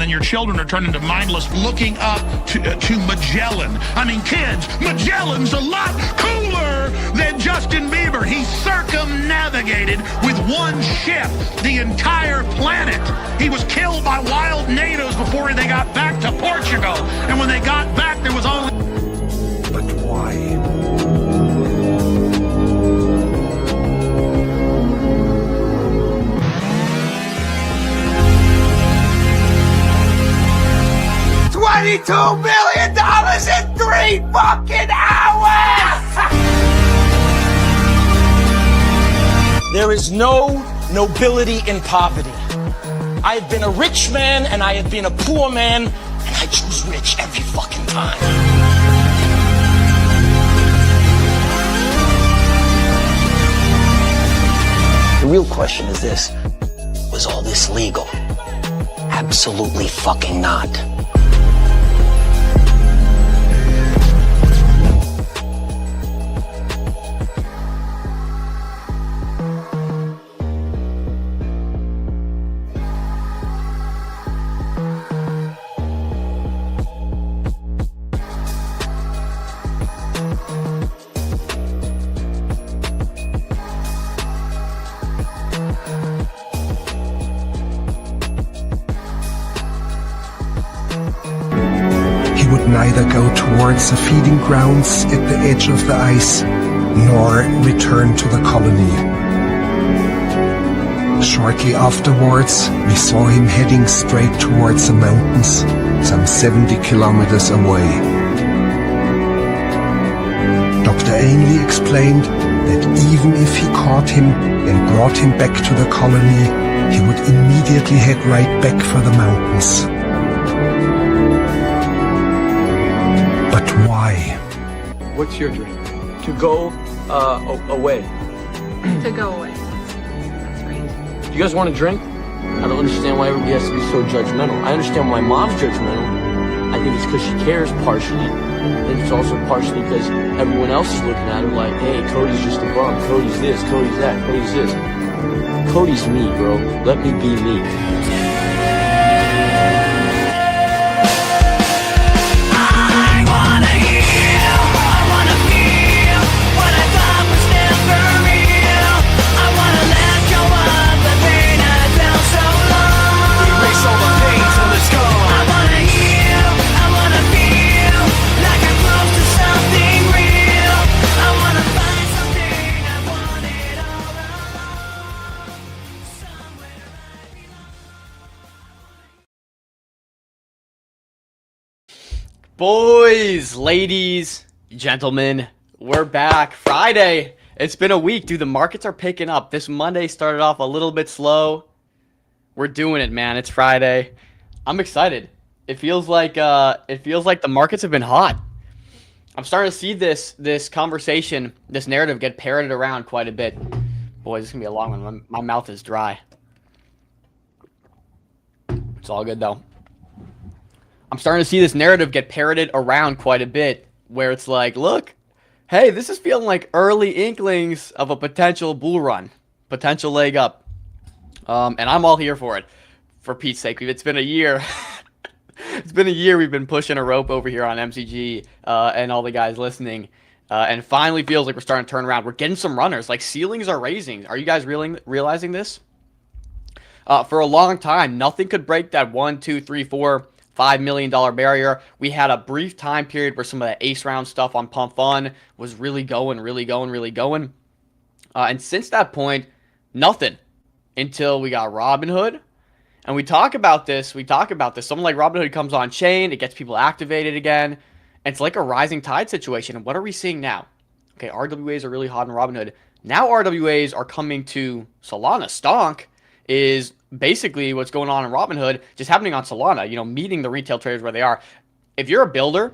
and your children are turning into mindless looking up to Magellan. I mean, kids, Magellan's a lot cooler than Justin Bieber. He circumnavigated with one ship the entire planet. He was killed by wild natives before they got back to Portugal. And when they got back, there was only... But why? $22 million in 3 fucking hours! There is no nobility in poverty. I have been a rich man and I have been a poor man, and I choose rich every fucking time. The real question is this: was all this legal? Absolutely fucking not. Neither go towards the feeding grounds at the edge of the ice, nor return to the colony. Shortly afterwards, we saw him heading straight towards the mountains, some 70 kilometers away. Dr. Ainley explained that even if he caught him and brought him back to the colony, he would immediately head right back for the mountains. But why? What's your dream? To go away. To go away. That's right. Do you guys want to drink? I don't understand why everybody has to be so judgmental. I understand why mom's judgmental. I think it's because she cares partially. I think it's also partially because everyone else is looking at her like, hey, Cody's just a bum. Cody's this, Cody's that, Cody's this. Cody's me, bro. Let me be me. Boys, ladies, gentlemen, we're back. Friday. It's been a week, dude. The markets are picking up. This Monday started off a little bit slow. We're doing it, man. It's Friday. I'm excited. It feels like the markets have been hot. I'm starting to see this conversation, this narrative get parroted around quite a bit. Boys, this is gonna be a long one. My mouth is dry. It's all good though. I'm starting to see this narrative get parroted around quite a bit, where it's like, look, hey, this is feeling like early inklings of a potential bull run, potential leg up. And I'm all here for it, for Pete's sake. It's been a year. It's been a year we've been pushing a rope over here on MCG and all the guys listening. And finally feels like we're starting to turn around. We're getting some runners. Like, ceilings are raising. Are you guys realizing this? For a long time, nothing could break that $1, $2, $3, $4, $5 million barrier. We had a brief time period where some of the ace round stuff on Pump Fun was really going. And since that point, nothing until we got Robinhood. And we talk about this. Someone like Robinhood comes on chain. It gets people activated again. And it's like a rising tide situation. And what are we seeing now? Okay, RWAs are really hot in Robinhood. Now RWAs are coming to Solana. Stonk is basically what's going on in Robinhood, just happening on Solana, meeting the retail traders where they are. If you're a builder,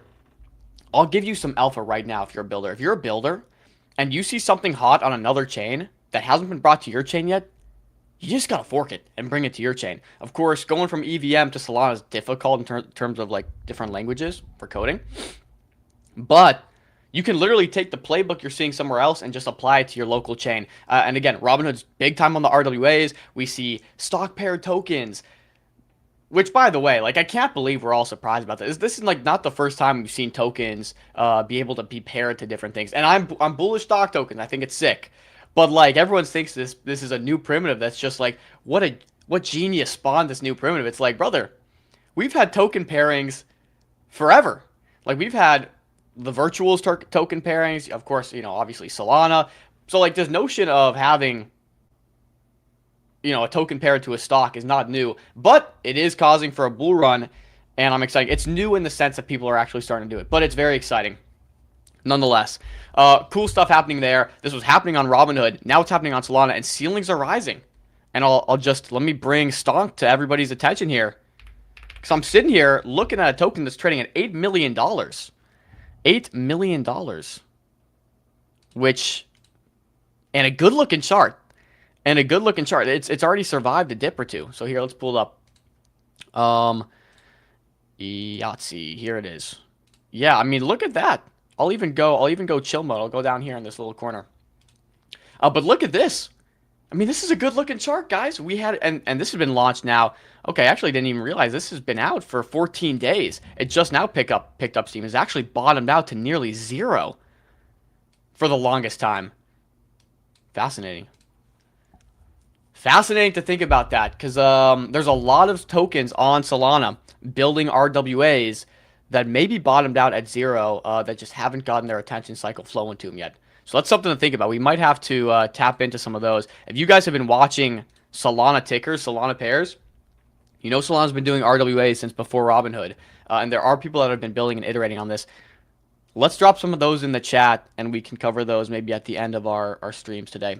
I'll give you some alpha right now if you're a builder. If you're a builder and you see something hot on another chain that hasn't been brought to your chain yet, you just got to fork it and bring it to your chain. Of course, going from EVM to Solana is difficult in terms of like different languages for coding. But you can literally take the playbook you're seeing somewhere else and just apply it to your local chain. And again, Robinhood's big time on the RWAs. We see stock paired tokens, Which, by the way, like, I can't believe we're all surprised about this. This is, like, not the first time we've seen tokens be able to be paired to different things. And I'm bullish stock tokens. I think it's sick. But, like, everyone thinks this is a new primitive that's just, like, what genius spawned this new primitive? It's like, brother, we've had token pairings forever. Like, we've had the virtuals token pairings. Of course, obviously Solana. So, like, this notion of having a token paired to a stock is not new, but it is causing for a bull run, and I'm excited. It's new in the sense that people are actually starting to do it, but it's very exciting nonetheless. Cool stuff happening there. This was happening on Robinhood. Now it's happening on Solana, and ceilings are rising. And I'll just, let me bring Stonk to everybody's attention here, because I'm sitting here looking at a token that's trading at $8 million. $8 million. Which, and a good-looking chart. It's already survived a dip or two. So here, let's pull it up. Yahtzee. Here it is. Yeah, I mean, look at that. I'll even go chill mode. I'll go down here in this little corner. But look at this. I mean, this is a good-looking chart, guys. We had, and this has been launched now. Okay, I actually didn't even realize this has been out for 14 days. It just now picked up steam. It's actually bottomed out to nearly 0 for the longest time. Fascinating. Fascinating to think about that, because there's a lot of tokens on Solana building RWAs that maybe bottomed out at 0 that just haven't gotten their attention cycle flowing to them yet. So that's something to think about. We might have to tap into some of those. If you guys have been watching Solana tickers, Solana pairs, Solana's been doing RWAs since before Robinhood, and there are people that have been building and iterating on this. Let's drop some of those in the chat, and we can cover those maybe at the end of our streams today.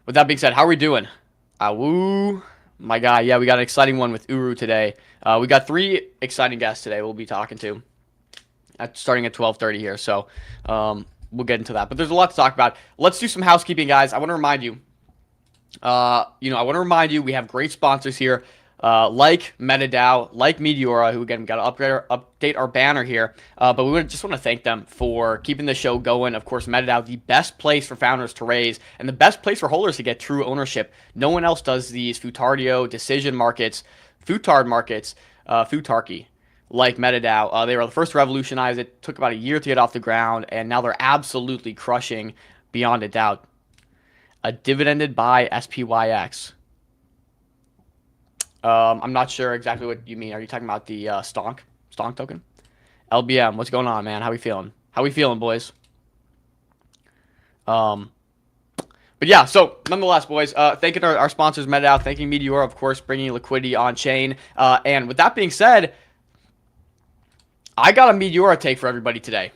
With that being said, how are we doing? Woo, my guy. Yeah, we got an exciting one with Uru today. We got 3 exciting guests today we'll be talking to starting at 12:30 here. So we'll get into that. But there's a lot to talk about. Let's do some housekeeping, guys. I want to remind you, we have great sponsors here. Like MetaDAO, like Meteora, who again, we got to update our banner here. But we just want to thank them for keeping the show going. Of course, MetaDAO, the best place for founders to raise and the best place for holders to get true ownership. No one else does these Futardio decision markets, Futard markets, Futarchy, like MetaDAO. They were the first to revolutionize it. Took about a year to get off the ground, and now they're absolutely crushing beyond a doubt. Dividended by SPYX. I'm not sure exactly what you mean. Are you talking about the Stonk token? LBM, what's going on, man? How we feeling? Boys? But yeah, so nonetheless, boys, thanking our sponsors, MetaDAO, thanking Meteora, of course, bringing liquidity on chain. And with that being said, I got a Meteora take for everybody today.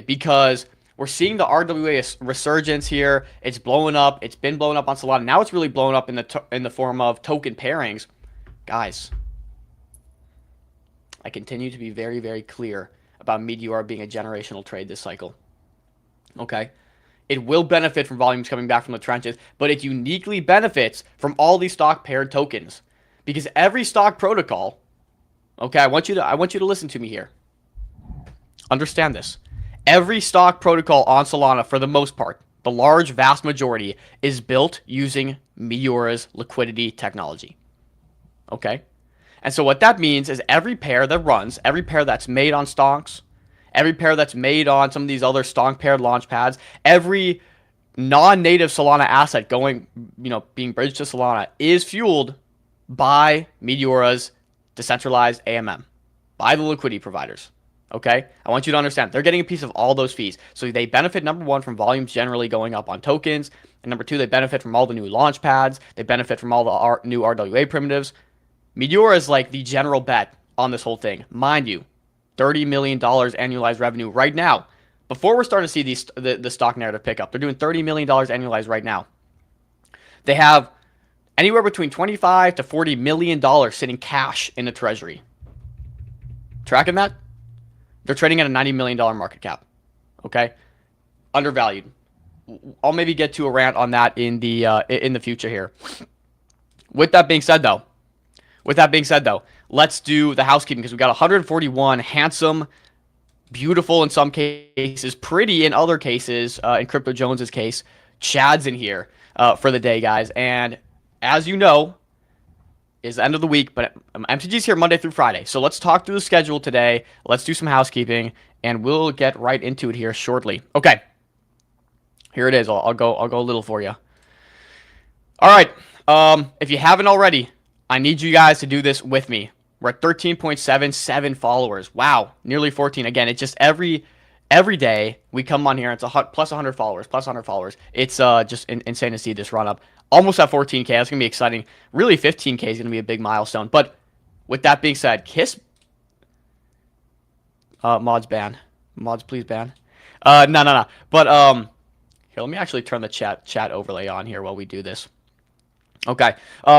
Because we're seeing the RWA resurgence here. It's blowing up. It's been blowing up on Solana. Now it's really blowing up in the form of token pairings. Guys, I continue to be very, very clear about Meteora being a generational trade this cycle. Okay? It will benefit from volumes coming back from the trenches, but it uniquely benefits from all these stock paired tokens. Because every stock protocol, okay, I want you to listen to me here. Understand this. Every stock protocol on Solana, for the most part, the large, vast majority, is built using Meteora's liquidity technology. Okay? And so what that means is every pair that runs, every pair that's made on Stonks, every pair that's made on some of these other Stonk paired launch pads, every non-native Solana asset being bridged to Solana is fueled by Meteora's decentralized AMM, by the liquidity providers. Okay? I want you to understand. They're getting a piece of all those fees. So they benefit, number one, from volumes generally going up on tokens. And number two, they benefit from all the new launch pads. They benefit from all the new RWA primitives. Meteora is like the general bet on this whole thing. Mind you, $30 million annualized revenue right now. Before we're starting to see the stock narrative pick up, they're doing $30 million annualized right now. They have anywhere between $25 to $40 million sitting cash in the treasury. Tracking that? They're trading at a $90 million market cap. Okay? Undervalued. I'll maybe get to a rant on that in the future here. With that being said, though, let's do the housekeeping, because we got 141 handsome, beautiful in some cases, pretty in other cases, in Crypto Jones's case, Chads in here for the day, guys. And as you know, is the end of the week, but MTG's here Monday through Friday. So let's talk through the schedule today. Let's do some housekeeping, and we'll get right into it here shortly. Okay, here it is. I'll go a little for you. All right. If you haven't already, I need you guys to do this with me. We're at 13.77 followers. Wow, nearly 14. Again, it's just every day we come on here. It's plus 100 followers, plus 100 followers. It's just insane to see this run up. Almost at 14K. That's gonna be exciting. Really, 15K is gonna be a big milestone. But with that being said, mods ban. Mods, please ban. No. But here, let me actually turn the chat overlay on here while we do this. Okay,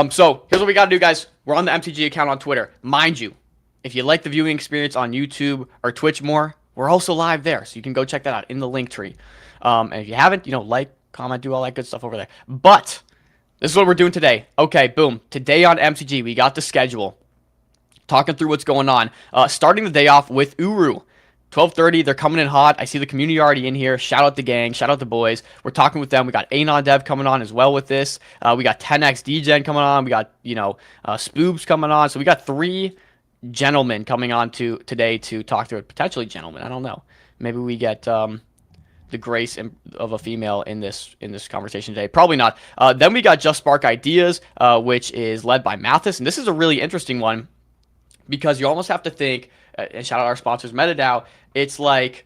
so here's what we got to do, guys. We're on the MTG account on Twitter. Mind you, if you like the viewing experience on YouTube or Twitch more, we're also live there, so you can go check that out in the link tree. And if you haven't, like, comment, do all that good stuff over there. But this is what we're doing today. Okay, boom. Today on MTG, we got the schedule. Talking through what's going on. Starting the day off with Uru. 12:30, they're coming in hot. I see the community already in here. Shout out the gang. Shout out the boys. We're talking with them. We got Anon Dev coming on as well with this. We got 10x DGen coming on. We got, Spoobs coming on. So we got 3 gentlemen coming on today to talk through it. Potentially gentlemen. I don't know. Maybe we get the grace of a female in this conversation today. Probably not. Then we got Just Spark Ideas, which is led by Mathis. And this is a really interesting one because you almost have to think, and shout out our sponsors, MetaDAO. It's like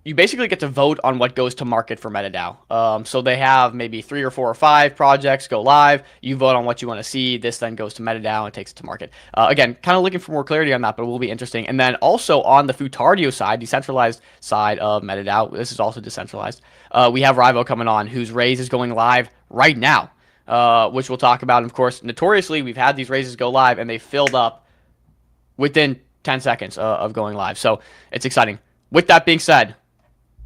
you basically get to vote on what goes to market for MetaDAO. So they have maybe 3 or 4 or 5 projects go live. You vote on what you want to see. This then goes to MetaDAO and takes it to market. Again, kind of looking for more clarity on that, but it will be interesting. And then also on the Futardio side, decentralized side of MetaDAO, this is also decentralized. We have Rivo coming on, whose raise is going live right now, which we'll talk about. And of course, notoriously, we've had these raises go live, and they filled up within 10 seconds of going live. So it's exciting. With that being said,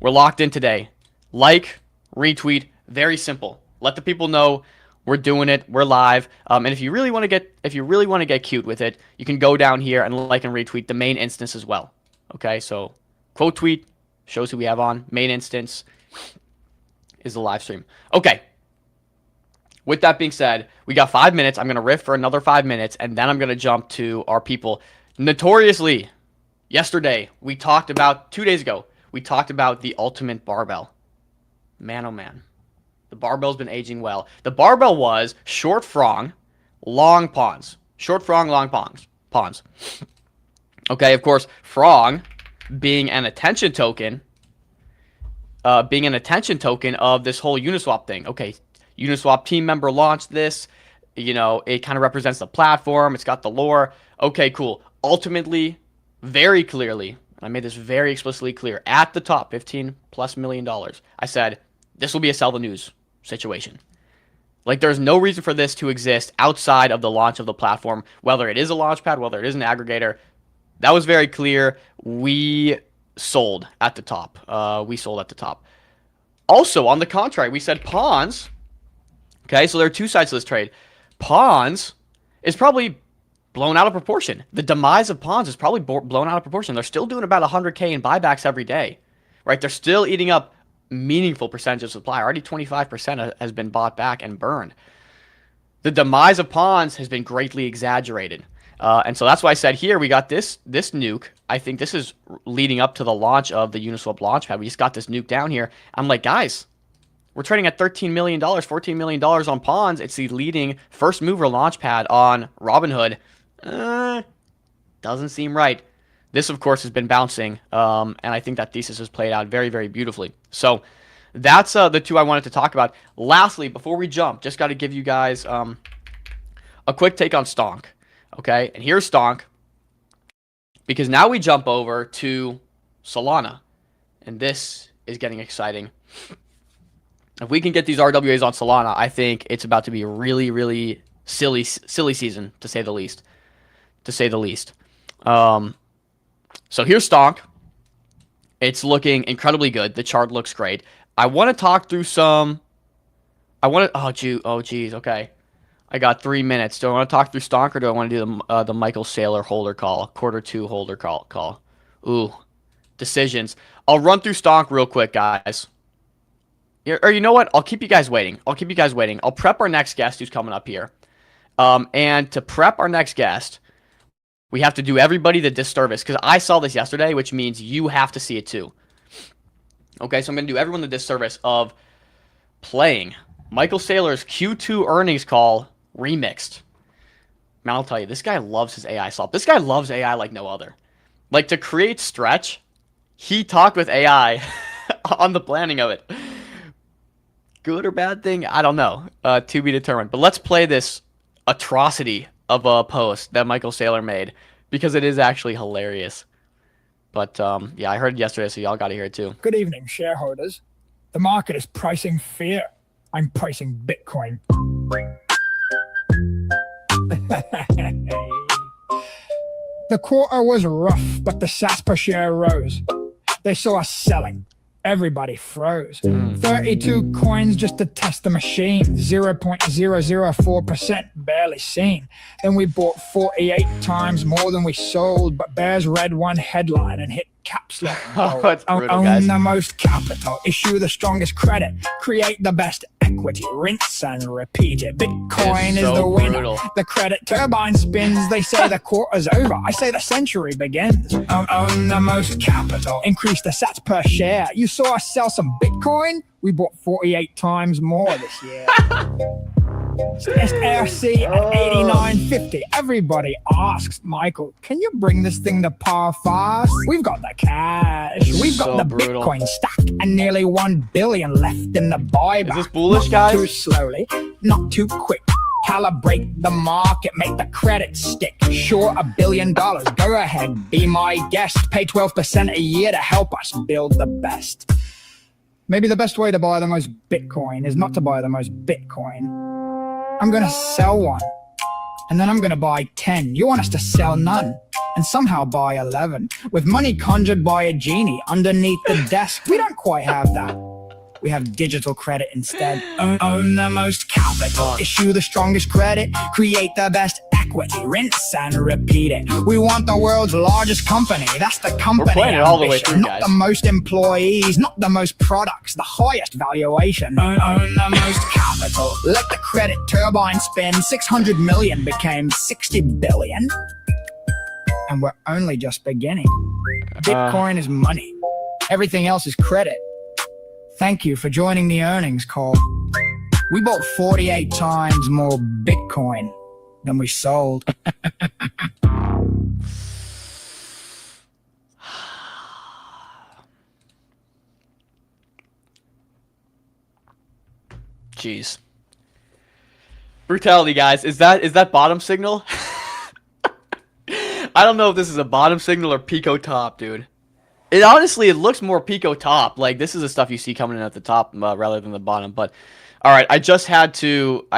we're locked in today. Like, retweet, very simple. Let the people know we're doing it. We're live. And if you really want to get cute with it, you can go down here and like and retweet the main instance as well. Okay, so quote tweet shows who we have on. Main instance is the live stream. Okay. With that being said, we got 5 minutes. I'm going to riff for another 5 minutes, and then I'm going to jump to our people. Notoriously, yesterday, 2 days ago, we talked about the ultimate barbell. Man, oh man. The barbell's been aging well. The barbell was short frong, long pawns. Short frong, long pawns. Okay, of course, frong being an attention token of this whole Uniswap thing. Okay, Uniswap team member launched this. It kind of represents the platform. It's got the lore. Okay, cool. Ultimately, very clearly, I made this very explicitly clear, at the top, $15+ million, I said, this will be a sell the news situation. Like, there's no reason for this to exist outside of the launch of the platform, whether it is a launchpad, whether it is an aggregator. That was very clear. We sold at the top. Also, on the contrary, we said Pons. Okay, so there are 2 sides to this trade. Pons is probably blown out of proportion. The demise of Pons is probably blown out of proportion. They're still doing about 100K in buybacks every day, right? They're still eating up meaningful percentage of supply. Already 25% has been bought back and burned. The demise of Pons has been greatly exaggerated. And so that's why I said here we got this nuke. I think this is leading up to the launch of the Uniswap launchpad. We just got this nuke down here. I'm like, guys, we're trading at $13 million, $14 million on Pons. It's the leading first mover launchpad on Robinhood. Doesn't seem right. This, of course, has been bouncing, and I think that thesis has played out very, very beautifully. So that's the 2 I wanted to talk about. Lastly, before we jump, just got to give you guys a quick take on Stonk. Okay, and here's Stonk, because now we jump over to Solana, and this is getting exciting. If we can get these RWAs on Solana, I think it's about to be a really, really silly season, to say the least. So here's Stonk. It's looking incredibly good. The chart looks great. I want to talk through some. Oh geez. Okay, I got 3 minutes. Do I want to talk through Stonk, or do I want to do the Michael Saylor holder call, Q2 holder call? Ooh, decisions. I'll run through Stonk real quick, guys. Or you know what? I'll keep you guys waiting. I'll prep our next guest who's coming up here. And to prep our next guest, we have to do everybody the disservice, because I saw this yesterday, which means you have to see it too. Okay, so I'm going to do everyone the disservice of playing Michael Saylor's Q2 earnings call remixed. Man, I'll tell you, this guy loves his AI swap. This guy loves AI like no other. Like, to create Stretch, he talked with AI on the planning of it. Good or bad thing? I don't know. To be determined. But let's play this atrocity of a post that Michael Saylor made, because it is actually hilarious. But yeah, I heard it yesterday, so y'all got to hear it too. Good evening, shareholders. The market is pricing fear. I'm pricing Bitcoin. The quarter was rough, but the sats per share rose. They saw us selling. Everybody froze. 32 coins just to test the machine. 0.004%, barely seen. Then we bought 48 times more than we sold, but Bears read one headline and hit caps lock. It's brutal, guys. Own the most capital, issue the strongest credit, create the best equity, rinse and repeat it. Bitcoin It's is so the winner. brutal. The credit turbine spins. They say the quarter's over. I say the century begins. Own the most capital, increase the sats per share. You saw us sell some Bitcoin. We bought 48 times more this year. SRC at 89.50. Everybody asks, Michael, can you bring this thing to par fast? We've got the cash. We've got So the brutal. Bitcoin stack and nearly 1 billion left in the buyback. Is this bullish, Not guys? too slowly, not too quick. Calibrate the market, make the credit stick. Sure, $1 billion. Go ahead, be my guest. Pay 12% a year to help us build the best. Maybe the best way to buy the most Bitcoin is not to buy the most Bitcoin. I'm gonna sell one, and then I'm gonna buy 10. You want us to sell none, and somehow buy 11. With money conjured by a genie underneath the desk. We don't quite have that. We have digital credit instead. Own the most capital, issue the strongest credit, create the best equity, rinse and repeat it. We want the world's largest company. That's the company. We're playing it all the way ambition. through, Not guys. the most employees, not the most products, the highest valuation. Own the most capital. Let the credit turbine spin. 600 million became 60 billion. And we're only just beginning. Bitcoin is money. Everything else is credit. Thank you for joining the earnings call. We bought 48 times more Bitcoin than we sold. Jeez. Brutality, guys. Is that bottom signal? I don't know if this is a bottom signal or Pico top, dude. It honestly, it looks more Pico top. Like, this is the stuff you see coming in at the top rather than the bottom. But all right, I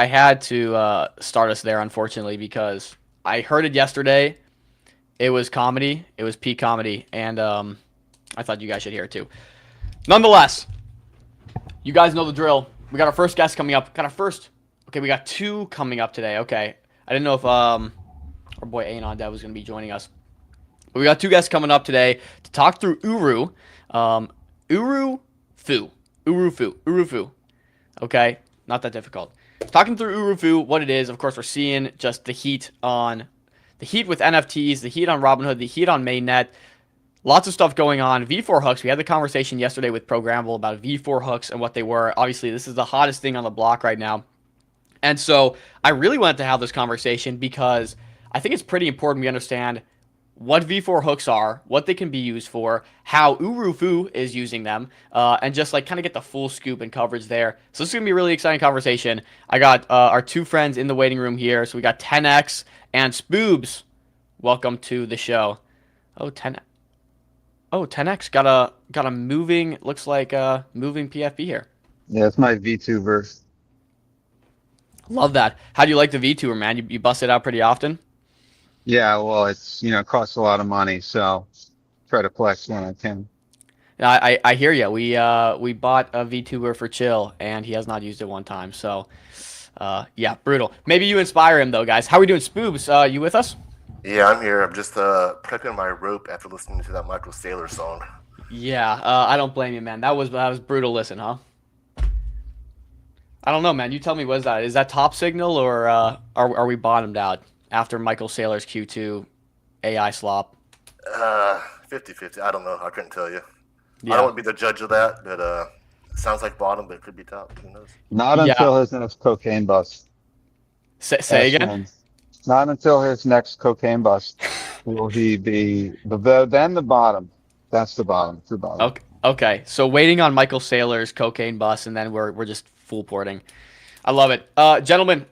had to start us there, unfortunately, because I heard it yesterday. It was comedy. It was peak comedy, and I thought you guys should hear it too. Nonetheless, you guys know the drill. We got our first guest coming up. Okay, we got two coming up today. Okay, I didn't know if our boy Anon Dad was going to be joining us. But we got two guests coming up today to talk through Uru. Urufu. Okay, not that difficult. Talking through Urufu, what it is. Of course, we're seeing just the heat with NFTs, the heat on Robinhood, the heat on mainnet. Lots of stuff going on. V4 hooks. We had the conversation yesterday with Programmable about V4 hooks and what they were. Obviously, this is the hottest thing on the block right now. And so I really wanted to have this conversation because I think it's pretty important we understand what V4 hooks are, what they can be used for, how Urufu is using them, and just like kind of get the full scoop and coverage there. So this is going to be a really exciting conversation. I got our two friends in the waiting room here. So we got 10X and Spoobs. Welcome to the show. Oh, 10X got a moving, looks like a moving PFP here. Yeah, it's my VTuber. Love that. How do you like the VTuber, man? You bust it out pretty often? Yeah, well, it's, costs a lot of money, so try to flex when I can. I hear you. We bought a VTuber for Chill, and he has not used it one time. So, yeah, brutal. Maybe you inspire him, though, guys. How are we doing, Spoobs? You with us? Yeah, I'm here. I'm just prepping my rope after listening to that Michael Saylor song. Yeah, I don't blame you, man. That was brutal listen, huh? I don't know, man. You tell me, what is that? Is that top signal, or are we bottomed out after Michael Saylor's Q2 AI slop? 50-50. I don't know. I couldn't tell you. I don't Yeah. want to be the judge of that, but it sounds like bottom, but it could be top. Who knows? Not Yeah. until his next cocaine bust. Say That's again. when. Not until his next cocaine bust will he be then the bottom. That's the bottom, true bottom. Okay. Okay. So waiting on Michael Saylor's cocaine bust, and then we're just full porting. I love it. Gentlemen,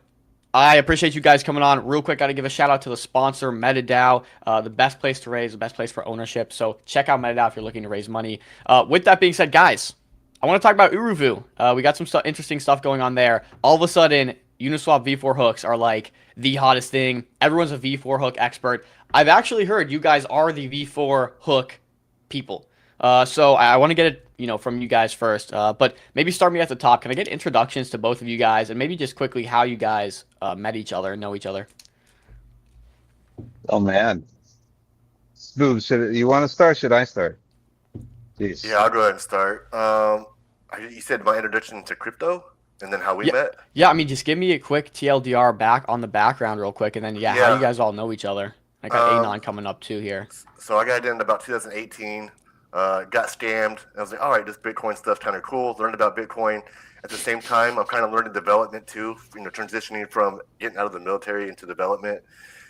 I appreciate you guys coming on. Real quick, got to give a shout out to the sponsor, MetaDAO, the best place to raise, the best place for ownership. So check out MetaDAO if you're looking to raise money. With that being said, guys, I want to talk about Uruvu. We got some interesting stuff going on there. All of a sudden, Uniswap V4 hooks are like the hottest thing. Everyone's a V4 hook expert. I've actually heard you guys are the V4 hook people. So I want to get it, from you guys first. But maybe start me at the top. Can I get introductions to both of you guys, and maybe just quickly how you guys met each other and know each other? Oh man. Boom, you want to start? Should I start? Jeez. Yeah, I'll go ahead and start. You said my introduction to crypto, and then how we met. Yeah, I mean, just give me a quick TLDR back on the background real quick, and then how you guys all know each other. I got Anon coming up too here. So I got in about 2018. Got scammed. I was like, all right, this Bitcoin stuff's kind of cool. Learned about Bitcoin. At the same time, I'm kind of learning development too. Transitioning from getting out of the military into development.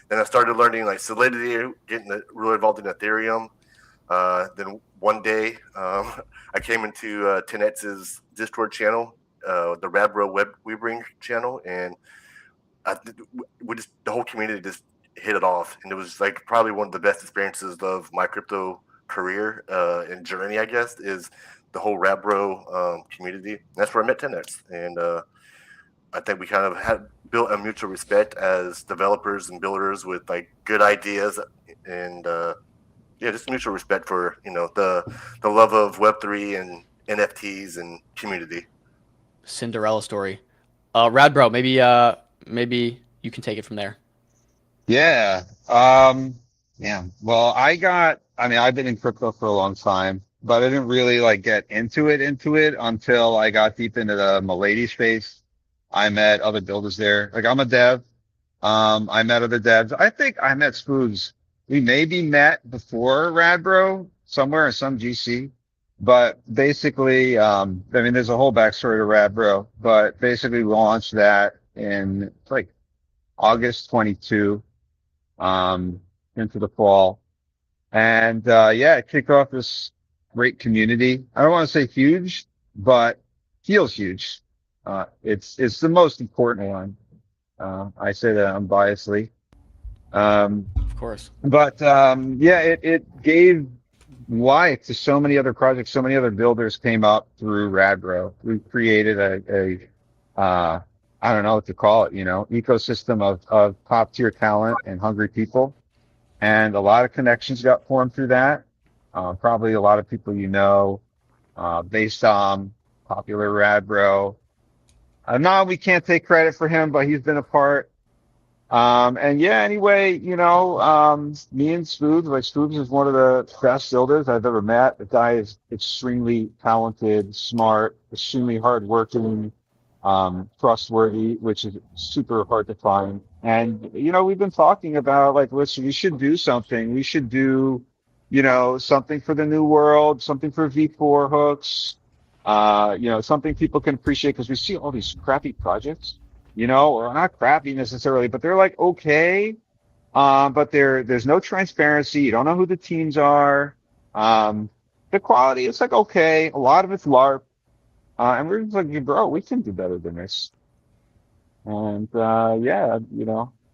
Then I started learning like Solidity, getting really involved in Ethereum. Then one day, I came into 10x's Discord channel, the RWA web Webring channel, and the whole community just hit it off, and it was like probably one of the best experiences of my crypto career and journey, I guess, is the whole RWA community. And that's where I met 10x, and I think we kind of had built a mutual respect as developers and builders with like good ideas, and just mutual respect for the love of Web3 and NFTs and community. Cinderella story. Rad bro, maybe you can take it from there. Yeah. Yeah. Well, I've been in crypto for a long time, but I didn't really like get into it until I got deep into the Milady space. I met other builders there. Like, I'm a dev. I met other devs. I think I met Spoogs. We maybe met before Radbro somewhere in some GC, but basically, there's a whole backstory to Radbro, but basically we launched that in like August 22, into the fall. And, it kicked off this great community. I don't want to say huge, but feels huge. It's the most important one. I say that unbiasedly. Of course. But, it gave life to so many other projects. So many other builders came up through Radbro. We created I don't know what to call it, ecosystem of top tier talent and hungry people. And a lot of connections got formed through that. Probably a lot of people based on popular Radbro. No, we can't take credit for him, but he's been a part. Anyway, me and Spoogs, Spoogs is one of the best builders I've ever met. The guy is extremely talented, smart, extremely hardworking, trustworthy, which is super hard to find. And, we've been talking about listen, we should do something. We should do, something for the new world, something for V4 hooks, something people can appreciate, because we see all these crappy projects, or not crappy necessarily, but they're okay. But there's no transparency. You don't know who the teams are. The quality, it's okay. A lot of it's LARP. And we're just like, bro, we can do better than this. And,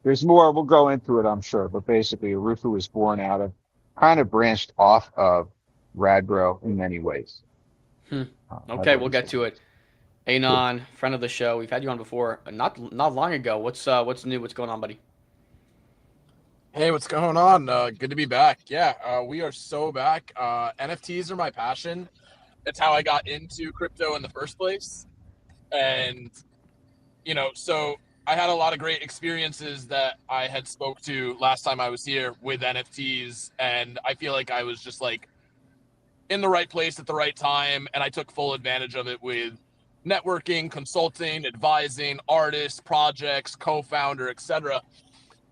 there's more. We'll go into it, I'm sure. But basically, Urufu was born out of, kind of branched off of Radbro in many ways. Okay, we'll get to it. Anon, friend of the show. We've had you on before, not long ago. What's new? What's going on, buddy? Hey, what's going on? Good to be back. Yeah, we are so back. NFTs are my passion. It's how I got into crypto in the first place. And, so I had a lot of great experiences that I had spoke to last time I was here with NFTs. And I feel like I was just in the right place at the right time. And I took full advantage of it with networking, consulting, advising artists, projects, co-founder, etc.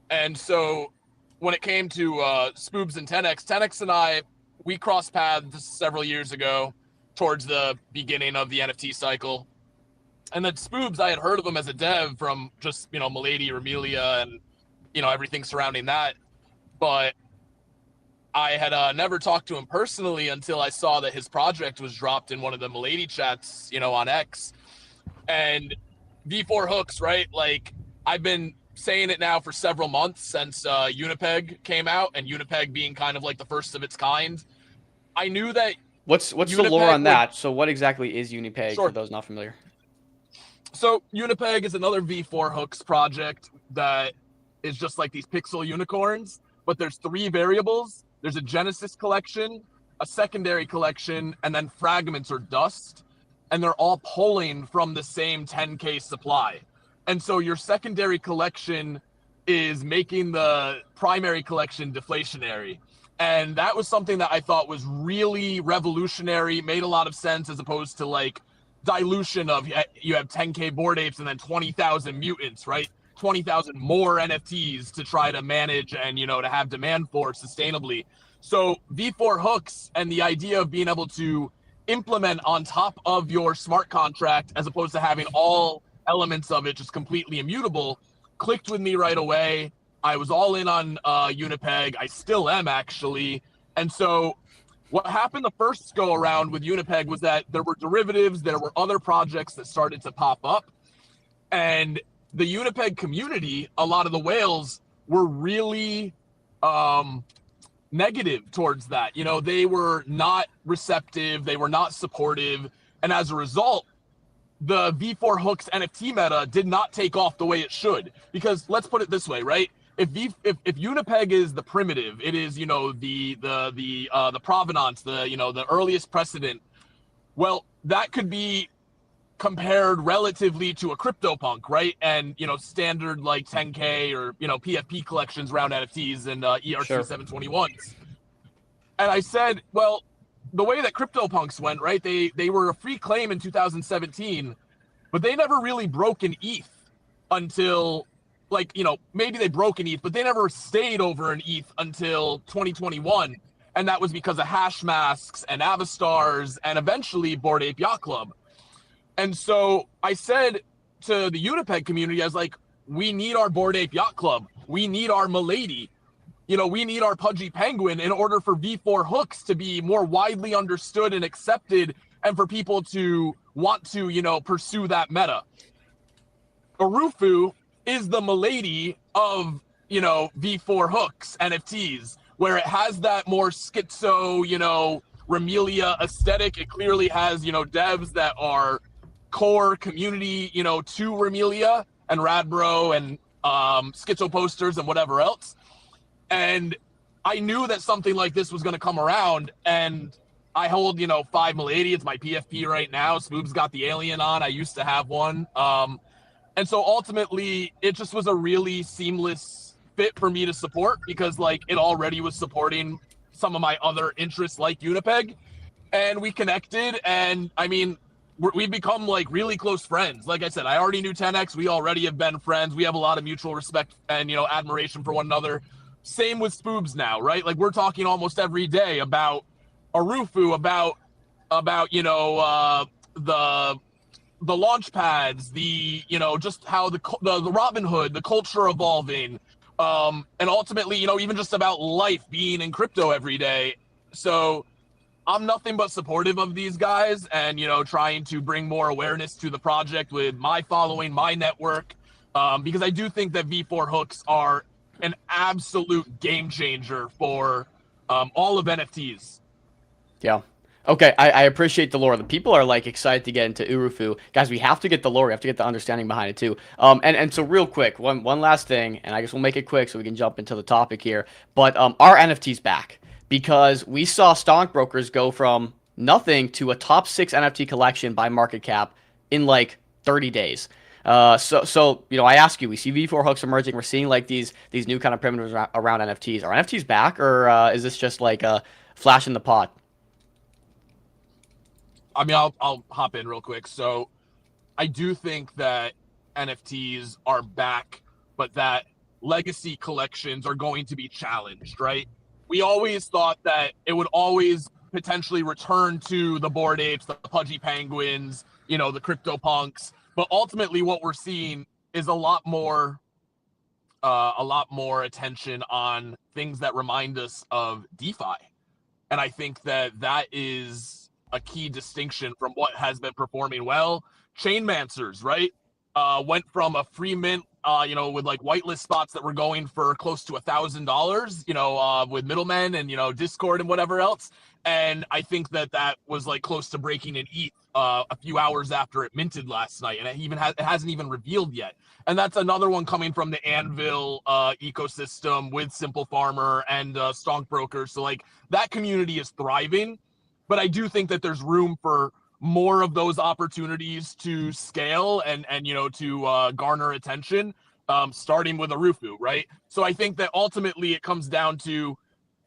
And so when it came to Spoobs and 10X and I, we crossed paths several years ago towards the beginning of the NFT cycle. And then Spoobs, I had heard of him as a dev from just, Milady, Remelia, and, everything surrounding that. But I had never talked to him personally until I saw that his project was dropped in one of the Milady chats, on X. And V4 hooks, right? Like, I've been saying it now for several months since Unipeg came out, and Unipeg being kind of like the first of its kind. I knew that. What's the lore on that? So what exactly is Unipeg for those not familiar? So Unipeg is another V4 hooks project that is just like these pixel unicorns, but there's 3 variables. There's a Genesis collection, a secondary collection, and then fragments or dust. And they're all pulling from the same 10K supply. And so your secondary collection is making the primary collection deflationary. And that was something that I thought was really revolutionary, made a lot of sense, as opposed to like dilution of you have 10K Bored Apes and then 20,000 mutants, right? 20,000 more NFTs to try to manage and, to have demand for sustainably. So V4 hooks and the idea of being able to implement on top of your smart contract, as opposed to having all elements of it just completely immutable, clicked with me right away. I was all in on Unipeg. I still am, actually. And so what happened the first go around with Unipeg was that there were derivatives, there were other projects that started to pop up. And the Unipeg community, a lot of the whales were really negative towards that. They were not receptive, they were not supportive. And as a result, the V4 hooks NFT meta did not take off the way it should. Because let's put it this way, right? If Unipeg is the primitive, it is, the provenance, the earliest precedent. Well, that could be compared relatively to a CryptoPunk, right? And, standard like 10K or, PFP collections around NFTs and ERC 721s. And I said, well, the way that CryptoPunks went, right? They were a free claim in 2017, but they never really broke an ETH until, maybe they broke an ETH, but they never stayed over an ETH until 2021. And that was because of hash masks and Avastars and eventually Bored Ape Yacht Club. And so I said to the Unipeg community, I was like, we need our Bored Ape Yacht Club. We need our Milady. We need our Pudgy Penguin in order for V4 hooks to be more widely understood and accepted, and for people to want to, pursue that meta. Urufu is the Milady of, V4 hooks NFTs, where it has that more schizo, Remelia aesthetic. It clearly has, devs that are core community, to Remelia and Radbro and schizo posters and whatever else. And I knew that something like this was going to come around, and I hold, 5 Milady. It's my PFP right now. Spoob's got the alien on. I used to have one. And so ultimately, it just was a really seamless fit for me to support, because it already was supporting some of my other interests like Unipeg. And we connected, and I mean, we've become really close friends. Like I said, I already knew 10X. We already have been friends. We have a lot of mutual respect and, admiration for one another. Same with Spoobs now, right? We're talking almost every day about Urufu, about the launch pads, just how the Robinhood, the culture evolving, and ultimately, even just about life being in crypto every day. So I'm nothing but supportive of these guys and, trying to bring more awareness to the project with my following, my network, because I do think that V4 hooks are an absolute game changer for all of NFTs. Yeah. Okay, I appreciate the lore. The people are excited to get into Urufu. Guys, we have to get the lore. We have to get the understanding behind it too. And so real quick, one last thing, and I guess we'll make it quick so we can jump into the topic here. But are NFTs back? Because we saw Stonk brokers go from nothing to a top 6 NFT collection by market cap in 30 days. So I ask you, we see V4 hooks emerging. We're seeing these new kind of primitives around NFTs. Are NFTs back, or is this just a flash in the pot? I mean, I'll hop in real quick. So I do think that NFTs are back, but that legacy collections are going to be challenged, right? We always thought that it would always potentially return to the Bored Apes, the Pudgy Penguins, the Crypto Punks, but ultimately what we're seeing is a lot more attention on things that remind us of DeFi. And I think that is a key distinction from what has been performing well. Chainmancers, right? Went from a free mint, with like whitelist spots that were going for close to $1,000, with middlemen and, Discord and whatever else. And I think that was like close to breaking an ETH a few hours after it minted last night. And it hasn't even revealed yet. And that's another one coming from the Anvil ecosystem with Simple Farmer and Stonk Brokers. So like that community is thriving. But I do think that there's room for more of those opportunities to scale and to garner attention, starting with Urufu, right? So I think that ultimately it comes down to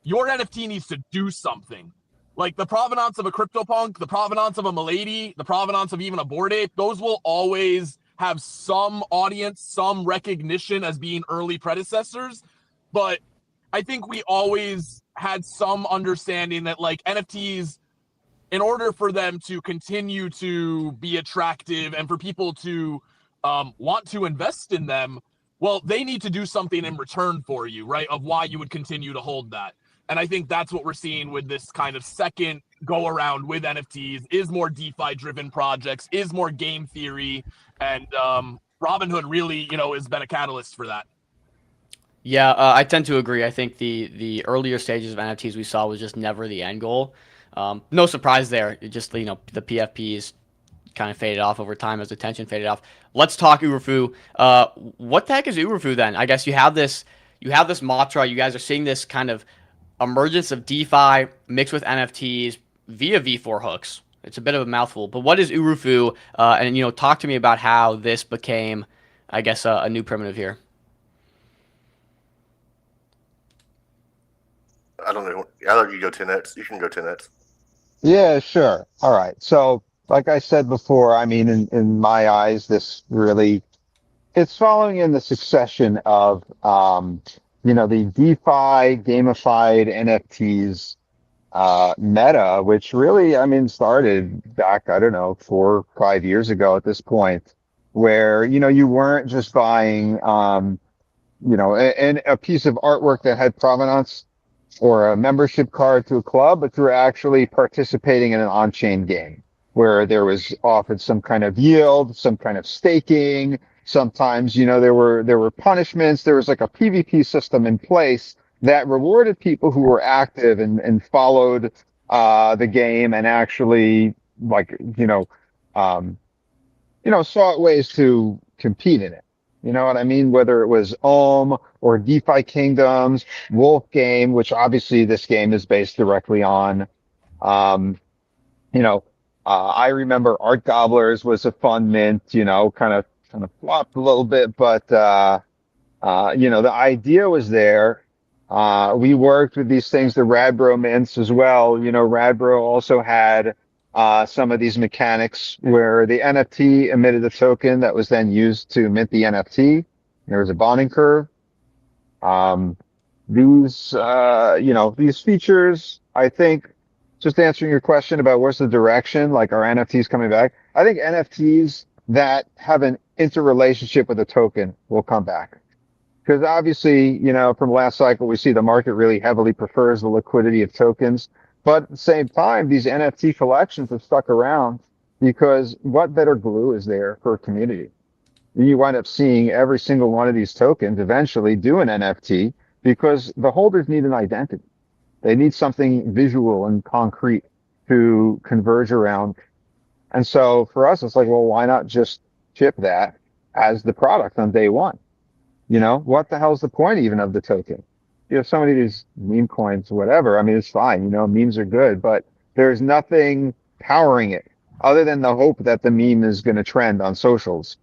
your NFT needs to do something. Like the provenance of a CryptoPunk, the provenance of a Milady, the provenance of even a Bored Ape, those will always have some audience, some recognition as being early predecessors. But I think we always had some understanding that like NFTs, in order for them to continue to be attractive and for people to want to invest in them, well, they need to do something in return for you, right? Of why you would continue to hold that. And I think that's what we're seeing with this kind of second go around with NFTs, is more DeFi driven projects, is more game theory. And Robinhood really, has been a catalyst for that. Yeah, I tend to agree. I think the earlier stages of NFTs we saw was just never the end goal. No surprise there. It just, the PFPs kind of faded off over time as attention faded off. Let's talk Urufu. What the heck is Urufu then? I guess you have this mantra. You guys are seeing this kind of emergence of DeFi mixed with NFTs via V4 hooks. It's a bit of a mouthful, but what is Urufu? And talk to me about how this became, I guess, a new primitive here. I don't know. I'll let you go 10x. You can go 10x. Yeah, sure. All right. So, like I said before, I mean, in my eyes, this really, it's following in the succession of, the DeFi gamified NFTs, meta, which really, I mean, started back, I don't know, 4 or 5 years ago at this point, where, you weren't just buying, a piece of artwork that had provenance or a membership card to a club, but through actually participating in an on-chain game where there was often some kind of yield, some kind of staking. Sometimes, there were punishments. There was like a PvP system in place that rewarded people who were active and followed the game and actually sought ways to compete in it. You know what I mean? Whether it was Ohm or DeFi Kingdoms, Wolf Game, which obviously this game is based directly on. I remember Art Gobblers was a fun mint, kind of flopped a little bit, but the idea was there. We worked with these things, the Radbro mints as well. Radbro also had some of these mechanics where the NFT emitted a token that was then used to mint the NFT. There was a bonding curve. These features, I think, just answering your question about where's the direction, like are NFTs coming back? I think NFTs that have an interrelationship with a token will come back. Because obviously, from last cycle, we see the market really heavily prefers the liquidity of tokens. But at the same time, these NFT collections have stuck around because what better glue is there for a community? You wind up seeing every single one of these tokens eventually do an NFT because the holders need an identity. They need something visual and concrete to converge around. And so for us, it's like, well, why not just ship that as the product on day one? What the hell's the point even of the token? You have so many of these meme coins, whatever. I mean, it's fine. memes are good, but there's nothing powering it other than the hope that the meme is going to trend on socials.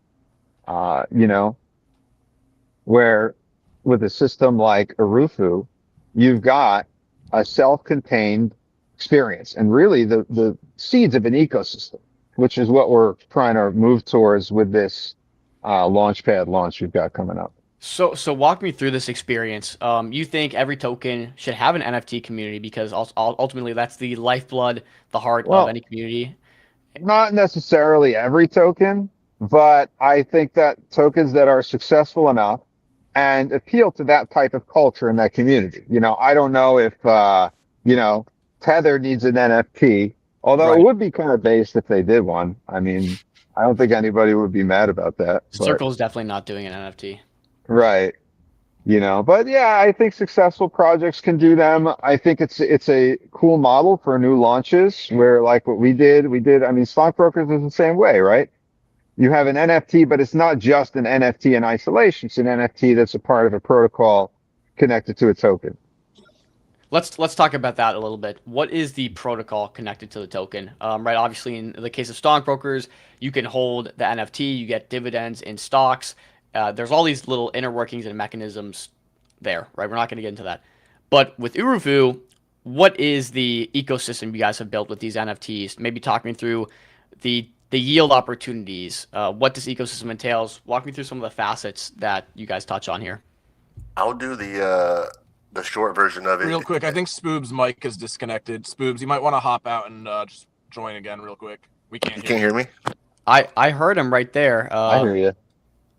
Where with a system like Urufu, you've got a self-contained experience and really the seeds of an ecosystem. which is what we're trying to move towards with this Launchpad launch we've got coming up. So walk me through this experience. You think every token should have an NFT community because ultimately that's the lifeblood, the heart of Well, any community. not necessarily every token, but I think that tokens that are successful enough and appeal to that type of culture in that community. I don't know if, Tether needs an NFT, although it Right. would be kind of based if they did one. I mean, I don't think anybody would be mad about that, but Circle is definitely not doing an NFT. right. But yeah, I think successful projects can do them. I think it's a cool model for new launches where like what we did. I mean, stockbrokers is the same way, right? You have an NFT, but it's not just an NFT in isolation. It's an NFT that's a part of a protocol connected to a token. Let's talk about that a little bit. What is the protocol connected to the token? Right. Obviously, in the case of stockbrokers, you can hold the NFT, you get dividends in stocks. There's all these little inner workings and mechanisms there. Right. We're not going to get into that. But with Urufu, what is the ecosystem you guys have built with these NFTs? Maybe talk me through the yield opportunities. What this ecosystem entails. Walk me through some of the facets that you guys touch on here. I'll do the short version of it. Real quick, I think Spoob's mic is disconnected. Spoobs, you might want to hop out and just join again real quick. We can't You hear can't hear me? I heard him right there. I hear you.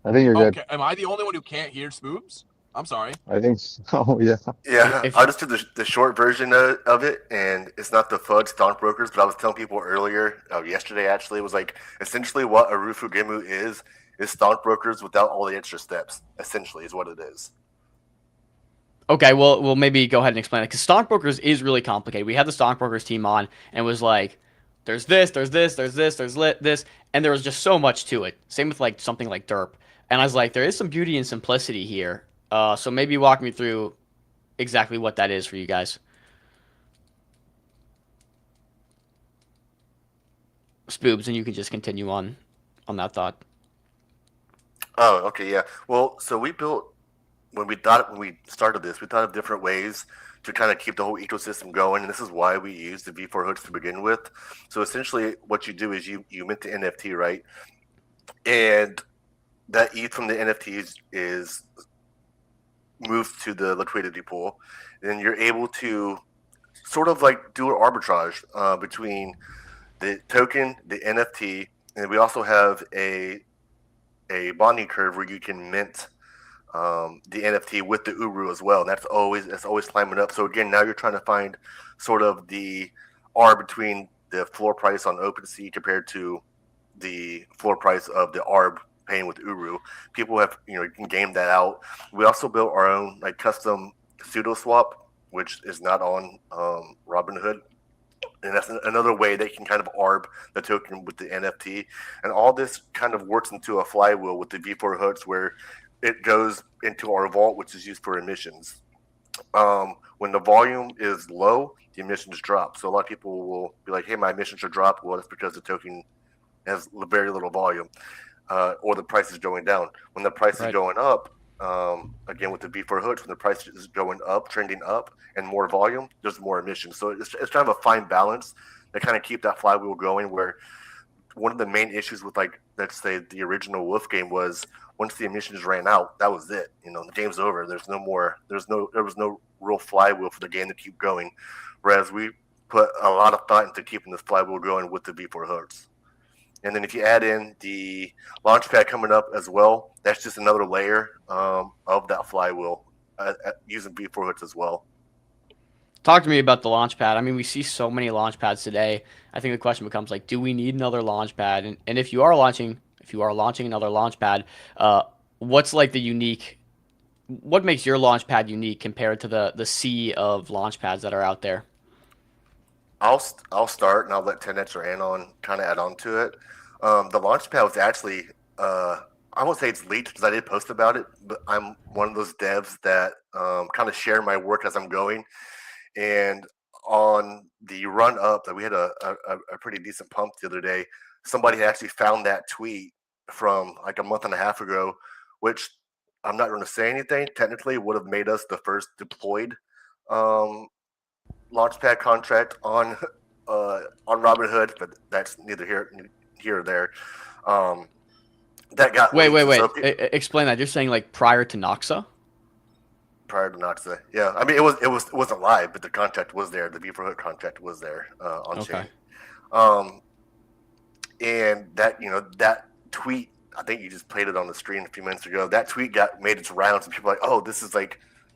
I think you're good. Okay, am I the only one who can't hear Spoobs? I'm sorry. I think so. Oh, yeah. Yeah, If- I'll just do the short version of it, and it's not the FUD stockbrokers, but I was telling people earlier, yesterday actually, it was like essentially what a Rufu Gemu is stockbrokers without all the extra steps, essentially, is what it is. Okay, well, we'll maybe go ahead and explain it because stockbrokers is really complicated. We had the stockbrokers team on, and it was like, there's this, there's this, there's this, there's this, and there was just so much to it. Same with like something like Derp, and I was like, there is some beauty and simplicity here. So maybe walk me through exactly what that is for you guys. Spoobs, and you can just continue on that thought. Oh, okay, yeah. Well, so we built when we started this, we thought of different ways to kind of keep the whole ecosystem going, and this is why we used the V4 hooks to begin with. So essentially, what you do is you mint the NFT, right? And that ETH from the NFTs is moved to the liquidity pool, and you're able to sort of like do an arbitrage between the token, the NFT, and we also have a bonding curve where you can mint the NFT with the Uru as well, and that's always climbing up. So again, now you're trying to find sort of the R between the floor price on OpenSea compared to the floor price of the ARB paying with Uru. People have you can game that out. We also built our own like custom pseudo swap, which is not on Robinhood. And that's another way they can kind of ARB the token with the NFT. And all this kind of works into a flywheel with the V4 hooks where it goes into our vault, which is used for emissions. When the volume is low, the emissions drop. So a lot of people will be like, hey, my emissions are dropped. Well, that's because the token has very little volume, or the price is going down. When the price is going up, again with the V4 hooks, when the price is going up, trending up, and more volume, there's more emissions. So it's kind of a fine balance to kind of keep that flywheel going. Where one of the main issues with, like, let's say the original Wolf game was once the emissions ran out, that was it. The game's over. There was no real flywheel for the game to keep going. Whereas we put a lot of thought into keeping this flywheel going with the V4 hooks. And then if you add in the Launchpad coming up as well, that's just another layer of that flywheel using V4 hooks as well. Talk to me about the Launchpad. I mean, we see so many Launchpads today. I think the question becomes like, do we need another Launchpad? And if you are launching another Launchpad, what's like the unique? What makes your Launchpad unique compared to the sea of Launchpads that are out there? I'll start, and I'll let 10x or Anon kind of add on to it. The Launchpad was actually, I won't say it's leaked because I did post about it, but I'm one of those devs that kind of share my work as I'm going. And on the run up, that we had a pretty decent pump the other day. Somebody had actually found that tweet from like a month and a half ago, which I'm not going to say anything. Technically, would have made us the first deployed Launchpad contract on Robinhood, but that's neither here here or there. That got Wait. leaked. So Explain that. You're saying like prior to Noxa? prior to Noxa, yeah. I mean, it wasn't live, but the contract was there. The Beaverhood contract was there on chain. And that tweet, I think you just played it on the screen a few minutes ago. That tweet made its rounds, and people were like, oh, this is the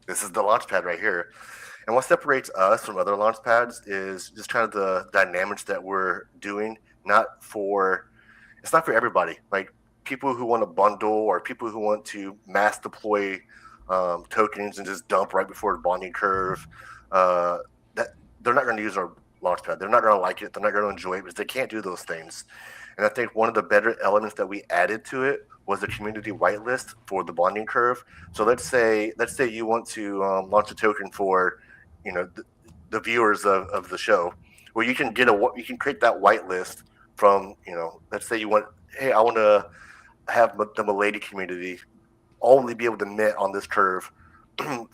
launchpad right here. And what separates us from other launch pads is just kind of the dynamics that we're doing. It's not for everybody. Like people who want to bundle or people who want to mass deploy tokens and just dump right before the bonding curve. That they're not going to use our launchpad. They're not going to like it. They're not going to enjoy it because they can't do those things. And I think one of the better elements that we added to it was the community whitelist for the bonding curve. So let's say you want to launch a token for the viewers of the show. Well, you can create that whitelist from let's say you want, hey, I want to have the Milady community only be able to mint on this curve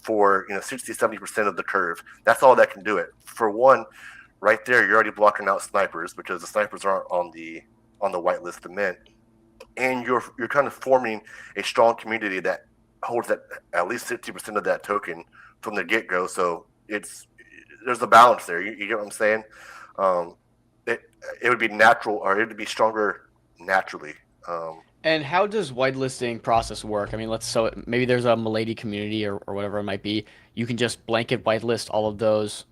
for 60-70% of the curve. That's all that can do it. For one, right there, you're already blocking out snipers because the snipers aren't on the whitelist to mint, and you're kind of forming a strong community that holds at least 60% of that token from the get go. So there's a balance there. You get what I'm saying? It would be natural, or it would be stronger naturally. And how does whitelisting process work? I mean, maybe there's a Milady community or whatever it might be. You can just blanket whitelist all of those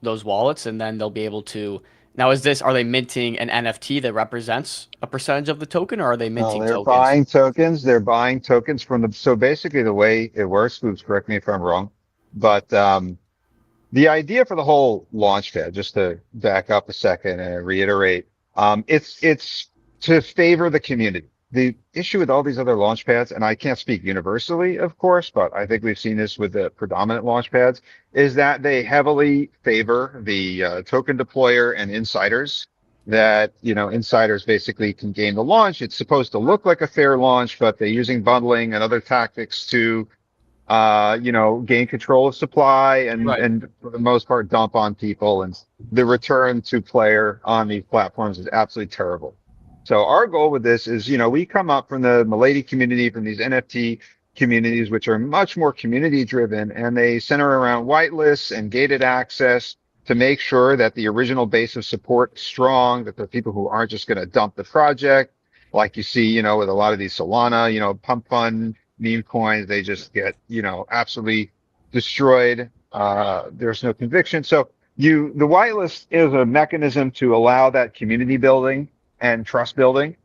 wallets, and then they'll be able to. Now, are they minting an NFT that represents a percentage of the token, or are they minting they're tokens? buying tokens. They're buying tokens from them. So basically, the way it works, Scoops, correct me if I'm wrong, but the idea for the whole launchpad, just to back up a second and reiterate, it's to favor the community. The issue with all these other launch pads, and I can't speak universally, of course, but I think we've seen this with the predominant launch pads, is that they heavily favor the token deployer and insiders. That, insiders basically can gain the launch. It's supposed to look like a fair launch, but they're using bundling and other tactics to, gain control of supply and for the most part dump on people. And the return to player on these platforms is absolutely terrible. So our goal with this is, we come up from the Milady community, from these NFT communities, which are much more community driven, and they center around whitelists and gated access to make sure that the original base of support is strong, that there are people who aren't just going to dump the project. Like you see, with a lot of these Solana, pump fund meme coins, they just get, absolutely destroyed. There's no conviction. So the whitelist is a mechanism to allow that community building and trust building.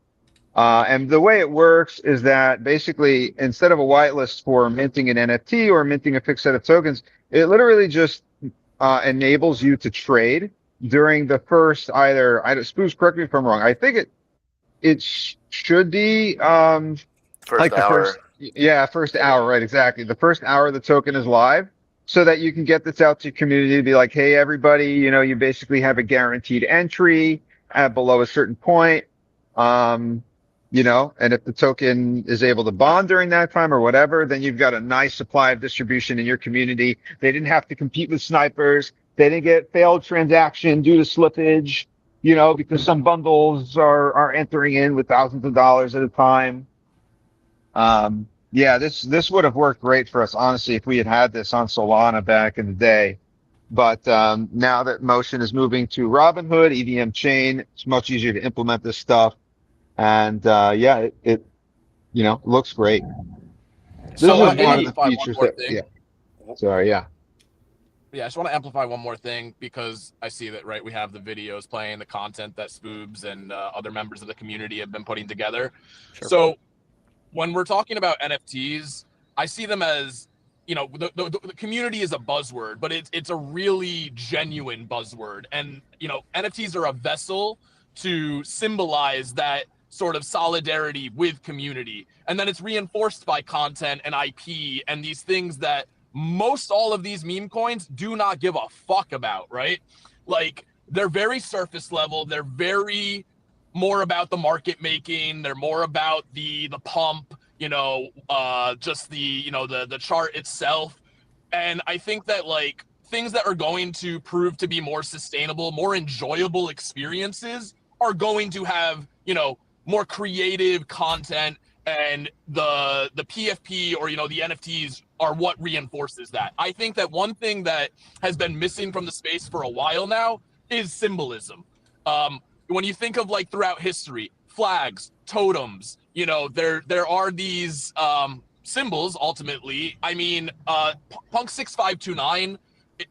And the way it works is that basically instead of a whitelist for minting an NFT or minting a fixed set of tokens, it literally just enables you to trade during the first either Spoos, correct me if I'm wrong. I think it should be First hour. First hour, right, exactly. The first hour the token is live, so that you can get this out to your community to be like, hey, everybody, you basically have a guaranteed entry at below a certain point, and if the token is able to bond during that time or whatever, then you've got a nice supply of distribution in your community. They didn't have to compete with snipers. They didn't get failed transaction due to slippage, because some bundles are entering in with thousands of dollars at a time. This would have worked great for us, honestly, if we had this on Solana back in the day. But now that motion is moving to Robinhood, EVM chain, it's much easier to implement this stuff. And it looks great. This is one of the features Yeah, I just want to amplify one more thing because I see that, right, we have the videos playing, the content that Spoobs and other members of the community have been putting together. Sure. So when we're talking about NFTs, I see them as, the community is a buzzword, but it's a really genuine buzzword. And, NFTs are a vessel to symbolize that sort of solidarity with community. And then it's reinforced by content and IP and these things that most all of these meme coins do not give a fuck about, right? Like, they're very surface level. They're very more about the market making. They're more about the pump, just the chart itself. And I think that, like, things that are going to prove to be more sustainable, more enjoyable experiences are going to have more creative content, and the PFP or the NFTs are what reinforces that. I think that one thing that has been missing from the space for a while now is symbolism. When you think of like throughout history, flags, totems, there are these symbols ultimately. I mean, Punk 6529,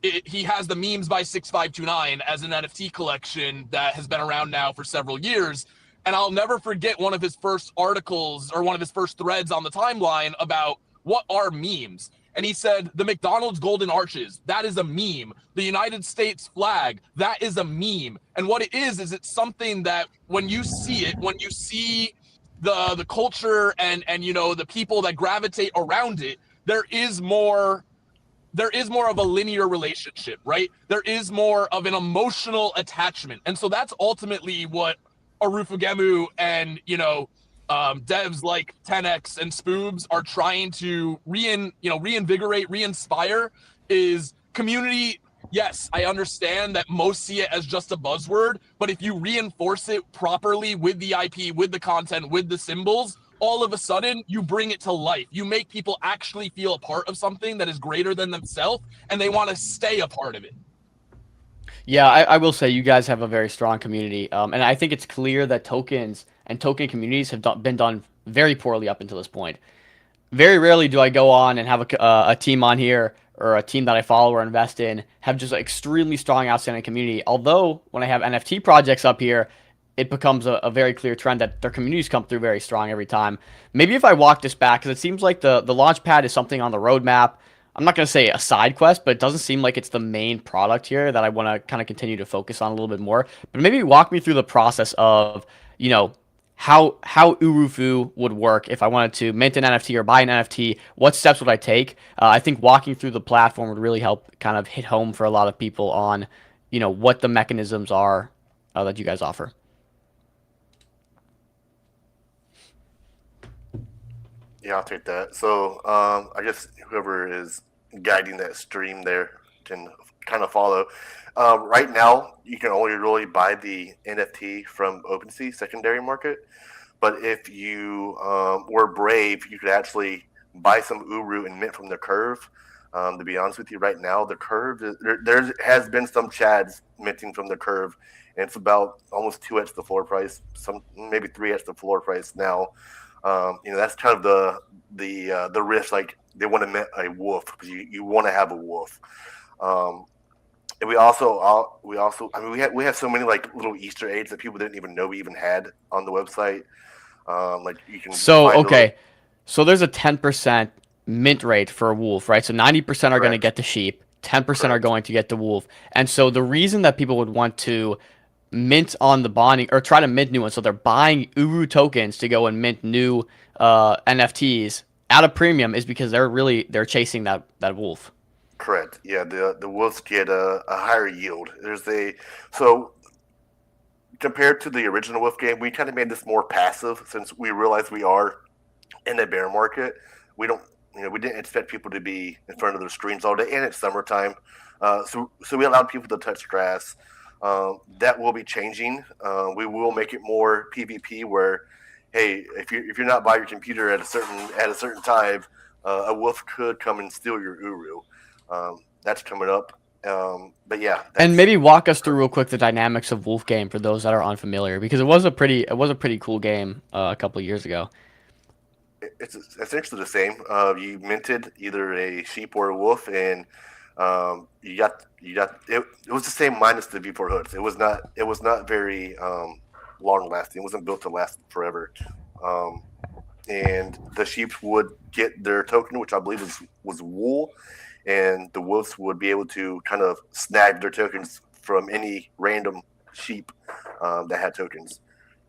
he has the memes by 6529 as an NFT collection that has been around now for several years. And I'll never forget one of his first articles or one of his first threads on the timeline about what are memes. And he said, the McDonald's Golden Arches, that is a meme. The United States flag, that is a meme. And what it is it's something that when you see it, when you see the culture and the people that gravitate around it, there is more of a linear relationship, right? There is more of an emotional attachment. And so that's ultimately what Arufagemu and, devs like 10x and Spoobs are trying to reinvigorate, re-inspire is community. Yes, I understand that most see it as just a buzzword, but if you reinforce it properly with the IP, with the content, with the symbols, all of a sudden you bring it to life. You make people actually feel a part of something that is greater than themselves, and they want to stay a part of it. Yeah, I will say you guys have a very strong community, and I think it's clear that tokens and token communities have been done very poorly up until this point. Very rarely do I go on and have a team on here or a team that I follow or invest in have just an extremely strong, outstanding community. Although when I have NFT projects up here, it becomes a very clear trend that their communities come through very strong every time. Maybe if I walk this back, because it seems like the Launchpad is something on the roadmap. I'm not going to say a side quest, but it doesn't seem like it's the main product here that I want to kind of continue to focus on a little bit more. But maybe walk me through the process of, how Urufu would work if I wanted to mint an NFT or buy an NFT. What steps would I take? I think walking through the platform would really help kind of hit home for a lot of people on, what the mechanisms are that you guys offer. Yeah, I'll take that. So I guess whoever is guiding that stream there can kind of follow. Right now, you can only really buy the NFT from OpenSea secondary market. But if you were brave, you could actually buy some Uru and mint from the Curve. To be honest with you, right now, the Curve, there has been some Chads minting from the Curve, and it's about almost 2x the floor price, maybe 3x the floor price now. That's kind of the risk. Like they want to mint a wolf because you want to have a wolf. And we have so many like little Easter eggs that people didn't even know we even had on the website. Like you can. So there's a 10% mint rate for a wolf, right? So 90% are going to get the sheep, 10% are going to get the wolf, and so the reason that people would want to mint on the bonding or try to mint new ones, so they're buying Uru tokens to go and mint new NFTs at a premium, is because they're chasing that wolf. Correct. Yeah, the wolves get a higher yield. So compared to the original wolf game, we kind of made this more passive since we realized we are in a bear market. We didn't expect people to be in front of their screens all day, and it's summertime. So we allowed people to touch grass. That will be changing. We will make it more PvP where, hey, if you're not by your computer at a certain time, a wolf could come and steal your Uru. That's coming up. But yeah. And maybe walk us through real quick the dynamics of Wolf game for those that are unfamiliar, because it was a pretty cool game a couple of years ago. It's essentially the same. You minted either a sheep or a wolf, and you got it. It was the same minus the V4 hoods. It was not very long lasting. It wasn't built to last forever. And the sheep would get their token, which I believe was wool, and the wolves would be able to kind of snag their tokens from any random sheep that had tokens.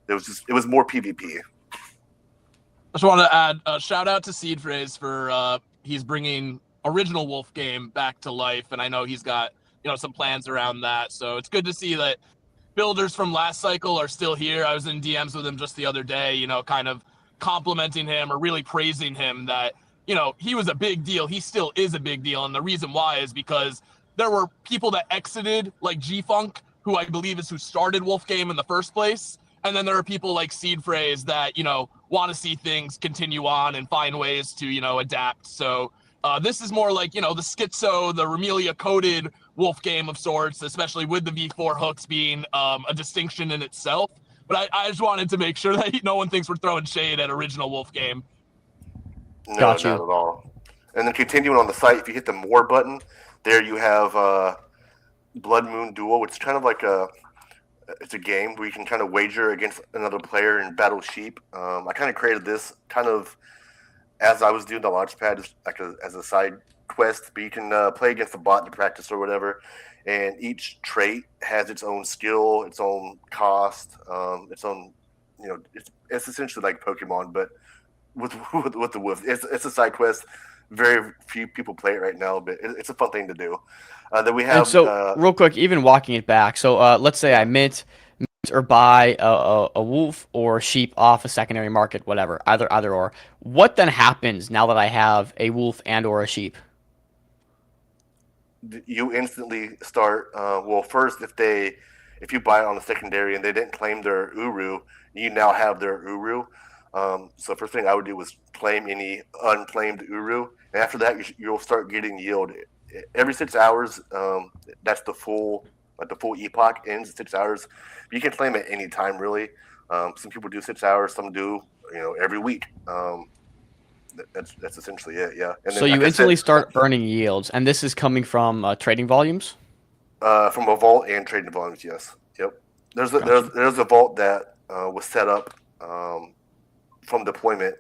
It was more PvP. I just want to add a shout out to Seed Phrase for he's bringing original Wolf game back to life, and I know he's got some plans around that. So it's good to see that builders from last cycle are still here. I was in DMs with him just the other day, kind of complimenting him or really praising him that he was a big deal. He still is a big deal, and the reason why is because there were people that exited, like G-Funk, who I believe is who started Wolf game in the first place. And then there are people like Seed Phrase that, want to see things continue on and find ways to, adapt. So this is more like, the schizo, the Remelia coded wolf game of sorts, especially with the V4 hooks being a distinction in itself. But I just wanted to make sure that no one thinks we're throwing shade at original wolf game. No, Got you. not at all. And then continuing on the site, if you hit the more button, there you have Blood Moon Duel, which is kind of like it's a game where you can kind of wager against another player and battle sheep. I kind of created this kind of as I was doing the launchpad as a side quest, but you can play against the bot to practice or whatever. And each trait has its own skill, its own cost, its own, it's essentially like Pokemon, but with the wolf. It's a side quest. Very few people play it right now, but it's a fun thing to do. Then we have. And so, real quick, even walking it back. So, let's say I mint or buy a wolf or sheep off a secondary market, whatever, either or. What then happens now that I have a wolf and or a sheep? You instantly start. Well, first, if you buy it on the secondary and they didn't claim their Uru, you now have their Uru. So first thing I would do was claim any unclaimed Uru, and after that you'll start getting yield every 6 hours. That's the full epoch ends at 6 hours. You can claim it any time really. Some people do 6 hours, some do every week. That's essentially it. Yeah. And then, so you instantly start earning yields, and this is coming from trading volumes. From a vault and trading volumes, yes. Yep. There's a vault that was set up from deployment,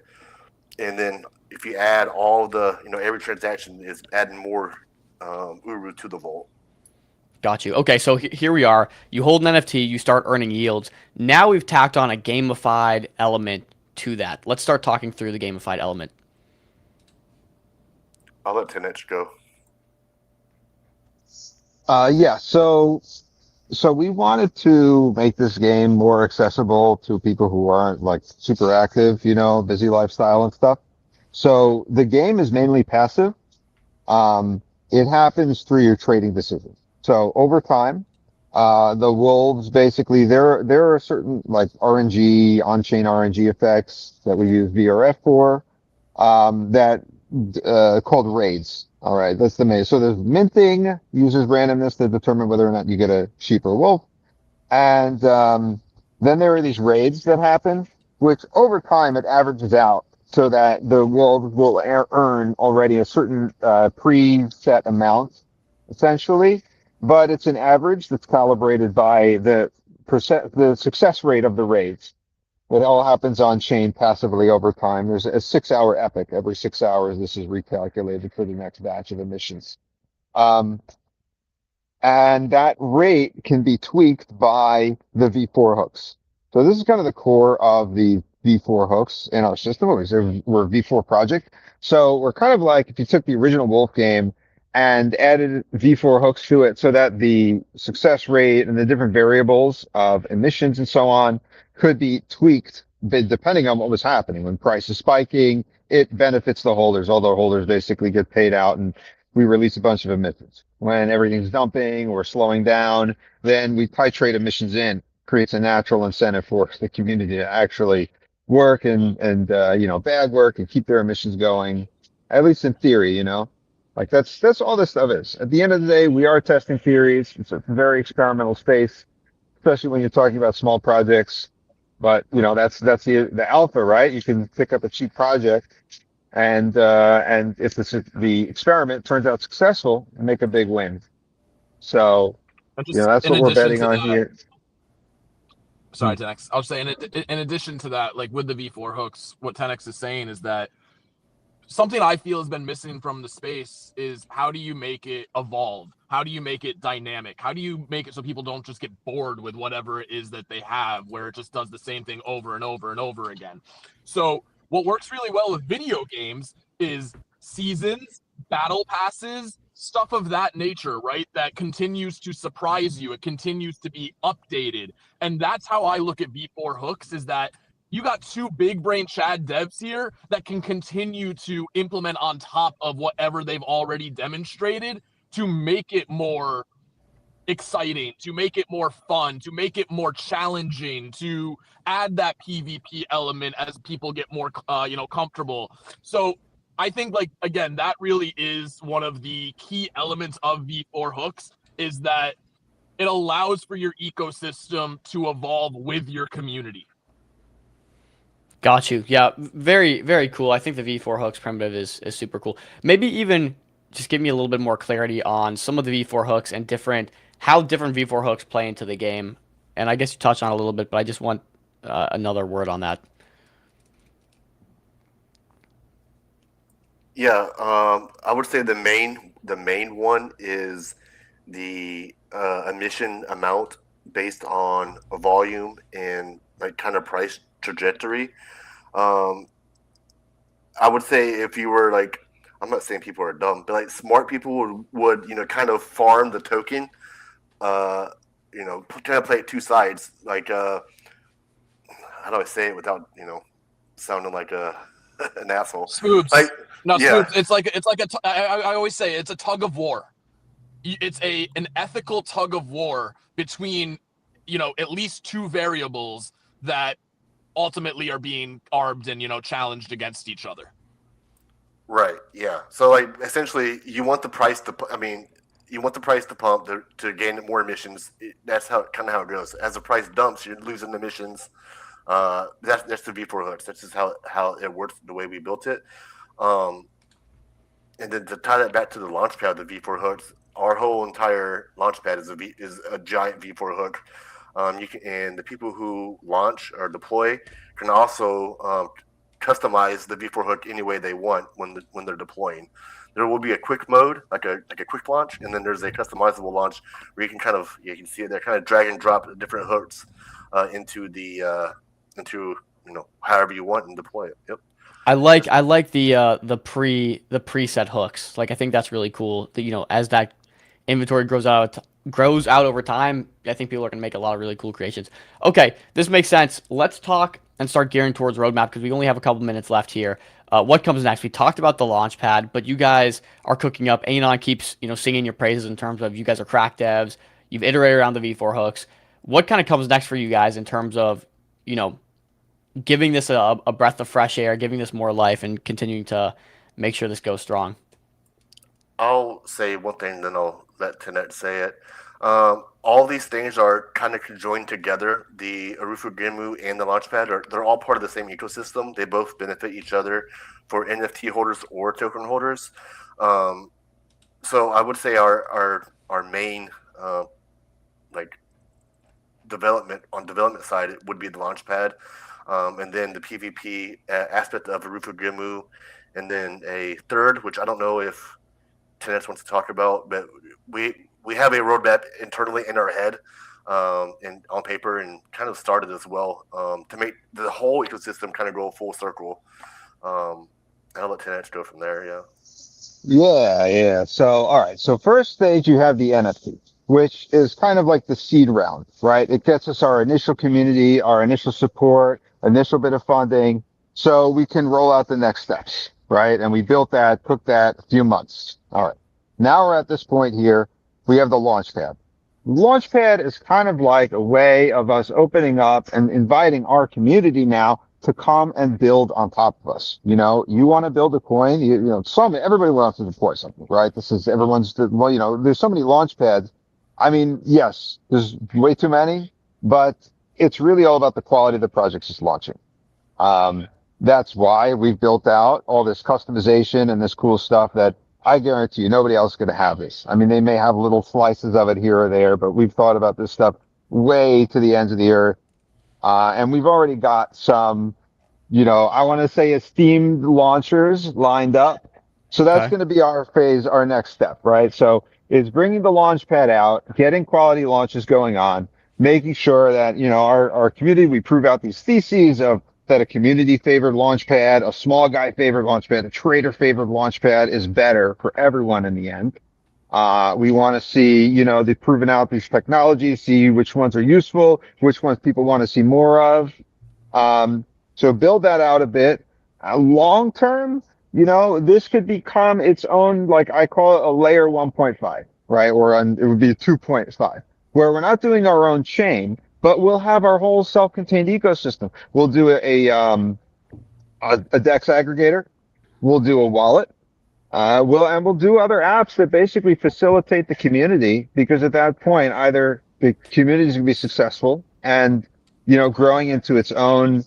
and then if you add all the every transaction is adding more Uru to the vault. Got you. Okay, so here we are. You hold an NFT, you start earning yields. Now we've tacked on a gamified element to that. Let's start talking through the gamified element. I'll let 10H go. Yeah, so we wanted to make this game more accessible to people who aren't like super active, busy lifestyle and stuff. So the game is mainly passive. It happens through your trading decisions. So over time, the wolves basically there are certain like RNG, on-chain RNG effects that we use VRF for, that called raids. All right, that's the main. So there's minting, uses randomness to determine whether or not you get a sheep or a wolf. And then there are these raids that happen, which over time it averages out so that the wolves will earn already a certain preset amount, essentially. But it's an average that's calibrated by the success rate of the raids. It all happens on chain passively over time. There's a 6 hour epoch. Every 6 hours, this is recalculated for the next batch of emissions. And that rate can be tweaked by the V4 hooks. So this is kind of the core of the V4 hooks in our system. We're a V4 project. So we're kind of like if you took the original Wolf game and added V4 hooks to it so that the success rate and the different variables of emissions and so on could be tweaked depending on what was happening. When price is spiking, it benefits the holders. All the holders basically get paid out and we release a bunch of emissions. When everything's dumping or slowing down, then we titrate emissions in, creates a natural incentive for the community to actually work and bag work and keep their emissions going, at least in theory, Like that's all this stuff is. At the end of the day, we are testing theories. It's a very experimental space, especially when you're talking about small projects. But that's the alpha, right? You can pick up a cheap project, and if the experiment turns out successful, make a big win. So that's what we're betting on here. Sorry, 10X. I'll say in addition to that, like with the V4 hooks, what 10X is saying is that something I feel has been missing from the space is how do you make it evolve? How do you make it dynamic? How do you make it so people don't just get bored with whatever it is that they have, where it just does the same thing over and over and over again? So what works really well with video games is seasons, battle passes, stuff of that nature, right? That continues to surprise you. It continues to be updated. And that's how I look at V4 hooks, is that you got two big brain Chad devs here that can continue to implement on top of whatever they've already demonstrated to make it more exciting, to make it more fun, to make it more challenging, to add that PvP element as people get more, comfortable. So I think, like, again, that really is one of the key elements of V4 hooks, is that it allows for your ecosystem to evolve with your community. Got you. Yeah, very, very cool. I think the V4 hooks primitive is super cool. Maybe even just give me a little bit more clarity on some of the V4 hooks and how different V4 hooks play into the game. And I guess you touched on it a little bit, but I just want another word on that. Yeah, I would say the main one is the emission amount based on a volume and like kind of price trajectory. I would say if you were like, I'm not saying people are dumb, but like smart people would kind of farm the token, kind of play it two sides. Like, how do I say it without sounding like an asshole? Swoops. Like, No, yeah. Swoops. I always say it's a tug of war. It's an ethical tug of war between, at least two variables that ultimately are being armed and, challenged against each other. Right. Yeah. So like essentially, you want the price to. You want the price to pump to gain more emissions. That's how it goes. As the price dumps, you're losing emissions. That's the V4 hooks. That's just how it works the way we built it. And then to tie that back to the launchpad, the V4 hooks, our whole entire launchpad is a giant V4 hook. And the people who launch or deploy can also customize the V4 hook any way they want when they're deploying. There will be a quick mode, like a quick launch, and then there's a customizable launch where you can you can see it there, kind of drag and drop the different hooks into however you want and deploy it. Yep. I like the preset hooks. Like I think that's really cool. That as that inventory grows out over time, I think people are going to make a lot of really cool creations. Okay, this makes sense. Let's talk and start gearing towards roadmap because we only have a couple minutes left here. What comes next? We talked about the launch pad, but you guys are cooking up. Anon keeps singing your praises in terms of you guys are crack devs. You've iterated around the V4 hooks. What kind of comes next for you guys in terms of giving this a breath of fresh air, giving this more life, and continuing to make sure this goes strong? I'll say one thing, then I'll let Tenet say it. All these things are kind of conjoined together. The Arufu Gimu and the Launchpad they're all part of the same ecosystem. They both benefit each other for NFT holders or token holders. So I would say our main development side would be the Launchpad, and then the PvP aspect of Arufu Gimu, and then a third, which I don't know if Tenet wants to talk about, but we have a roadmap internally in our head and on paper, and kind of started as well to make the whole ecosystem kind of go full circle. I'll let Tenet go from there. Yeah. So, all right. So first stage, you have the NFT, which is kind of like the seed round, right? It gets us our initial community, our initial support, initial bit of funding, so we can roll out the next steps, right? And we took that a few months. All right. Now we're at this point here. We have the Launchpad. Launchpad is kind of like a way of us opening up and inviting our community now to come and build on top of us. You want to build a coin, everybody wants to deploy something, right? There's so many Launchpads. I mean, yes, there's way too many, but it's really all about the quality of the projects it's launching. That's why we've built out all this customization and this cool stuff that I guarantee you nobody else is going to have this. I mean, they may have little slices of it here or there, but we've thought about this stuff way to the ends of the earth. And we've already got some, I want to say esteemed launchers lined up. So that's going to be our next step, right? So it's bringing the Launchpad out, getting quality launches going on, making sure that, our community, we prove out these theses of that a community favored Launchpad, a small guy favored Launchpad, a trader favored Launchpad is better for everyone in the end. We want to see, they've proven out these technologies, see which ones are useful, which ones people want to see more of. So build that out a bit. Long term, this could become its own, like I call it a layer 1.5. right? It would be 2.5, where we're not doing our own chain, but we'll have our whole self-contained ecosystem. We'll do a DEX aggregator. We'll do a wallet. We'll do other apps that basically facilitate the community, because at that point, either the community is going to be successful and, growing into its own,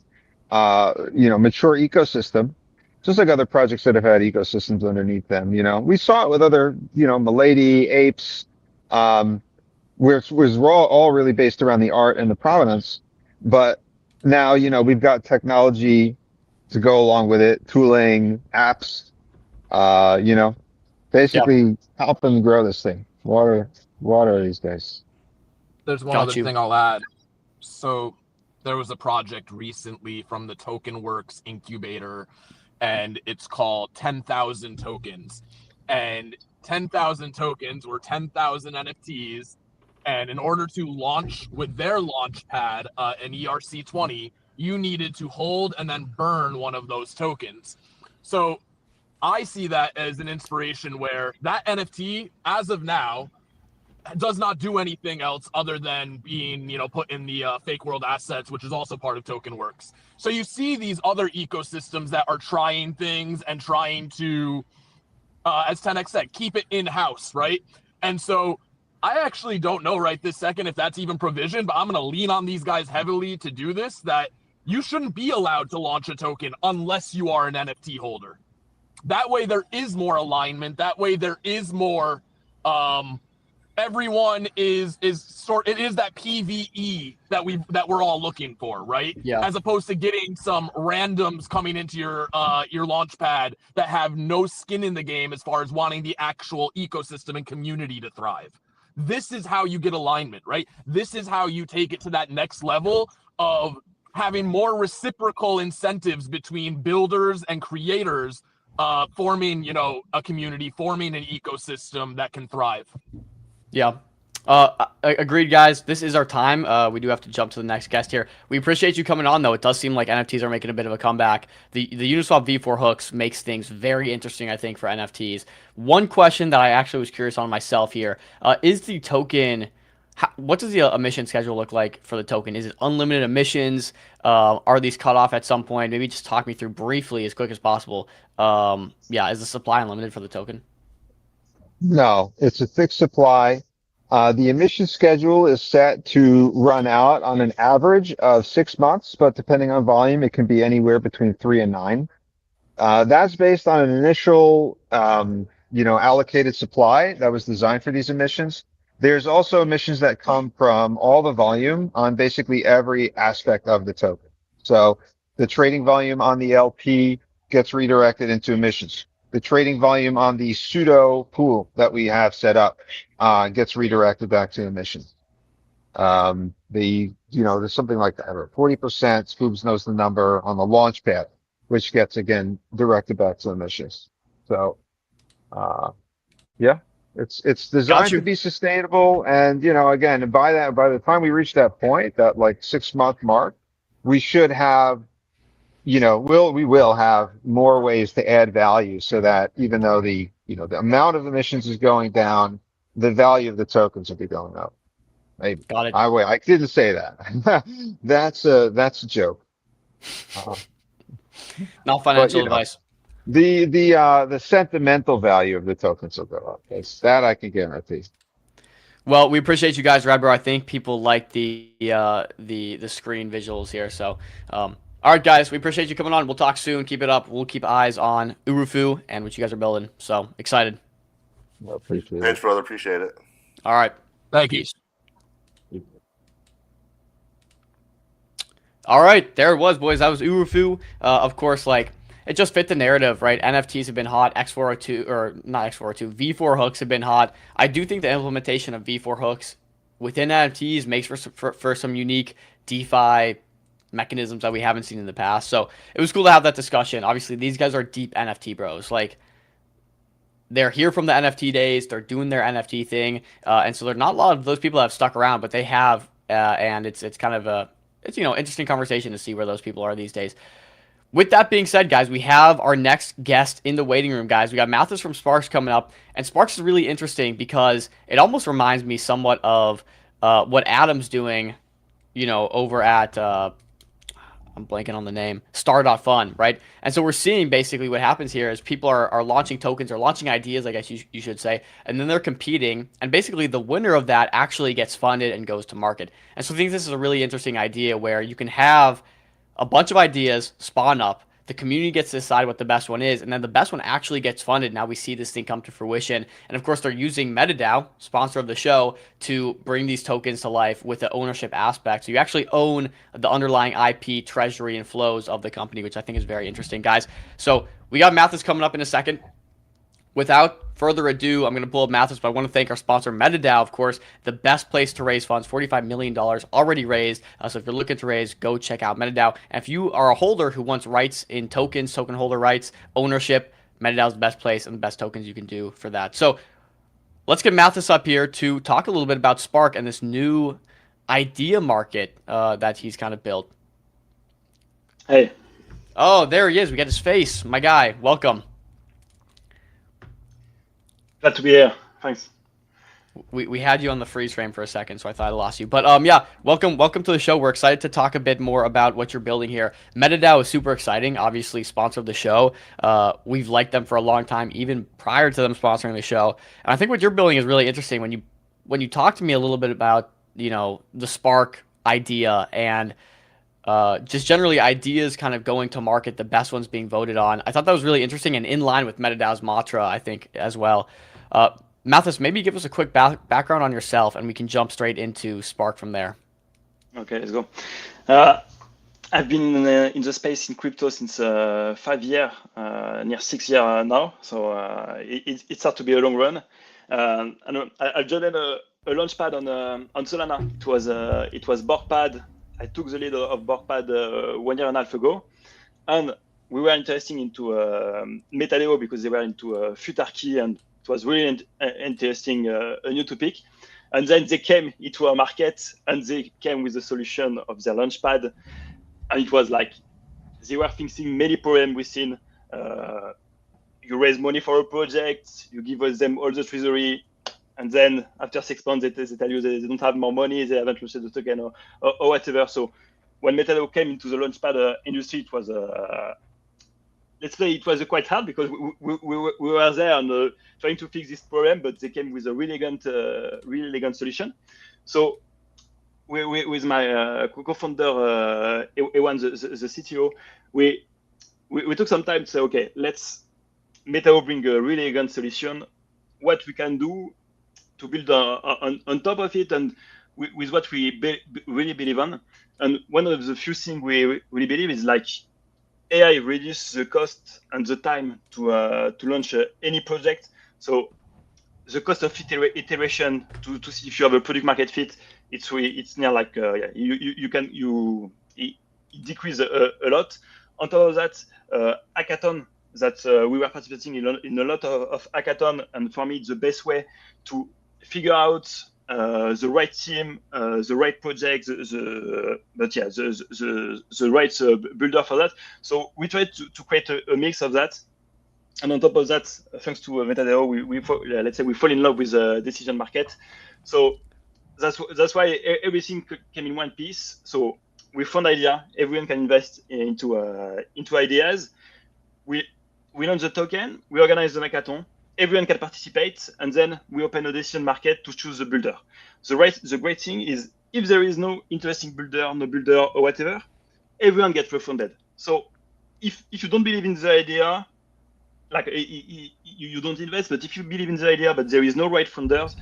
mature ecosystem, just like other projects that have had ecosystems underneath them. We saw it with other, Milady, Apes, where it was all really based around the art and the provenance. But now, we've got technology to go along with it, tooling, apps, Yeah. basically help them grow this thing. Water these guys. There's one Got other you. thing I'll add. So there was a project recently from the TokenWorks incubator, and it's called 10,000 tokens. And 10,000 tokens were 10,000 NFTs. And in order to launch with their launch pad, an ERC20, you needed to hold and then burn one of those tokens. So I see that as an inspiration where that NFT, as of now, does not do anything else other than being, put in the fake world assets, which is also part of TokenWorks. So you see these other ecosystems that are trying things and trying to, as 10x said, keep it in-house, right? And so I actually don't know right this second if that's even provision, but I'm going to lean on these guys heavily to do this, that you shouldn't be allowed to launch a token unless you are an NFT holder. That way there is more alignment. That way there is more, everyone it is that PvE that we're all looking for, right? Yeah. As opposed to getting some randoms coming into your launch pad that have no skin in the game as far as wanting the actual ecosystem and community to thrive. This is how you get alignment, right? This is how you take it to that next level of having more reciprocal incentives between builders and creators, forming, a community, forming an ecosystem that can thrive. Yeah. Agreed, guys. This is our time. We do have to jump to the next guest here. We appreciate you coming on, though. It does seem like NFTs are making a bit of a comeback. The Uniswap V4 hooks makes things very interesting, I think, for NFTs. One question that I actually was curious on myself here is the token. What does the emission schedule look like for the token? Is it unlimited emissions? Are these cut off at some point? Maybe just talk me through briefly, as quick as possible. Is the supply unlimited for the token? No, it's a fixed supply. The emission schedule is set to run out on an average of 6 months, but depending on volume, it can be anywhere between 3 and 9. That's based on an initial, allocated supply that was designed for these emissions. There's also emissions that come from all the volume on basically every aspect of the token. So the trading volume on the LP gets redirected into emissions. The trading volume on the pseudo pool that we have set up gets redirected back to emissions. There's something like that, or 40%, Scoobs knows the number on the launch pad, which gets again directed back to emissions. So, it's designed to be sustainable, and again, by the time we reach that point, that like 6 month mark, we should have. We will have more ways to add value, so that even though the amount of emissions is going down, the value of the tokens will be going up. Got it. I didn't say that. That's a joke. Not financial advice. The sentimental value of the tokens will go up. That I can guarantee. Well, we appreciate you guys, Radbro. I think people like the screen visuals here. So, all right, guys, we appreciate you coming on. We'll talk soon. Keep it up. We'll keep eyes on Urufu and what you guys are building. So excited. Well, appreciate it. Thanks, brother. Appreciate it. All right. Thank you. All right, there it was, boys. That was Urufu. Of course, it just fit the narrative, right? NFTs have been hot. X402, or not X402, V4 hooks have been hot. I do think the implementation of V4 hooks within NFTs makes for some unique DeFi mechanisms that we haven't seen in the past. So it was cool to have that discussion. Obviously, these guys are deep NFT bros. They're here from the NFT days. They're doing their NFT thing. And so there's not a lot of those people that have stuck around, but they have. And it's kind of interesting conversation to see where those people are these days. with that being said, guys, we have our next guest in the waiting room, guys. We got Mathis from Sparks coming up, and Sparks is really interesting because it almost reminds me somewhat of what Adam's doing, over at I'm blanking on the name, Star.fun, right? And so we're seeing basically what happens here is people are launching tokens or launching ideas, I guess you should say, and then they're competing, and basically the winner of that actually gets funded and goes to market. And so I think this is a really interesting idea where you can have a bunch of ideas spawn up. The community gets to decide what the best one is, and then the best one actually gets funded. Now we see this thing come to fruition. And of course, they're using MetaDAO, sponsor of the show, to bring these tokens to life with the ownership aspect. So you actually own the underlying IP, treasury, and flows of the company, which I think is very interesting, guys. So we got Mathis coming up in a second. Without further ado, I'm going to pull up Mathis, but I want to thank our sponsor, MetaDAO, of course, the best place to raise funds, $45 million already raised. So if you're looking to raise, go check out MetaDAO. And if you are a holder who wants rights in tokens, token holder rights, ownership, MetaDAO is the best place and the best tokens you can do for that. So let's get Mathis up here to talk a little bit about Spark and this new idea market that he's kind of built. Hey. Oh, there he is. We got his face. My guy, welcome. Glad to be here. Thanks. We had you on the freeze frame for a second, so I thought I lost you. But yeah, welcome to the show. We're excited to talk a bit more about what you're building here. MetaDAO is super exciting, obviously sponsor of the show. We've liked them for a long time, even prior to them sponsoring the show. And I think what you're building is really interesting. When you talk to me a little bit about the Spark idea and just generally ideas kind of going to market, the best ones being voted on, I thought that was really interesting and in line with MetaDAO's mantra, I think, as well. Mathis, maybe give us a quick background on yourself, and we can jump straight into Spark from there. Okay, let's go. I've been in the space in crypto since 5 years, near 6 years now. So it started to be a long run. And I've joined a launchpad on Solana. It was BorgPad. I took the lead of BorgPad 1 year and a half ago, and we were interested into MetaDAO because they were into futarchy, and it was really interesting, a new topic. And then they came into our market, and they came with the solution of their launchpad, and it was like they were fixing many problems within. You raise money for a project, you give them all the treasury, and then after 6 months, they tell you they don't have more money, they haven't launched the token or whatever. So when MetaDAO came into the launchpad industry, it was let's say it was quite hard because we were there and trying to fix this problem, but they came with a really elegant solution. So with my co-founder Ewan, the CTO, we took some time to say, okay, let's MetaDAO bring a really elegant solution. What we can do to build on top of it, and with what we really believe on. And one of the few things we really believe is like AI reduces the cost and the time to launch any project. So the cost of iteration to see if you have a product market fit, it's near like it decrease a lot. On top of that, hackathon that we were participating in a lot of hackathon, and for me it's the best way to figure out the right team, the right project, the right builder for that. So we tried to create a mix of that. And on top of that, thanks to MetaDAO, let's say we fall in love with the decision market. So that's why everything came in one piece. So we found idea, everyone can invest into ideas. We launch the token, we organize the hackathon, everyone can participate, and then we open a decision market to choose the builder. The great thing is if there is no interesting builder, no builder or whatever, everyone gets refunded. So if you don't believe in the idea, like you don't invest, but if you believe in the idea but there is no right funders,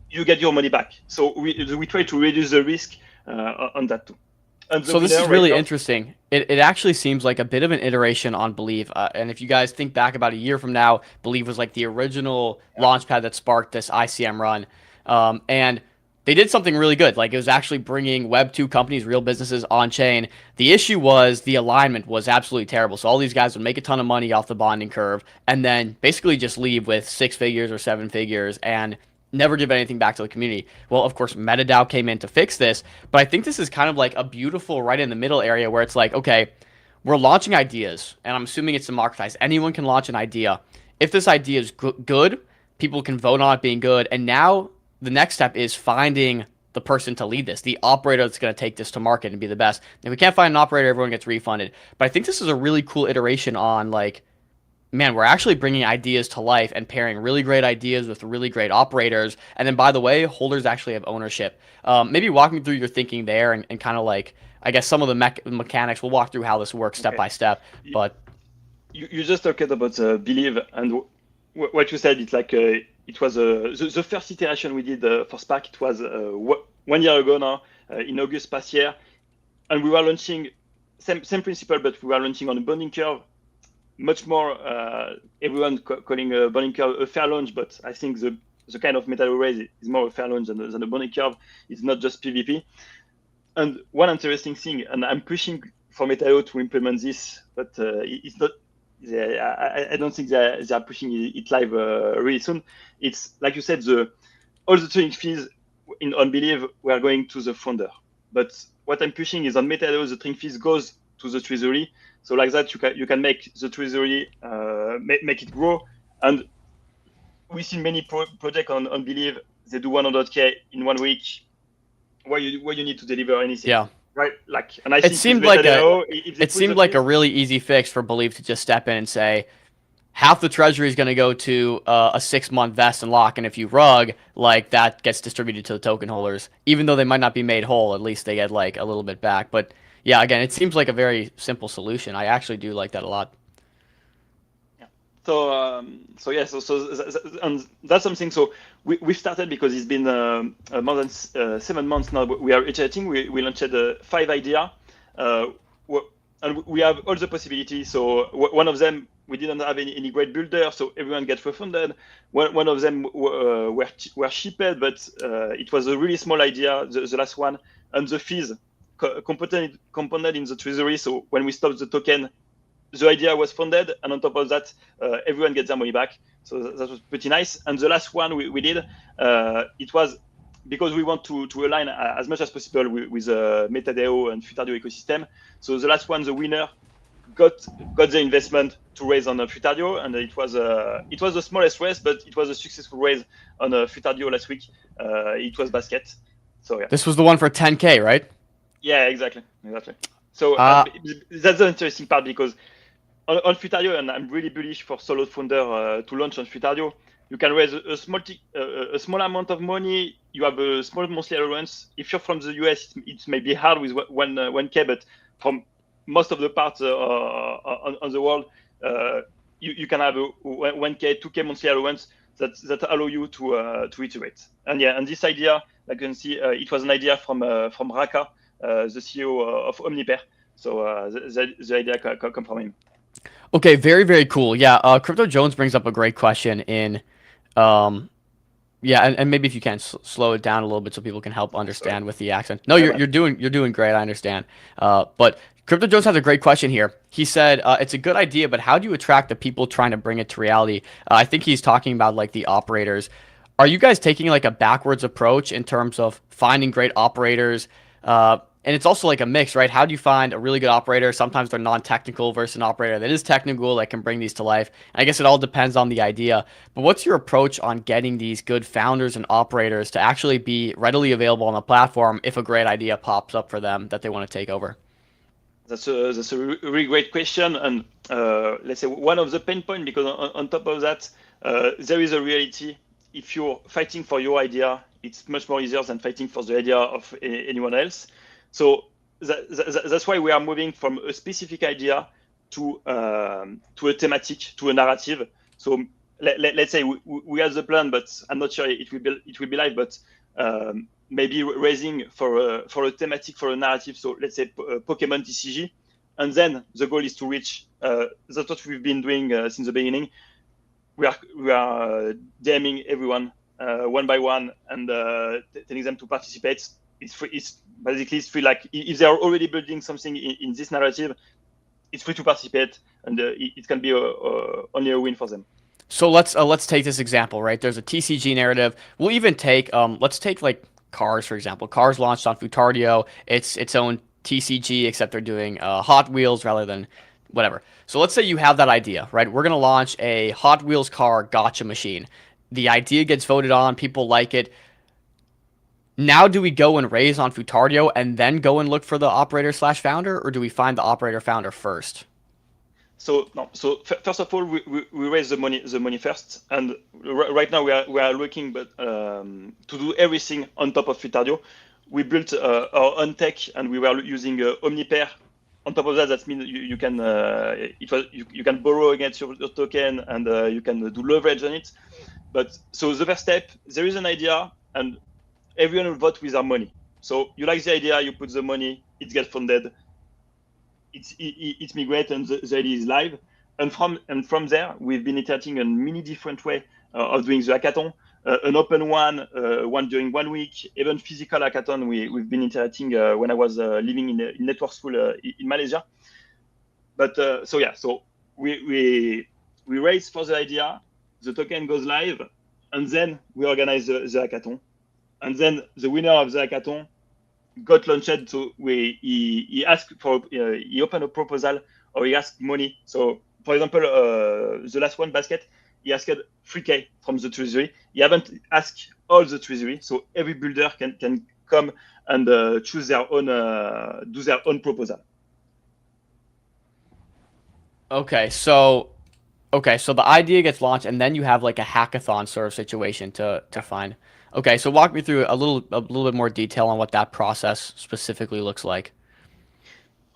you get your money back. So we try to reduce the risk on that too. So this is really interesting. It actually seems like a bit of an iteration on Believe. And if you guys think back about a year from now, Believe was like the original launchpad that sparked this ICM run. And they did something really good. Like it was actually bringing Web 2 companies, real businesses on chain. The issue was the alignment was absolutely terrible. So all these guys would make a ton of money off the bonding curve and then basically just leave with 6 figures or 7 figures and never give anything back to the community. Well, of course, MetaDAO came in to fix this, but I think this is kind of like a beautiful right in the middle area where it's like, okay, we're launching ideas, and I'm assuming it's democratized. Anyone can launch an idea. If this idea is good, people can vote on it being good. And now the next step is finding the person to lead this, the operator that's going to take this to market and be the best. If we can't find an operator, everyone gets refunded. But I think this is a really cool iteration on like, man, we're actually bringing ideas to life and pairing really great ideas with really great operators. And then, by the way, holders actually have ownership. Maybe walk me through your thinking there and kind of like, I guess some of the mechanics. We'll walk through how this works step by step. But you just talked about Believe, and what you said, it's like it was the first iteration we did for SPAC. It was 1 year ago now, in August past year, and we were launching same principle, but we were launching on a bonding curve. Much more, everyone calling a bonding curve a fair launch, but I think the kind of metal raise is more a fair launch than a bonding curve. It's not just PvP. And one interesting thing, and I'm pushing for Metao to implement this, but it's not. I don't think they are pushing it live really soon. It's like you said, all the trading fees on Believe were going to the founder, but what I'm pushing is on Metao, the trading fees goes to the treasury. So like that, you can make the treasury make it grow. And we see many projects on Believe, they do 100K in 1 week. Where you need to deliver anything. Yeah. Right. Like, and I think it seemed like a really easy fix for Believe to just step in and say, half the treasury is going to go to a 6-month vest and lock, and if you rug, like that gets distributed to the token holders, even though they might not be made whole. At least they get like a little bit back. But yeah, again, it seems like a very simple solution. I actually do like that a lot. So and that's something. So we've started because it's been more than 7 months now. We are iterating. We launched 5 ideas, and we have all the possibilities. So one of them, we didn't have any great builder, so everyone gets refunded. One of them were shipped, but it was a really small idea, the last one, and the fees component in the treasury. So when we stopped the token, the idea was funded, and on top of that, everyone gets their money back. So that was pretty nice. And the last one we did, it was because we want to align as much as possible with MetaDAO and Futadio ecosystem. So the last one, the winner, got the investment to raise on Futadio, and it was the smallest raise, but it was a successful raise on Futadio last week. It was basket. So yeah. This was the one for 10K, right? Yeah, exactly. So that's the interesting part, because on Futadio, and I'm really bullish for solo founder to launch on Futadio, you can raise a small amount of money. You have a small monthly allowance. If you're from the US, it may be hard with 1K, but from most of the parts on the world, you can have a 1K, 2K monthly allowance that allow you to iterate. And yeah, and this idea, like you can see, it was an idea from Raka, the CEO of Omnipair. So the idea come from him. Okay, very, very cool. Yeah, Crypto Jones brings up a great question in, and maybe if you can slow it down a little bit so people can help understand with the accent. No, you're doing great. I understand. But Crypto Jones has a great question here. He said, it's a good idea, but how do you attract the people trying to bring it to reality? I think he's talking about like the operators. Are you guys taking like a backwards approach in terms of finding great operators? And it's also like a mix, right? How do you find a really good operator? Sometimes they're non-technical versus an operator that is technical that can bring these to life. And I guess it all depends on the idea. But what's your approach on getting these good founders and operators to actually be readily available on the platform if a great idea pops up for them that they want to take over? That's a really great question. And let's say one of the pain points, because on top of that, there is a reality. If you're fighting for your idea, it's much more easier than fighting for the idea of anyone else. So that's why we are moving from a specific idea to a thematic, to a narrative. So let's say we have the plan, but I'm not sure it will be live. But maybe raising for a thematic, for a narrative. So let's say Pokemon TCG, and then the goal is to reach. That's what we've been doing since the beginning. We are DMing everyone one by one and telling them to participate. It's free. Like if they are already building something in this narrative, it's free to participate, and it can be only a win for them. So let's take this example, right? There's a TCG narrative. We'll even take let's take like Cars, for example. Cars launched on Futadio. It's its own TCG, except they're doing Hot Wheels rather than whatever. So let's say you have that idea, right? We're going to launch a Hot Wheels car gotcha machine. The idea gets voted on, people like it. Now do we go and raise on Futardio and then go and look for the operator/founder, or do we find the operator/founder first? So no. So first of all, we raise the money first, and right now we are looking, but to do everything on top of Futardio, we built our own tech, and we were using Omnipair. On top of that, that means you can you can borrow against your token, and you can do leverage on it. But so the first step, there is an idea, and everyone will vote with their money. So you like the idea, you put the money, it gets funded, it's migrate, and the idea is live. And from there, we've been iterating in many different way of doing the hackathon. An open one during 1 week, even physical hackathon. We've been iterating when I was living in network school in Malaysia. But so yeah, so we raise for the idea, the token goes live, and then we organize the hackathon, and then the winner of the hackathon got launched. So he asked for he opened a proposal, or he asked money. So for example, the last one basket, he asked 3K from the treasury. He haven't asked all the treasury, so every builder can come and choose their own, do their own proposal. Okay, so the idea gets launched, and then you have like a hackathon sort of situation to find. Okay, so walk me through a little bit more detail on what that process specifically looks like.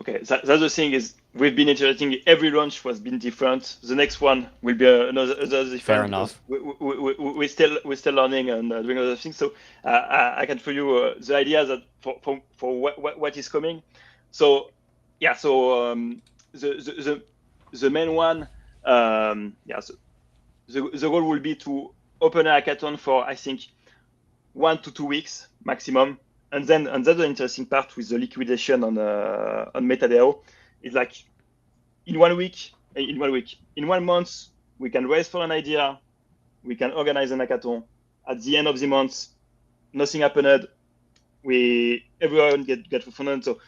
Okay, that's the thing is we've been iterating. Every launch was been different. The next one will be another different. Fair enough. We're still learning and doing other things. So I can show you the idea that for what is coming. So yeah, so the main one, yeah. So the goal will be to open a hackathon for, I think, 1 to 2 weeks maximum. And that's the interesting part with the liquidation on MetaDAO. It's like in 1 month, we can raise for an idea, we can organize an hackathon. At the end of the month, nothing happened. Everyone get funded. So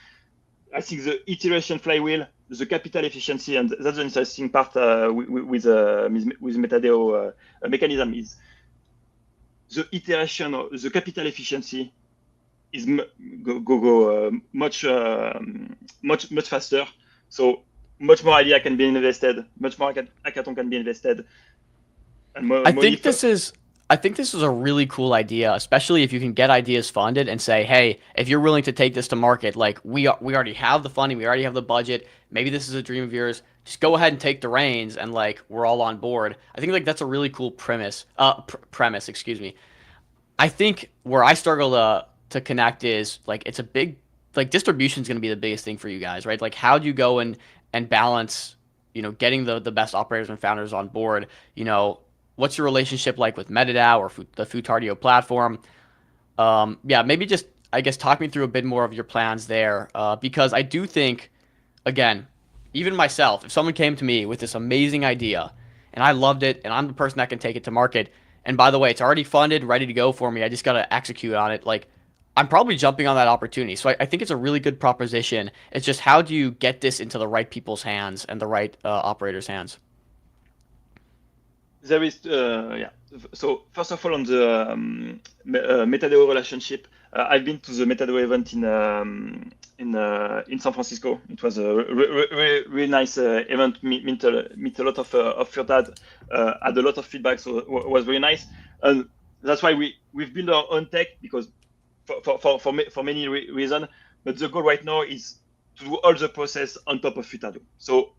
I think the iteration flywheel, the capital efficiency, and that's the interesting part with MetaDAO mechanism is the iteration, the capital efficiency is much faster. So much more idea can be invested, much more hackathon can be invested. And I think this is a really cool idea, especially if you can get ideas funded and say, hey, if you're willing to take this to market, like we already have the funding, we already have the budget, maybe this is a dream of yours, just go ahead and take the reins, and like we're all on board. I think like that's a really cool premise, excuse me. I think where I struggle to connect is like it's a big, like distribution is going to be the biggest thing for you guys, right? Like how do you go and balance, getting the best operators and founders on board? What's your relationship like with MetaDAO or the Futardio platform? Yeah, maybe just, I guess, talk me through a bit more of your plans there, because I do think, again, even myself, if someone came to me with this amazing idea and I loved it and I'm the person that can take it to market, and by the way, it's already funded, ready to go for me, I just got to execute on it, like I'm probably jumping on that opportunity. So I think it's a really good proposition. It's just how do you get this into the right people's hands and the right operators' hands? There is, yeah. So first of all, on the MetaDAO relationship, I've been to the MetaDAO event in San Francisco. It was a really nice event. Meet a lot of your dad. Had a lot of feedback, so it was very nice. And that's why we've built our own tech, because for many reasons. But the goal right now is to do all the process on top of Futardio. So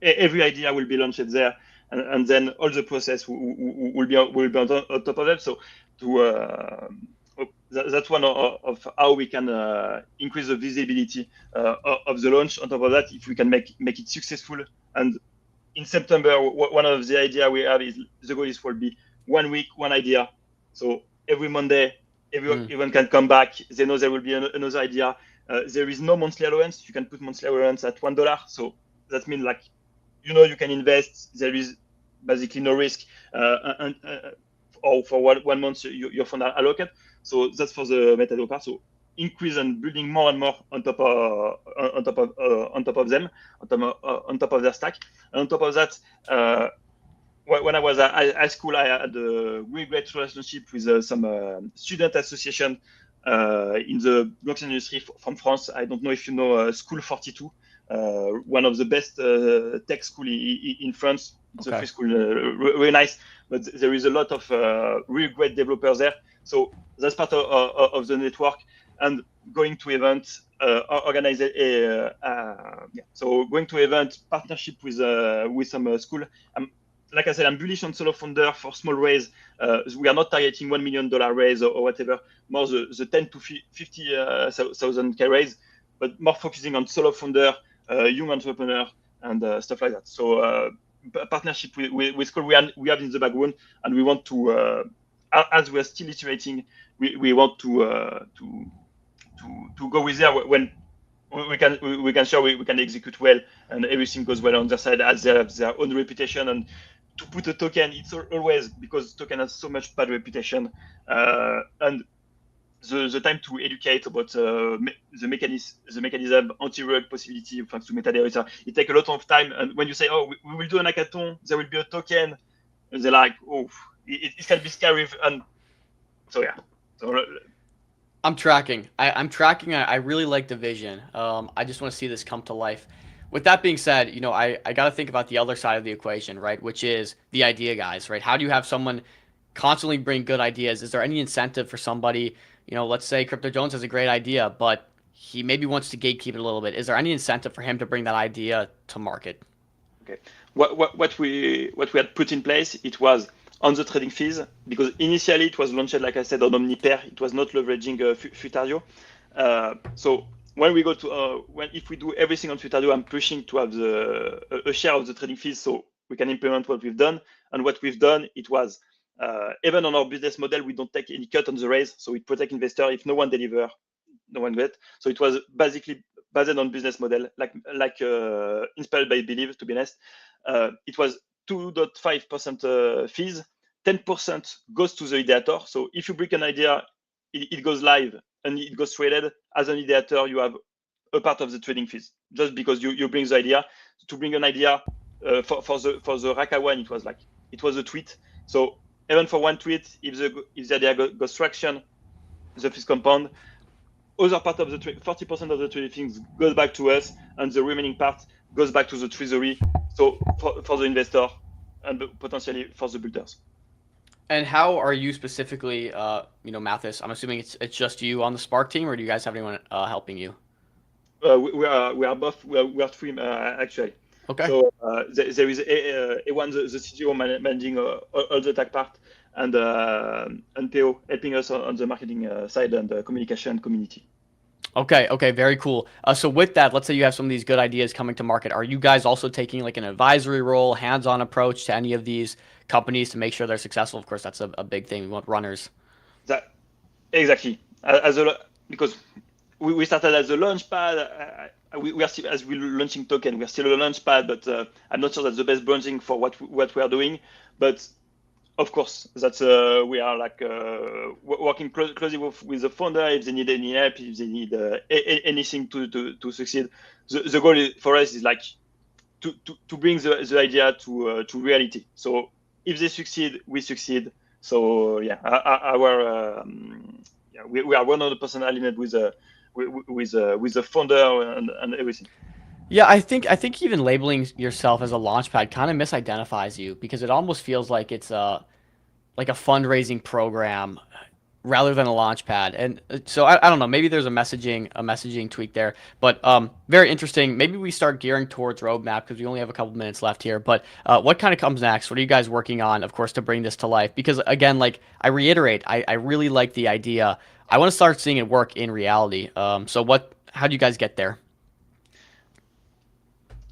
every idea will be launched there, and then all the process will be on top of that. So that's one of how we can increase the visibility of the launch. On top of that, if we can make it successful, and in September, one of the idea we have is the goal will be 1 week, one idea. So every Monday, everyone can come back. They know there will be another idea. There is no monthly allowance. You can put monthly allowance at $1. So that means like, you can invest. There is basically no risk, or for 1 month your fund are allocated. So that's for the MetaDAO part. So increase and building more and more on top of them, on top of their stack. And on top of that, when I was at high school, I had a really great relationship with some student association in the blockchain industry from France. I don't know if you know School 42, one of the best tech school in France. It's a free school, really nice, but there is a lot of really great developers there. So that's part of the network, and going to events, so going to event partnership with some school. Like I said, I'm bullish on solo founder for small raise. We are not targeting $1 million raise or whatever, more the 10 to 50,000 K raise, but more focusing on solo founder, young entrepreneur, and stuff like that. So partnership with school we have in the background, and we want to, as we are still iterating, we want to go with there when we can show we can execute well and everything goes well on their side, as they have their own reputation. And to put a token, it's always because token has so much bad reputation, and the time to educate about the mechanism, anti-rug possibility thanks to metadata, it takes a lot of time. And when you say, oh, we will do an hackathon, there will be a token, they're like, oh, it can be scary. And so yeah, so I'm tracking. I'm tracking. I really like the vision. I just want to see this come to life. With that being said, you know, I got to think about the other side of the equation, right? Which is the idea guys, right? How do you have someone constantly bring good ideas? Is there any incentive for somebody, you know, let's say Crypto Jones has a great idea, but he maybe wants to gatekeep it a little bit. Is there any incentive for him to bring that idea to market? Okay. What we had put in place, it was on the trading fees, because initially it was launched, like I said, on Omnipair. It was not leveraging Futario. So when we go to if we do everything on Futario, I'm pushing to have a share of the trading fees, so we can implement what we've done. And what we've done, it was even on our business model, we don't take any cut on the raise, so we protect investor. If no one deliver, no one get. So it was basically based on business model, like inspired by Believe. To be honest, it was 2.5% fees. 10% goes to the ideator. So if you bring an idea, it goes live and it goes traded. As an ideator, you have a part of the trading fees, just because you bring the idea. To bring an idea for the Raka one, it was a tweet. So even for one tweet, if the idea goes traction, the fees compound. Other part of the 40% of the trading fees goes back to us, and the remaining part goes back to the treasury. So for the investor and potentially for the builders. And how are you specifically, you know, Mathis? I'm assuming it's just you on the Spark team, or do you guys have anyone helping you? We are both. We are three actually. Okay. So there is A1, the CTO managing all the tech part, and Theo helping us on the marketing side and the communication community. Okay, very cool. So with that, let's say you have some of these good ideas coming to market. Are you guys also taking like an advisory role, hands-on approach to any of these companies to make sure they're successful? Of course, that's a big thing. We want runners. Exactly. Because we started as a launch pad. We are still, as we're launching token, we're still a launch pad, but I'm not sure that's the best branding for what we are doing. But of course, that's we are like working closely with the founder if they need any help, if they need anything to succeed. The goal for us is like to bring the idea to reality. So if they succeed, we succeed. So yeah, we are 100% aligned with the founder and everything. Yeah, I think even labeling yourself as a launchpad kind of misidentifies you, because it almost feels like it's like a fundraising program rather than a launchpad. And so I don't know, maybe there's a messaging tweak there, but very interesting. Maybe we start gearing towards roadmap because we only have a couple minutes left here. But what kind of comes next? What are you guys working on, of course, to bring this to life? Because again, like I reiterate, I really like the idea. I want to start seeing it work in reality. So how do you guys get there?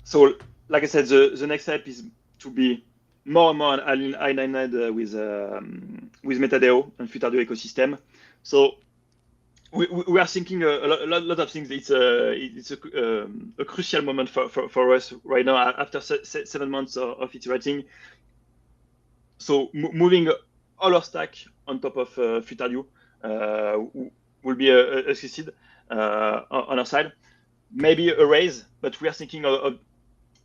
So, like I said, the next step is to be more and more aligned with Metadeo and Futario ecosystem. So we are thinking a lot of things. It's a crucial moment for us right now after 7 months of iterating. So moving all our stack on top of Futario. will be a succeed on our side. Maybe a raise, but we are thinking of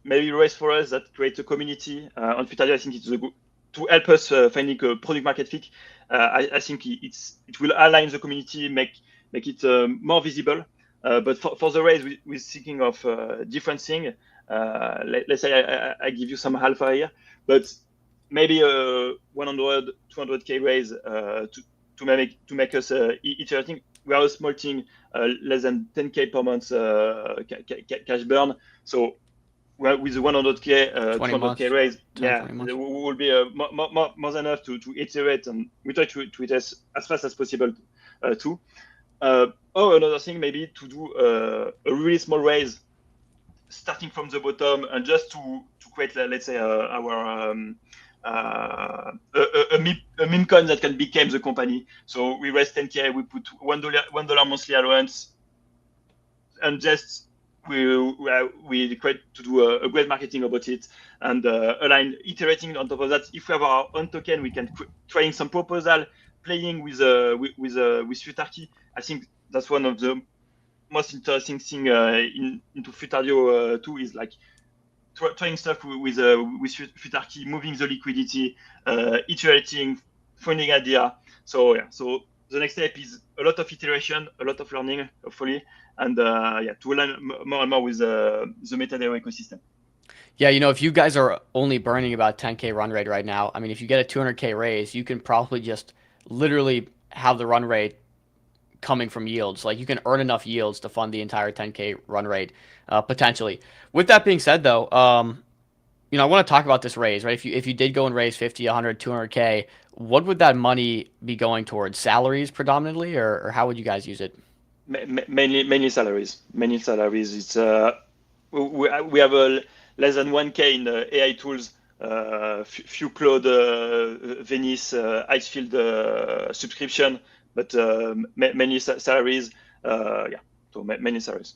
maybe a raise for us that creates a community on Futadio. I think it's to help us finding a product market fit. I think it will align the community, make it more visible. But for the raise, we're thinking of different thing. Let's say I give you some alpha here, but maybe a 100, 200K raise to make us iterating. We are a small team, less than 10K per month cash burn. So with the 100K, 200K raise, 10, we will be more than enough to iterate, and we try to iterate as fast as possible too. Or another thing, maybe to do a really small raise, starting from the bottom, and just to create, let's say, our a meme coin that can become the company. So we raise 10K, we put $1 monthly allowance, and just we try to do a great marketing about it, and align, iterating on top of that. If we have our own token, we can trying some proposal, playing with Futarchy. I think that's one of the most interesting thing into Futadio too, is like trying stuff with Futarchy, moving the liquidity, iterating, finding idea. So yeah, so the next step is a lot of iteration, a lot of learning, hopefully, and to learn more and more with the MetaDAO ecosystem. Yeah, if you guys are only burning about 10K run rate right now, I mean, if you get a 200K raise, you can probably just literally have the run rate coming from yields. Like, you can earn enough yields to fund the entire 10K run rate, potentially. With that being said, though, I want to talk about this raise, right? If you did go and raise 50, 100, 200K, what would that money be going towards? Salaries predominantly, or how would you guys use it? Mainly salaries. Mainly salaries. It's we have less than 1K in the AI tools. Few Cloud, Venice, Icefield subscription, but many salaries. So many salaries.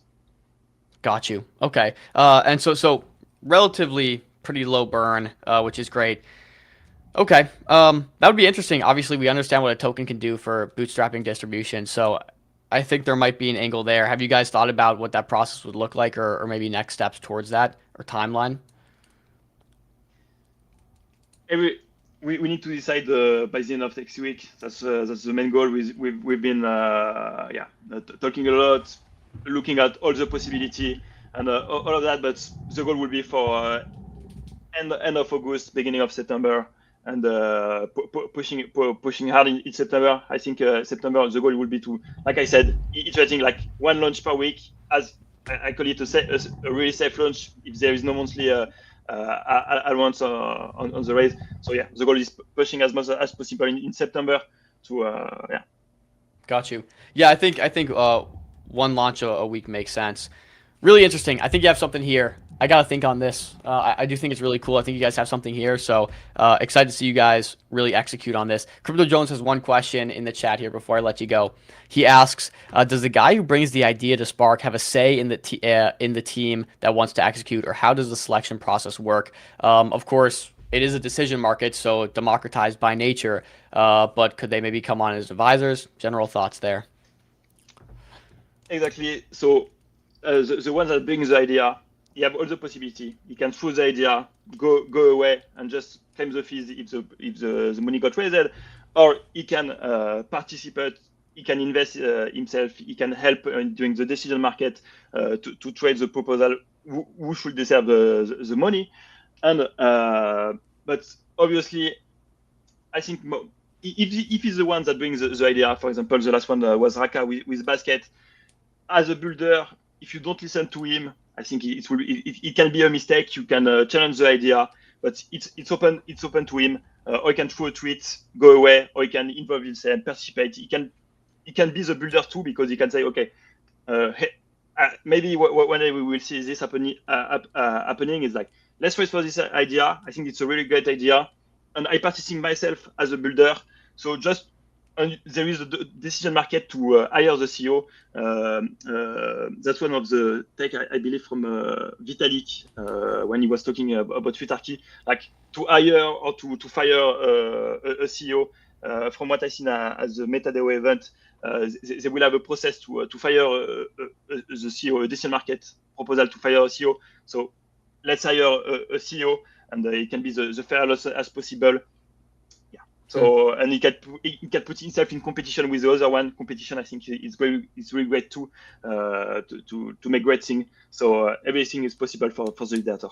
Got you. Okay. And so relatively pretty low burn, which is great. Okay. That would be interesting. Obviously, we understand what a token can do for bootstrapping distribution. So I think there might be an angle there. Have you guys thought about what that process would look like, or maybe next steps towards that, or timeline? We need to decide by the end of next week. That's the main goal. We've been talking a lot, looking at all the possibility and all of that. But the goal will be for end of August, beginning of September, and pushing hard in September. I think September the goal will be to, like I said, iterating like one launch per week. As I call it a really safe launch if there is no monthly allowance on the raise. So yeah, the goal is pushing as much as possible in September to Got you. Yeah, I think one launch a week makes sense. Really interesting. I think you have something here. I gotta think on this. I do think it's really cool. I think you guys have something here. So excited to see you guys really execute on this. Crypto Jones has one question in the chat here before I let you go. He asks, does the guy who brings the idea to Spark have a say in the team that wants to execute, or how does the selection process work? Of course, it is a decision market, so democratized by nature. But could they maybe come on as advisors? General thoughts there. Exactly. So the one that brings the idea, you have all the possibility. You can throw the idea, go away, and just claim the fees if the money got raised, or he can participate. He can invest himself. He can help during the decision market to trade the proposal. Who should deserve the money? And but obviously, I think if he's the one that brings the idea, for example, the last one was Raka with Basket. As a builder, if you don't listen to him, I think it can be a mistake. You can challenge the idea, but it's open to him. Or he can throw a tweet, go away, or he can involve himself, participate. He can be the builder too, because he can say, okay, maybe one day we will see this happening. Is like, let's wait for this idea. I think it's a really great idea, and I participate myself as a builder. So just and there is a decision market to hire the CEO. That's one of the take I believe from Vitalik when he was talking about Futarchy, like to hire or to fire a CEO. From what I seen at the MetaDAO event, they will have a process to fire the CEO, a decision market proposal to fire a CEO. So let's hire a CEO, and it can be the fairest as possible. So and he can put himself in competition with the other one. Competition, I think, is really great too, to make great thing. So everything is possible for the ideator.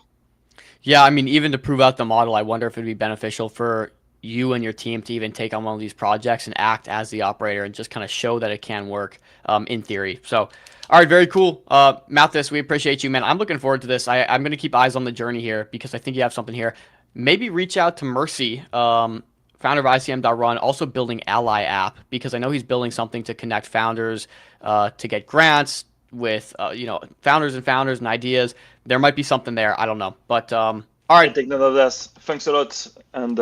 Yeah, I mean, even to prove out the model, I wonder if it'd be beneficial for you and your team to even take on one of these projects and act as the operator and just kind of show that it can work in theory. So, all right, very cool. Mathis, we appreciate you, man. I'm looking forward to this. I'm going to keep eyes on the journey here because I think you have something here. Maybe reach out to Mercy, founder of ICM.run, also building Ally app, because I know he's building something to connect founders to get grants with, founders and ideas. There might be something there. I don't know. But all right. I take note of this. Thanks a lot. And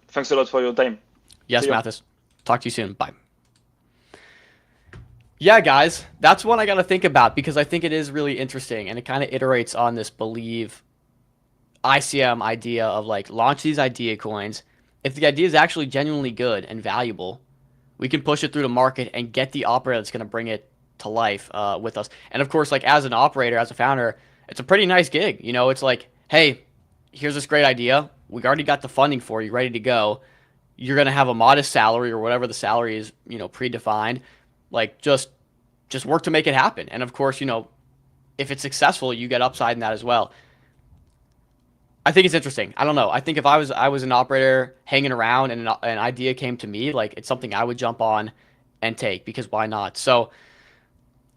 thanks a lot for your time. Yes, Mathis. Talk to you soon. Bye. Yeah, guys, that's one I got to think about because I think it is really interesting and it kind of iterates on this believe ICM idea of like launch these idea coins. If the idea is actually genuinely good and valuable, we can push it through the market and get the operator that's going to bring it to life with us. And of course, like as an operator, as a founder, it's a pretty nice gig. It's like, hey, here's this great idea. We already got the funding for you, ready to go. You're going to have a modest salary or whatever the salary is, predefined. Like just work to make it happen. And of course, if it's successful, you get upside in that as well. I think it's interesting. I don't know. I think if I was an operator hanging around and an idea came to me, like it's something I would jump on and take because why not? So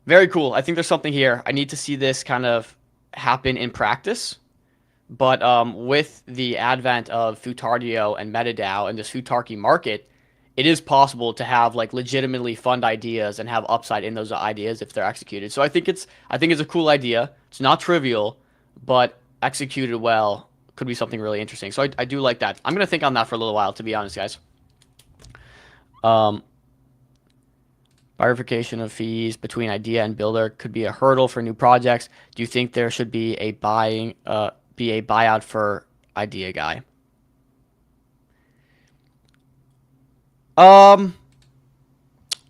very cool. I think there's something here. I need to see this kind of happen in practice. But with the advent of Futardio and MetaDAO and this Futarchy market, it is possible to have like legitimately fund ideas and have upside in those ideas if they're executed. So I think it's a cool idea. It's not trivial, but executed well could be something really interesting. So I do like that. I'm going to think on that for a little while, to be honest, guys. Bifurcation of fees between idea and builder could be a hurdle for new projects. Do you think there should be a buyout for idea guy?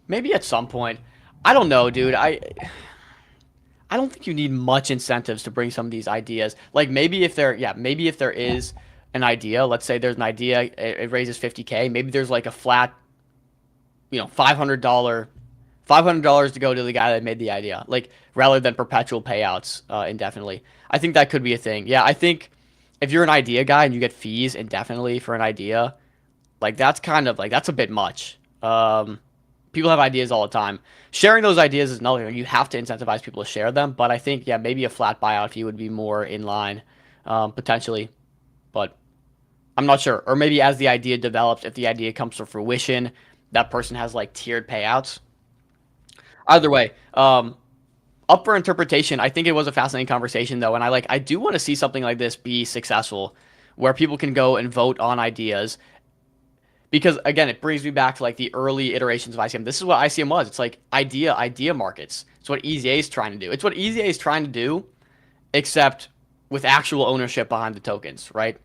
Maybe at some point. I don't know, dude. I don't think you need much incentives to bring some of these ideas. Like maybe if there is an idea, let's say there's an idea, it raises 50K. Maybe there's like a flat, $500 to go to the guy that made the idea, like rather than perpetual payouts indefinitely. I think that could be a thing. Yeah, I think if you're an idea guy and you get fees indefinitely for an idea, like that's a bit much. People have ideas all the time. Sharing those ideas is another thing. You have to incentivize people to share them. But I think, maybe a flat buyout fee would be more in line, potentially. But I'm not sure. Or maybe as the idea develops, if the idea comes to fruition, that person has like tiered payouts. Either way, up for interpretation. I think it was a fascinating conversation though. And I do want to see something like this be successful where people can go and vote on ideas. Because again, it brings me back to like the early iterations of ICM. This is what ICM was. It's like idea markets. It's what EZA is trying to do. It's what EZA is trying to do, except with actual ownership behind the tokens, right?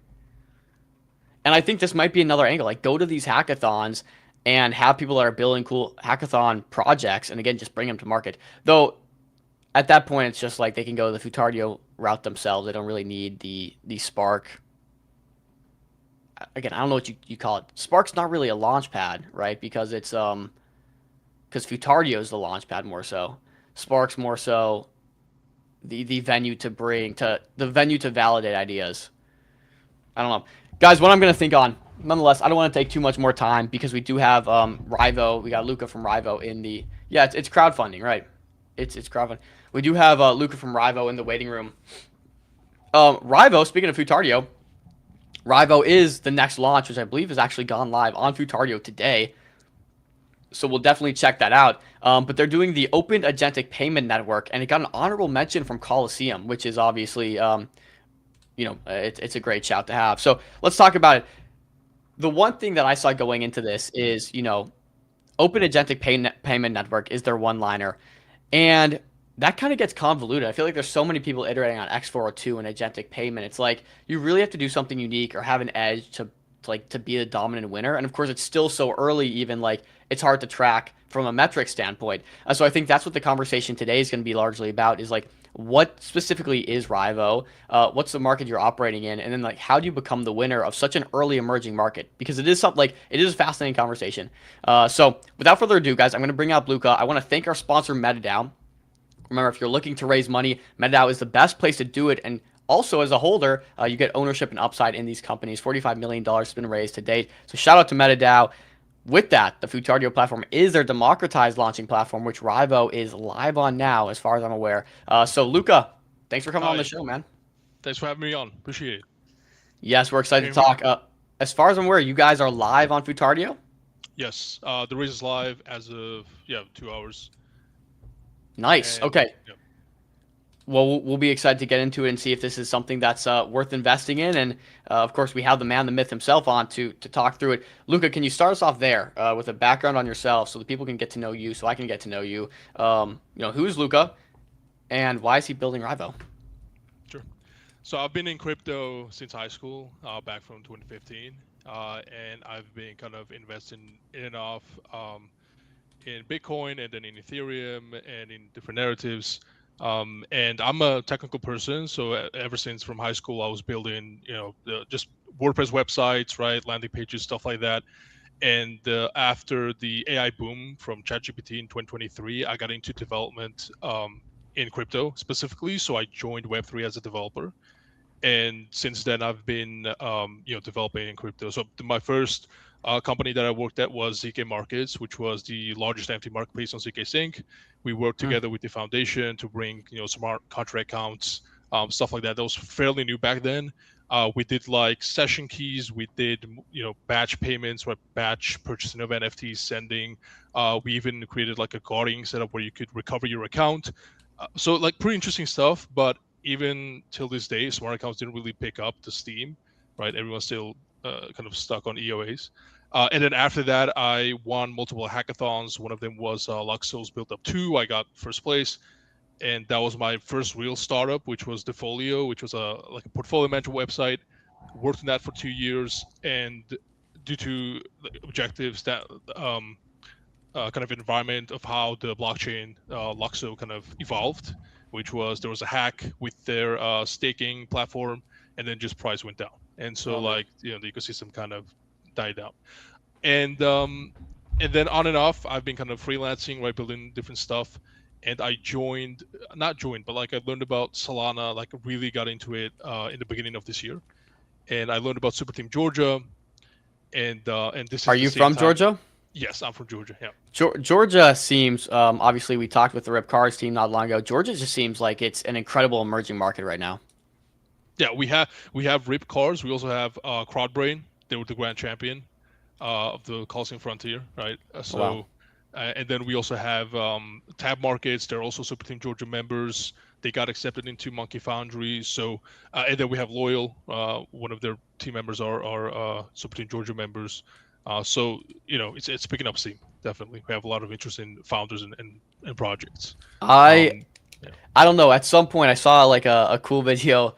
And I think this might be another angle. Like go to these hackathons and have people that are building cool hackathon projects, and again, just bring them to market. Though at that point, it's just like they can go the Futardio route themselves. They don't really need the Spark. Again, I don't know what you call it. Spark's not really a launch pad, right? Because it's because Futardio is the launch pad more so. Spark's more so the venue to validate ideas. I don't know. Guys, what I'm gonna think on. Nonetheless, I don't want to take too much more time because we do have Rivo. We got Luca from Rivo in the it's crowdfunding, right? It's crowdfunding. We do have Luca from Rivo in the waiting room. Rivo, speaking of Futardio, Rivo is the next launch, which I believe has actually gone live on Futardio today. So we'll definitely check that out. But they're doing the Open Agentic Payment Network, and it got an honorable mention from Coliseum, which is obviously, it's a great shout to have. So let's talk about it. The one thing that I saw going into this is, open agentic payment network is their one-liner. And that kind of gets convoluted. I feel like there's so many people iterating on X402 and agentic payment. It's like you really have to do something unique or have an edge to be the dominant winner. And of course, it's still so early, even like it's hard to track from a metric standpoint. So I think that's what the conversation today is going to be largely about, is like, what specifically is Rivo? What's the market you're operating in? And then like, how do you become the winner of such an early emerging market? Because it is something like, it is a fascinating conversation. So without further ado, guys, I'm going to bring out Luca. I want to thank our sponsor, MetaDAO. Remember, if you're looking to raise money, MetaDAO is the best place to do it. And also, as a holder, you get ownership and upside in these companies. $45 million has been raised to date. So shout out to MetaDAO. With that, the Futardio platform is their democratized launching platform, which Rivo is live on now, as far as I'm aware. So, Luca, thanks for coming on the show, man. Thanks for having me on. Appreciate it. Yes, we're excited to talk. As far as I'm aware, you guys are live on Futardio? Yes, the race is live as of 2 hours. Nice. Okay. Yeah. Well, we'll be excited to get into it and see if this is something that's worth investing in. And of course, we have the man, the myth himself on to talk through it. Luca, can you start us off there with a background on yourself so that people can get to know you, so I can get to know you? Who's Luca, and why is he building Rivo? Sure. So I've been in crypto since high school, back from 2015, and I've been kind of investing in and off in Bitcoin and then in Ethereum and in different narratives. And I'm a technical person, so ever since from high school, I was building, just WordPress websites, right, landing pages, stuff like that. And after the AI boom from ChatGPT in 2023, I got into development in crypto specifically. So I joined Web3 as a developer, and since then I've been, developing in crypto. So my first company that I worked at was ZK Markets, which was the largest NFT marketplace on ZK Sync. We worked together with the foundation to bring, smart contract accounts, stuff like that. That was fairly new back then. We did like session keys. We did, batch payments, or batch purchasing of NFTs, sending. We even created like a guarding setup where you could recover your account. So like pretty interesting stuff. But even till this day, smart accounts didn't really pick up to Steam, right? Everyone's still kind of stuck on EOAs. And then after that, I won multiple hackathons. One of them was Luxo's Built Up 2. I got first place. And that was my first real startup, which was Defolio, which was a portfolio management website. Worked on that for 2 years. And due to the objectives that kind of environment of how the blockchain Luxo kind of evolved, which was there was a hack with their staking platform, and then just price went down. And so the ecosystem kind of died down. And then on and off, I've been kind of freelancing, right, building different stuff. And I I learned about Solana, like really got into it in the beginning of this year. And I learned about Super Team Georgia. And this is Are you from Georgia? Yes, I'm from Georgia. Yeah. Georgia seems, obviously we talked with the Rip Cars team not long ago. Georgia just seems like it's an incredible emerging market right now. Yeah, we have Rip Cars. We also have Crowdbrain. They were the grand champion of the Coliseum Frontier, right? Wow. And then we also have Tab Markets. They're also Super Team Georgia members. They got accepted into Monkey Foundry. So, and then we have Loyal. One of their team members are Super Team Georgia members. So it's picking up steam. Definitely, we have a lot of interesting founders and projects. I don't know. At some point, I saw like a cool video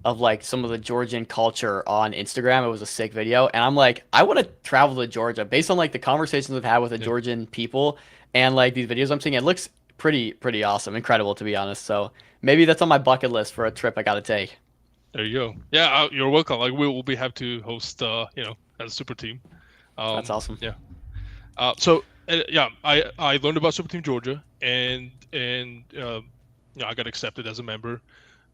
of like some of the Georgian culture on Instagram. It was a sick video, and I'm like, I want to travel to Georgia based on like the conversations I've had with the Georgian people and like these videos I'm seeing. It looks pretty awesome, incredible to be honest. So maybe that's on my bucket list for a trip I got to take. There you go. Yeah, you're welcome. Like we'll be happy to host, as a super team. That's awesome. Yeah. I learned about Super Team Georgia, and I got accepted as a member.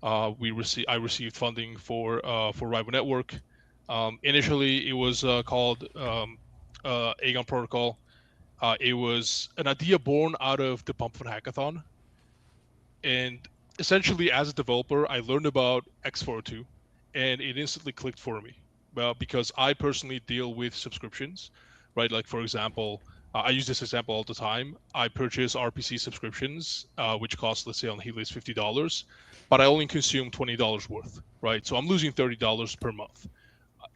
I received funding for Rival Network. Initially, it was called Aegon Protocol. It was an idea born out of the Pump Fun Hackathon, and essentially, as a developer, I learned about X402, and it instantly clicked for me. Because I personally deal with subscriptions, right? Like for example, I use this example all the time. I purchase RPC subscriptions, which cost, let's say on Helios $50, but I only consume $20 worth, right? So I'm losing $30 per month.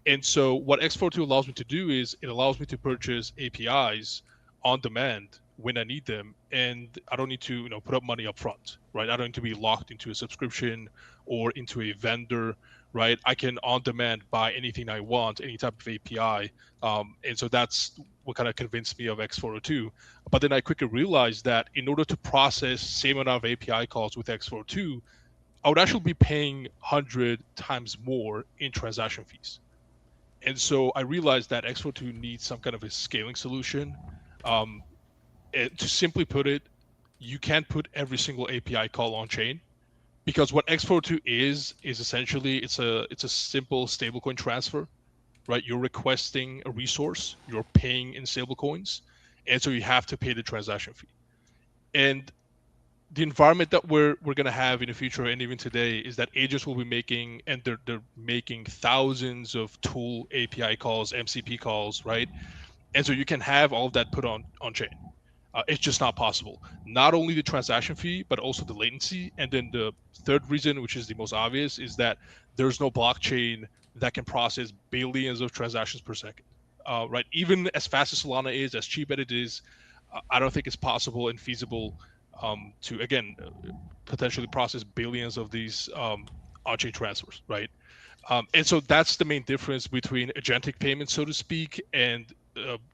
And so what X42 allows me to do is it allows me to purchase APIs on demand when I need them, and I don't need to put up money up front, right? I don't need to be locked into a subscription or into a vendor, right? I can on demand buy anything I want, any type of API, and so that's what kind of convinced me of X402. But then I quickly realized that in order to process same amount of API calls with X402, I would actually be paying 100 times more in transaction fees. And so I realized that X402 needs some kind of a scaling solution. To simply put it, you can't put every single API call on chain, because what X402 is essentially it's a simple stablecoin transfer, right? You're requesting a resource, you're paying in stablecoins, and so you have to pay the transaction fee. And the environment that we're going to have in the future, and even today, is that agents will be making, and they're making thousands of tool API calls, MCP calls, right? And so you can have all of that put on chain. It's just not possible. Not only the transaction fee, but also the latency. And then the third reason, which is the most obvious, is that there's no blockchain that can process billions of transactions per second, right? Even as fast as Solana is, as cheap as it is, I don't think it's possible and feasible to, again, potentially process billions of these on-chain transfers, right? And so that's the main difference between agentic payments, so to speak, and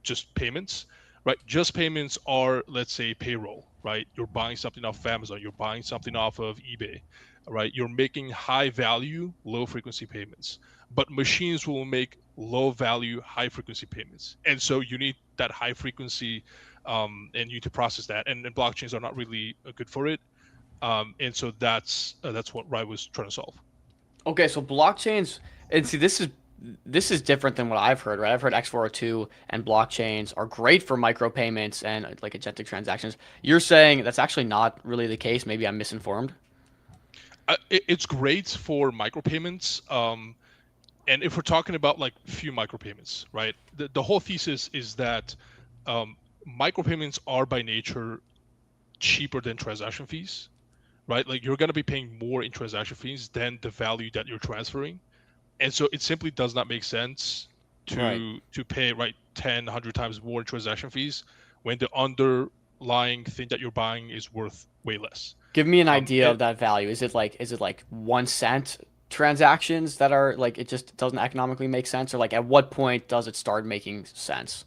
just payments, right? Just payments are, let's say, payroll, right? You're buying something off of Amazon, you're buying something off of eBay, right? You're making high value, low frequency payments, but machines will make low value, high frequency payments. And so you need that high frequency and you need to process that. And blockchains are not really good for it. And so that's what Rai was trying to solve. Okay, so blockchains, and see, this is different than what I've heard, right? I've heard X402 and blockchains are great for micropayments and like agentic transactions. You're saying that's actually not really the case. Maybe I'm misinformed. It's great for micropayments. And if we're talking about like few micropayments, right? The whole thesis is that micropayments are by nature cheaper than transaction fees, right? Like you're going to be paying more in transaction fees than the value that you're transferring. And so it simply does not make sense to pay 10, 100 times more in transaction fees when the underlying thing that you're buying is worth way less. Give me an idea of that value. Is it like 1 cent transactions that are like, it just doesn't economically make sense, or like at what point does it start making sense?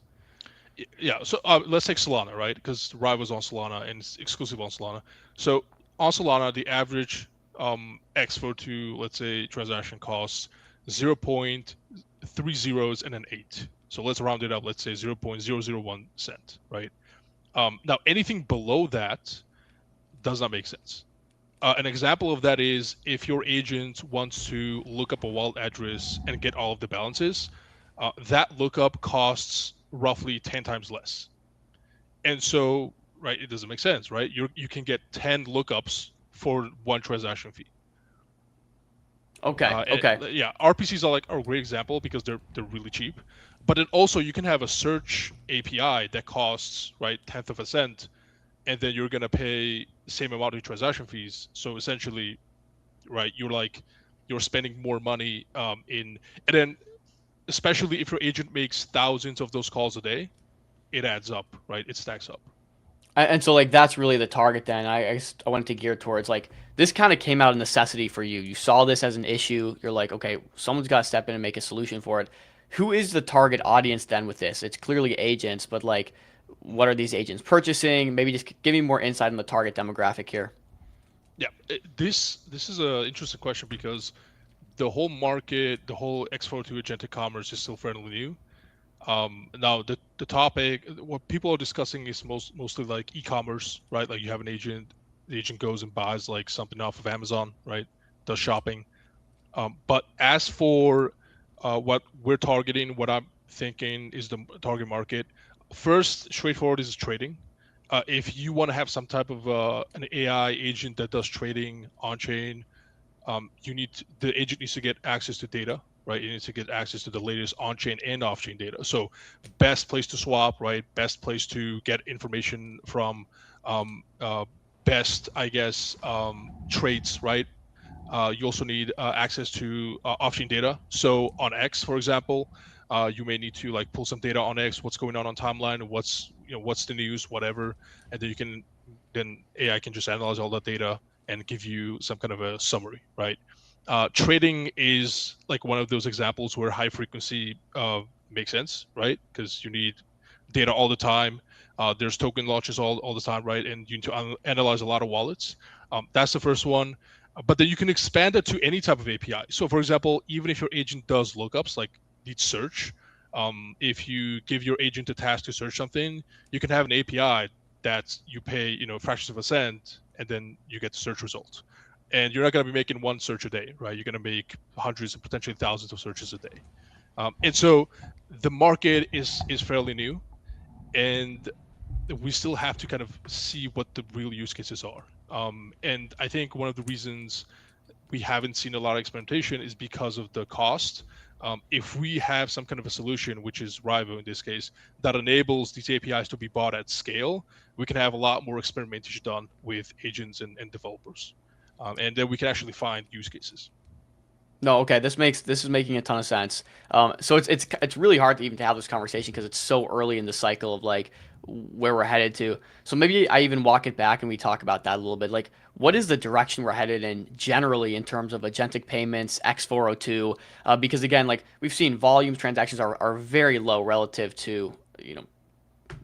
Yeah, so let's take Solana, right? Because Rai was on Solana and it's exclusive on Solana. So on Solana, the average X402, let's say, transaction costs 0.3 zeros and an 8. So let's round it up. Let's say 0.001 cent, right? Now, anything below that does not make sense. An example of that is if your agent wants to look up a wallet address and get all of the balances, that lookup costs roughly 10 times less. And so, right, it doesn't make sense, right? You can get 10 lookups for one transaction fee. Okay. Yeah, RPCs are a great example because they're really cheap. But then also you can have a search API that costs, right, 1/10 of a cent, and then you're gonna pay the same amount of transaction fees. So essentially, right, you're spending more money and then especially if your agent makes thousands of those calls a day, it adds up, right? It stacks up. And so like that's really the target then. I wanted to gear towards like this kind of came out of necessity for you. You saw this as an issue. You're like, okay, someone's got to step in and make a solution for it. Who is the target audience then with this? It's clearly agents, but like what are these agents purchasing? Maybe just give me more insight on the target demographic here. Yeah, this is an interesting question because the whole market, the whole X402 agentic commerce is still fairly new. Now the topic, what people are discussing is mostly like e-commerce, right? Like you have an agent, the agent goes and buys like something off of Amazon, right? Does shopping. But as for what we're targeting, what I'm thinking is the target market, first, straightforward is trading. If you want to have some type of an AI agent that does trading on chain, the agent needs to get access to data, right? You need to get access to the latest on-chain and off-chain data. So best place to swap, right? Best place to get information from, best, I guess, trades, right? You also need access to off-chain data. So on X, for example, you may need to like pull some data on X, what's going on timeline, what's what's the news, whatever, and then AI can just analyze all that data and give you some kind of a summary, right? Trading is like one of those examples where high frequency makes sense, right? Because you need data all the time. There's token launches all the time, right? And you need to analyze a lot of wallets. That's the first one. But then you can expand it to any type of API. So for example, even if your agent does lookups, like needs search, if you give your agent a task to search something, you can have an API that you pay, fractions of a cent, and then you get the search result. And you're not going to be making one search a day, right? You're going to make hundreds and potentially thousands of searches a day. And so the market is fairly new, and we still have to kind of see what the real use cases are. And I think one of the reasons we haven't seen a lot of experimentation is because of the cost. If we have some kind of a solution, which is Rivo in this case, that enables these APIs to be bought at scale, we can have a lot more experimentation done with agents and developers. And then we can actually find use cases. No, okay, this is making a ton of sense. So it's really hard to even to have this conversation because it's so early in the cycle of like where we're headed to. So maybe I even walk it back and we talk about that a little bit. Like, what is the direction we're headed in generally in terms of agentic payments, X402? Because again, like we've seen volumes, transactions are very low relative to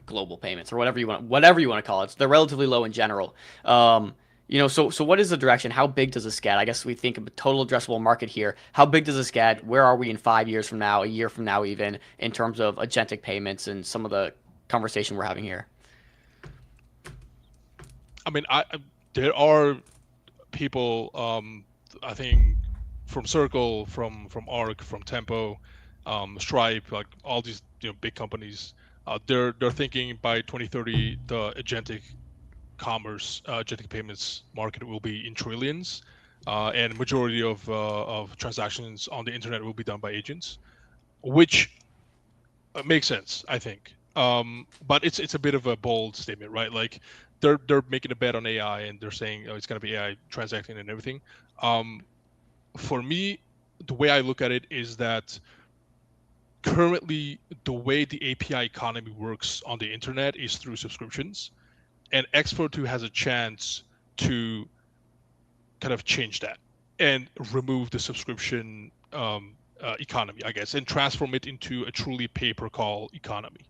global payments or whatever you want to call it. So they're relatively low in general. So what is the direction? How big does this get? I guess we think of a total addressable market here. How big does this get? Where are we in 5 years from now, a year from now even, in terms of agentic payments and some of the conversation we're having here? I mean, there are people, I think, from Circle, from Arc, from Tempo, Stripe, like all these big companies. They're thinking by 2030 the agentic commerce, agentic payments market will be in trillions, and majority of transactions on the internet will be done by agents, which makes sense, I think. But it's a bit of a bold statement, right? Like they're making a bet on AI and they're saying it's going to be AI transacting and everything. For me, the way I look at it is that currently the way the API economy works on the internet is through subscriptions. And X402 has a chance to kind of change that and remove the subscription economy, I guess, and transform it into a truly pay-per-call economy.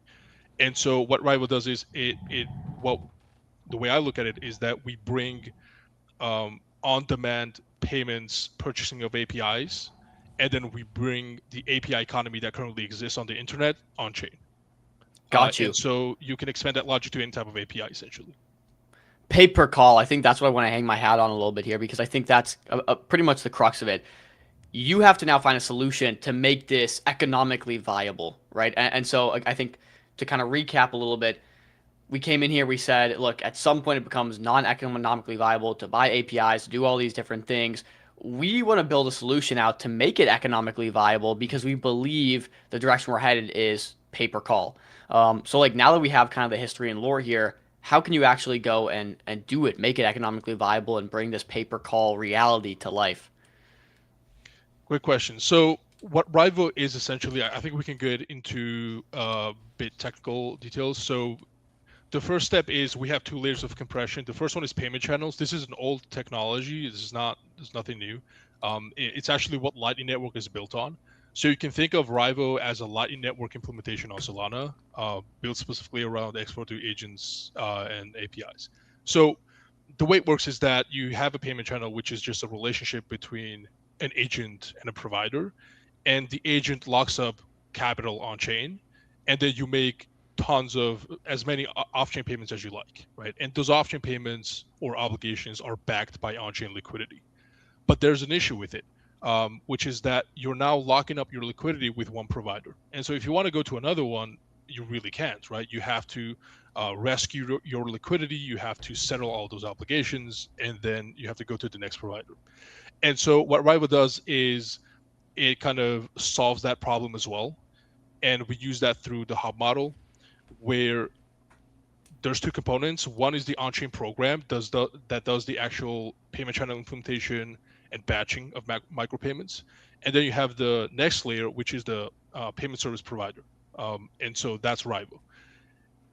And so what Rivo does is the way I look at it is that we bring on-demand payments, purchasing of APIs, and then we bring the API economy that currently exists on the internet on-chain. Got you. And so you can expand that logic to any type of API, essentially. Pay per call. I think that's what I want to hang my hat on a little bit here because I think that's pretty much the crux of it. You have to now find a solution to make this economically viable, right? And so I think to kind of recap a little bit, we came in here, we said, look, at some point it becomes non-economically viable to buy APIs, to do all these different things. We want to build a solution out to make it economically viable because we believe the direction we're headed is pay per call. So like now that we have kind of the history and lore here, how can you actually go and do it, make it economically viable and bring this pay-per-call reality to life? Great question. So what Rivo is essentially, I think we can get into a bit technical details. So the first step is we have 2 layers of compression. The first one is payment channels. This is an old technology. There's nothing new. It's actually what Lightning Network is built on. So you can think of Rivo as a Lightning Network implementation on Solana, built specifically around X402 agents and APIs. So the way it works is that you have a payment channel, which is just a relationship between an agent and a provider, and the agent locks up capital on chain, and then you make tons of as many off-chain payments as you like, right? And those off-chain payments or obligations are backed by on-chain liquidity. But there's an issue with it. Which is that you're now locking up your liquidity with one provider. And so if you want to go to another one, you really can't, right? You have to rescue your liquidity, you have to settle all those obligations, and then you have to go to the next provider. And so what Rivo does is it kind of solves that problem as well. And we use that through the hub model, where there's 2 components. One is the on-chain program that does the actual payment channel implementation and batching of micropayments. And then you have the next layer, which is the payment service provider. And so that's Rivo.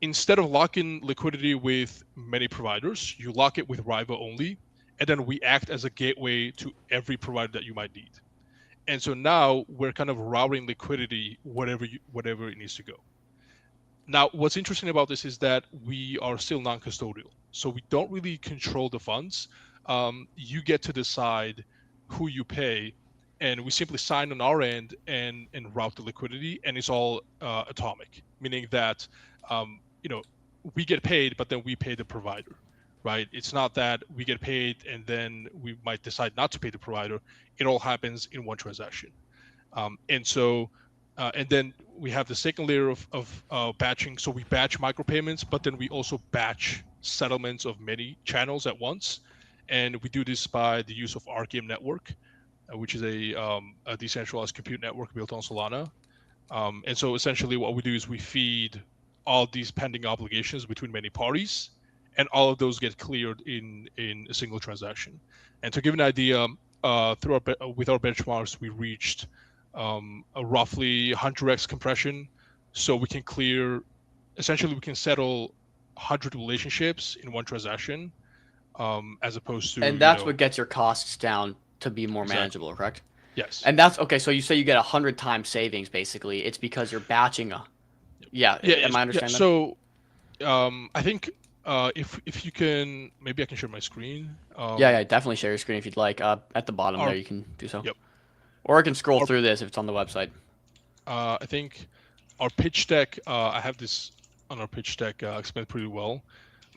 instead of locking liquidity with many providers, you lock it with RWA only, and then we act as a gateway to every provider that you might need. And so now we're kind of routing liquidity whatever it needs to go. Now, what's interesting about this is that we are still non-custodial, so we don't really control the funds. You get to decide who you pay, and we simply sign on our end and route the liquidity, and it's all atomic, meaning that we get paid, but then we pay the provider, right? It's not that we get paid and then we might decide not to pay the provider. It all happens in one transaction. And then we have the second layer of batching. So we batch micropayments, but then we also batch settlements of many channels at once. And we do this by the use of RKM network, which is a decentralized compute network built on Solana. And so essentially what we do is we feed all these pending obligations between many parties, and all of those get cleared in a single transaction. And to give an idea, with our benchmarks, we reached a roughly 100x compression. So we can essentially we can settle 100 relationships in one transaction, as opposed to. And that's what gets your costs down to be more manageable, correct? Yes. And that's okay. So you say you get 100 times savings, basically. It's because you're batching Yeah. Am I understanding that? So, I think if you can, maybe I can share my screen. Yeah, definitely share your screen if you'd like. At the bottom there, you can do so. Yep. Or I can scroll through this if it's on the website. I think our pitch deck, I have this on our pitch deck explained pretty well.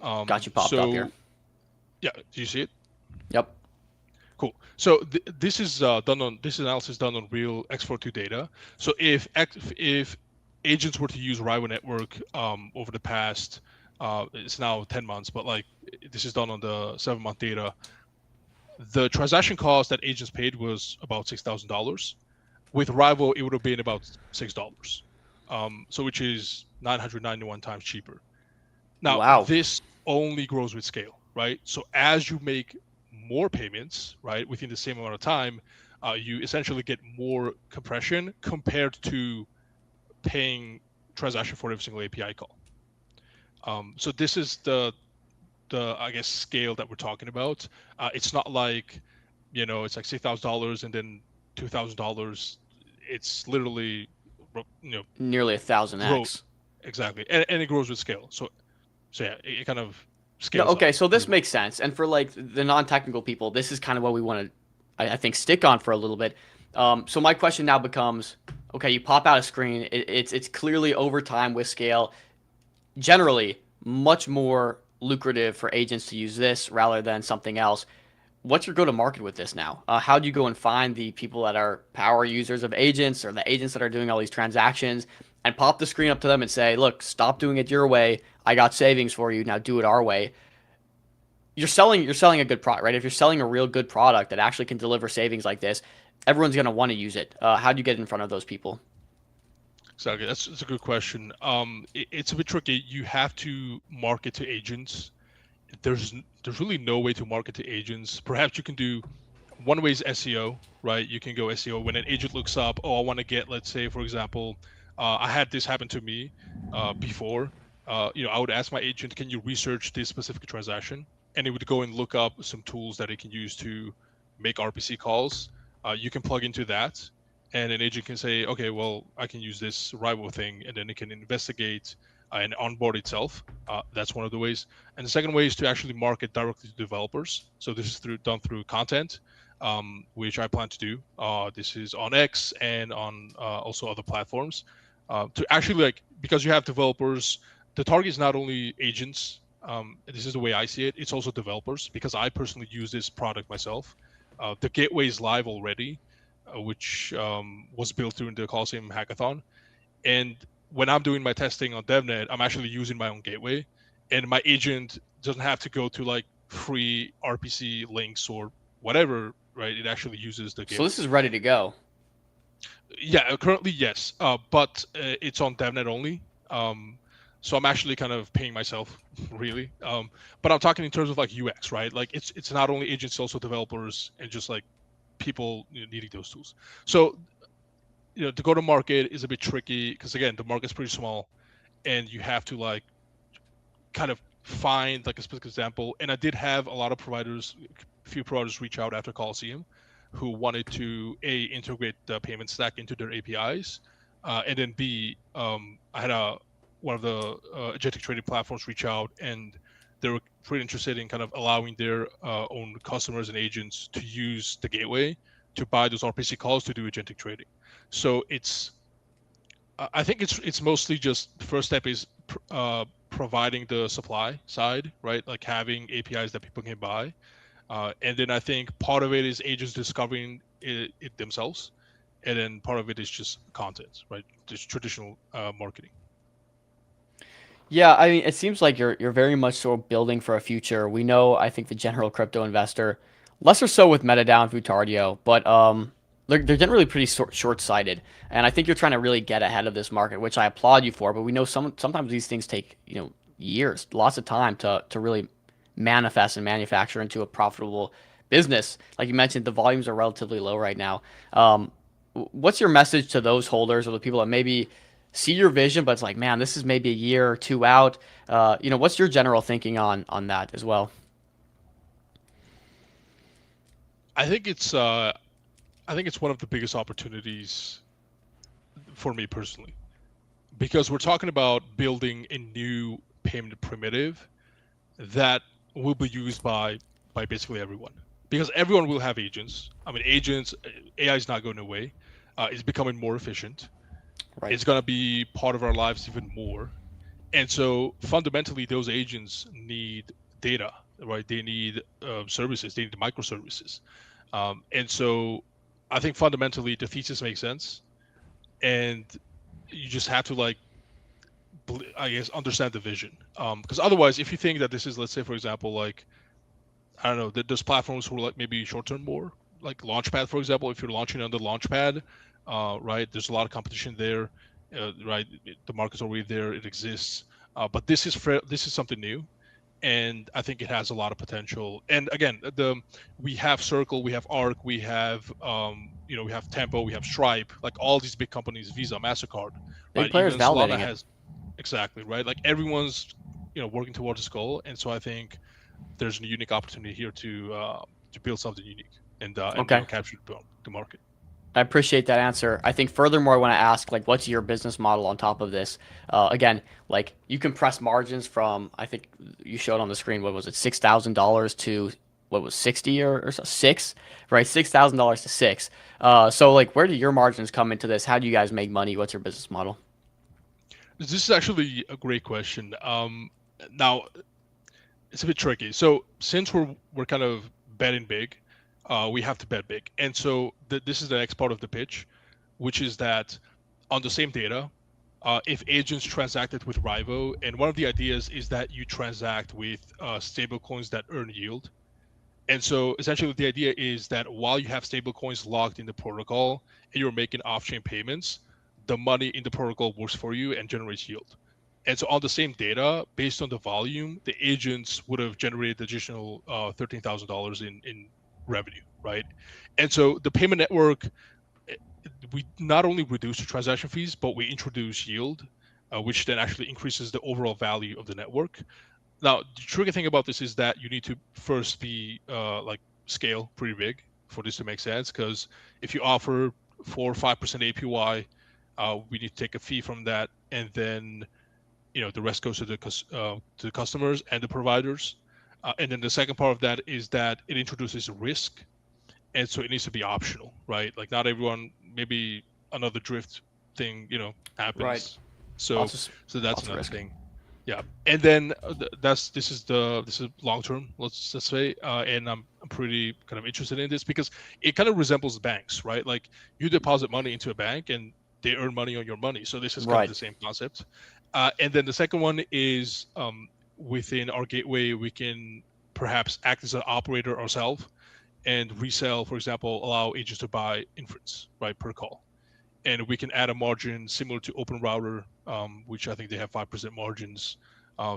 Got you popped up here. Yeah, do you see it? Yep. Cool. So this is this analysis done on real X42 data. So if agents were to use RWA network over the past, it's now 10 months, but like this is done on the 7-month data. The transaction cost that agents paid was about $6,000. With Rival, it would have been about $6. So which is 991 times cheaper. Now, wow. This only grows with scale, right? So as you make more payments, right, within the same amount of time, you essentially get more compression compared to paying transaction for every single API call. So this is the I guess scale that we're talking about. It's not like, it's like $6,000 and then $2,000. It's literally, nearly 1,000x. Exactly, and it grows with scale. So yeah, it kind of scales. Okay, up. so this makes sense. And for like the non-technical people, this is kind of what we want to, I think, stick on for a little bit. So my question now becomes, okay, you pop out a screen. It's clearly over time with scale, generally much more lucrative for agents to use this rather than something else. What's your go-to-market with this now? How do you go and find the people that are power users of agents or the agents that are doing all these transactions and pop the screen up to them and say, look, stop doing it your way. I got savings for you. Now do it our way. You're selling a good product, right? If you're selling a real good product that actually can deliver savings like this, everyone's going to want to use it. How do you get in front of those people? Exactly. That's a good question. It's a bit tricky. You have to market to agents. There's really no way to market to agents. Perhaps you can do, one way is SEO, right? You can go SEO when an agent looks up, I want to get, let's say, for example, I had this happen to me before. I would ask my agent, can you research this specific transaction? And it would go and look up some tools that it can use to make RPC calls. You can plug into that, and an agent can say, okay, well, I can use this rival thing, and then it can investigate and onboard itself. That's one of the ways. And the second way is to actually market directly to developers. So this is done through content, which I plan to do. This is on X and on also other platforms. To actually, because you have developers, the target is not only agents. This is the way I see it. It's also developers, because I personally use this product myself. The gateway is live already, which was built during the Coliseum hackathon. And when I'm doing my testing on DevNet, I'm actually using my own gateway, and my agent doesn't have to go to free RPC links or whatever, right? It actually uses the gateway. So this is ready to go. Yeah, currently yes, but it's on DevNet only. So I'm actually kind of paying myself, really. But I'm talking in terms of UX, right? It's not only agents, it's also developers and just people needing those tools. So to go to market is a bit tricky because, again, the market's pretty small, and you have to kind of find like a specific example. And I did have a lot of providers, a few providers reach out after Coliseum who wanted to integrate the payment stack into their APIs. And then B, I had one of the agentic trading platforms reach out, and they were pretty interested in kind of allowing their own customers and agents to use the gateway to buy those RPC calls to do agentic trading. So I think it's mostly just the first step is providing the supply side, right? Like having APIs that people can buy. And then I think part of it is agents discovering it themselves. And then part of it is just content, right? Just traditional marketing. Yeah, I mean, it seems like you're very much so building for a future. We know, I think the general crypto investor, less or so with MetaDAO and Futardio, but they're generally pretty short-sighted. And I think you're trying to really get ahead of this market, which I applaud you for. But we know sometimes these things take years, lots of time to really manifest and manufacture into a profitable business. Like you mentioned, the volumes are relatively low right now. What's your message to those holders or the people that maybe see your vision, but it's like, man, this is maybe a year or two out? What's your general thinking on that as well? I think it's one of the biggest opportunities for me personally, because we're talking about building a new payment primitive that will be used by basically everyone, because everyone will have agents. I mean, AI is not going away. It's becoming more efficient. Right. It's going to be part of our lives even more. And so fundamentally, those agents need data, right? They need services. They need microservices. And so I think fundamentally the thesis makes sense. And you just have to, I guess, understand the vision. Because otherwise, if you think that this is, let's say, for example, I don't know, there's platforms who are maybe short-term more, like Launchpad, for example. If you're launching on the Launchpad, right, there's a lot of competition there, right? The market's already there, it exists. But this is something new, and I think it has a lot of potential. And again, we have Circle, we have Arc, we have we have Tempo, we have Stripe, like all these big companies, Visa, MasterCard. Big right? players Even validating Solana it. Exactly, right? Like everyone's working towards this goal, and so I think there's a unique opportunity here to build something unique and capture the market. I appreciate that answer. I think furthermore, I want to ask, what's your business model on top of this? Again, you compress margins from, I think you showed on the screen, what was it, $6,000 to what was 60 or so, 6, right? $6,000 to 6. So where do your margins come into this? How do you guys make money? What's your business model? This is actually a great question. Now, it's a bit tricky. So since we're kind of betting big, we have to bet big. And so this is the next part of the pitch, which is that on the same data, if agents transacted with Rivo, and one of the ideas is that you transact with stablecoins that earn yield. And so essentially the idea is that while you have stablecoins locked in the protocol and you're making off-chain payments, the money in the protocol works for you and generates yield. And so on the same data, based on the volume, the agents would have generated additional $13,000 in revenue, right? And so the payment network, we not only reduce the transaction fees, but we introduce yield, which then actually increases the overall value of the network. Now, the tricky thing about this is that you need to first be scale pretty big for this to make sense, because if you offer 4 or 5% APY, we need to take a fee from that, and then the rest goes to the customers and the providers. And then the second part of that is that it introduces risk, and so it needs to be optional, right? Like not everyone, maybe another drift thing, happens. Right. So that's another thing. Yeah, and then this is long term. Let's say, and I'm pretty kind of interested in this because it kind of resembles banks, right? Like you deposit money into a bank and they earn money on your money. So this is kind of the same concept. And then the second one is within our gateway, we can perhaps act as an operator ourselves and resell, for example, allow agents to buy inference, right, per call. And we can add a margin similar to Open Router, which I think they have 5% margins.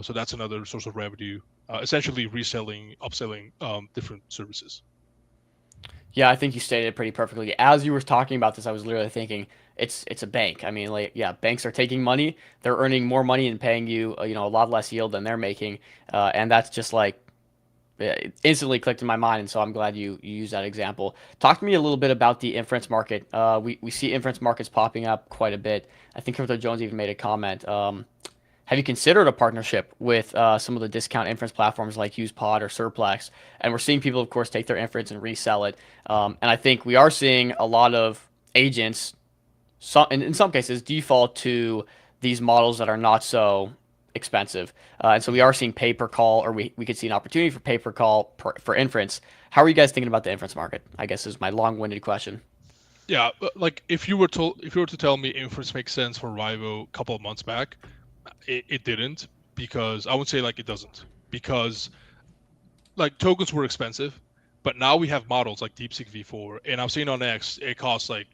So that's another source of revenue, essentially reselling, upselling different services. Yeah, I think you stated it pretty perfectly. As you were talking about this, I was literally thinking, it's a bank. I mean, like, yeah, banks are taking money. They're earning more money and paying you, a lot less yield than they're making. And that's just like, it instantly clicked in my mind, and so I'm glad you used that example. Talk to me a little bit about the inference market. We see inference markets popping up quite a bit. I think Crypto Jones even made a comment. Have you considered a partnership with some of the discount inference platforms like UsePod or Surplex? And we're seeing people, of course, take their inference and resell it. And I think we are seeing a lot of agents, in some cases, default to these models that are not so expensive. And so we are seeing pay per call, or we could see an opportunity for pay per call for inference. How are you guys thinking about the inference market? I guess is my long-winded question. Yeah, but like if you were to tell me inference makes sense for Rivo a couple of months back, it didn't, because I would say like it doesn't, because like tokens were expensive, but now we have models like DeepSeek V4, and I'm seeing on X it costs like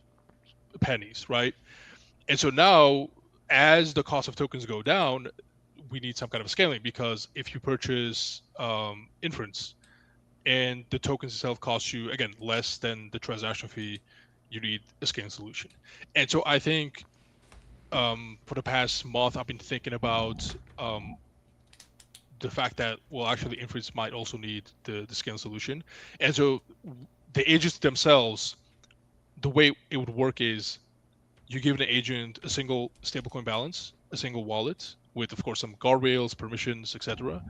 pennies, right? And so now, as the cost of tokens go down, we need some kind of scaling, because if you purchase inference and the tokens itself cost you, again, less than the transaction fee, you need a scaling solution. And so I think for the past month, I've been thinking about the fact that, well, actually inference might also need the scaling solution. And so the agents themselves, the way it would work is you give an agent a single stablecoin balance, a single wallet with, of course, some guardrails, permissions, etc.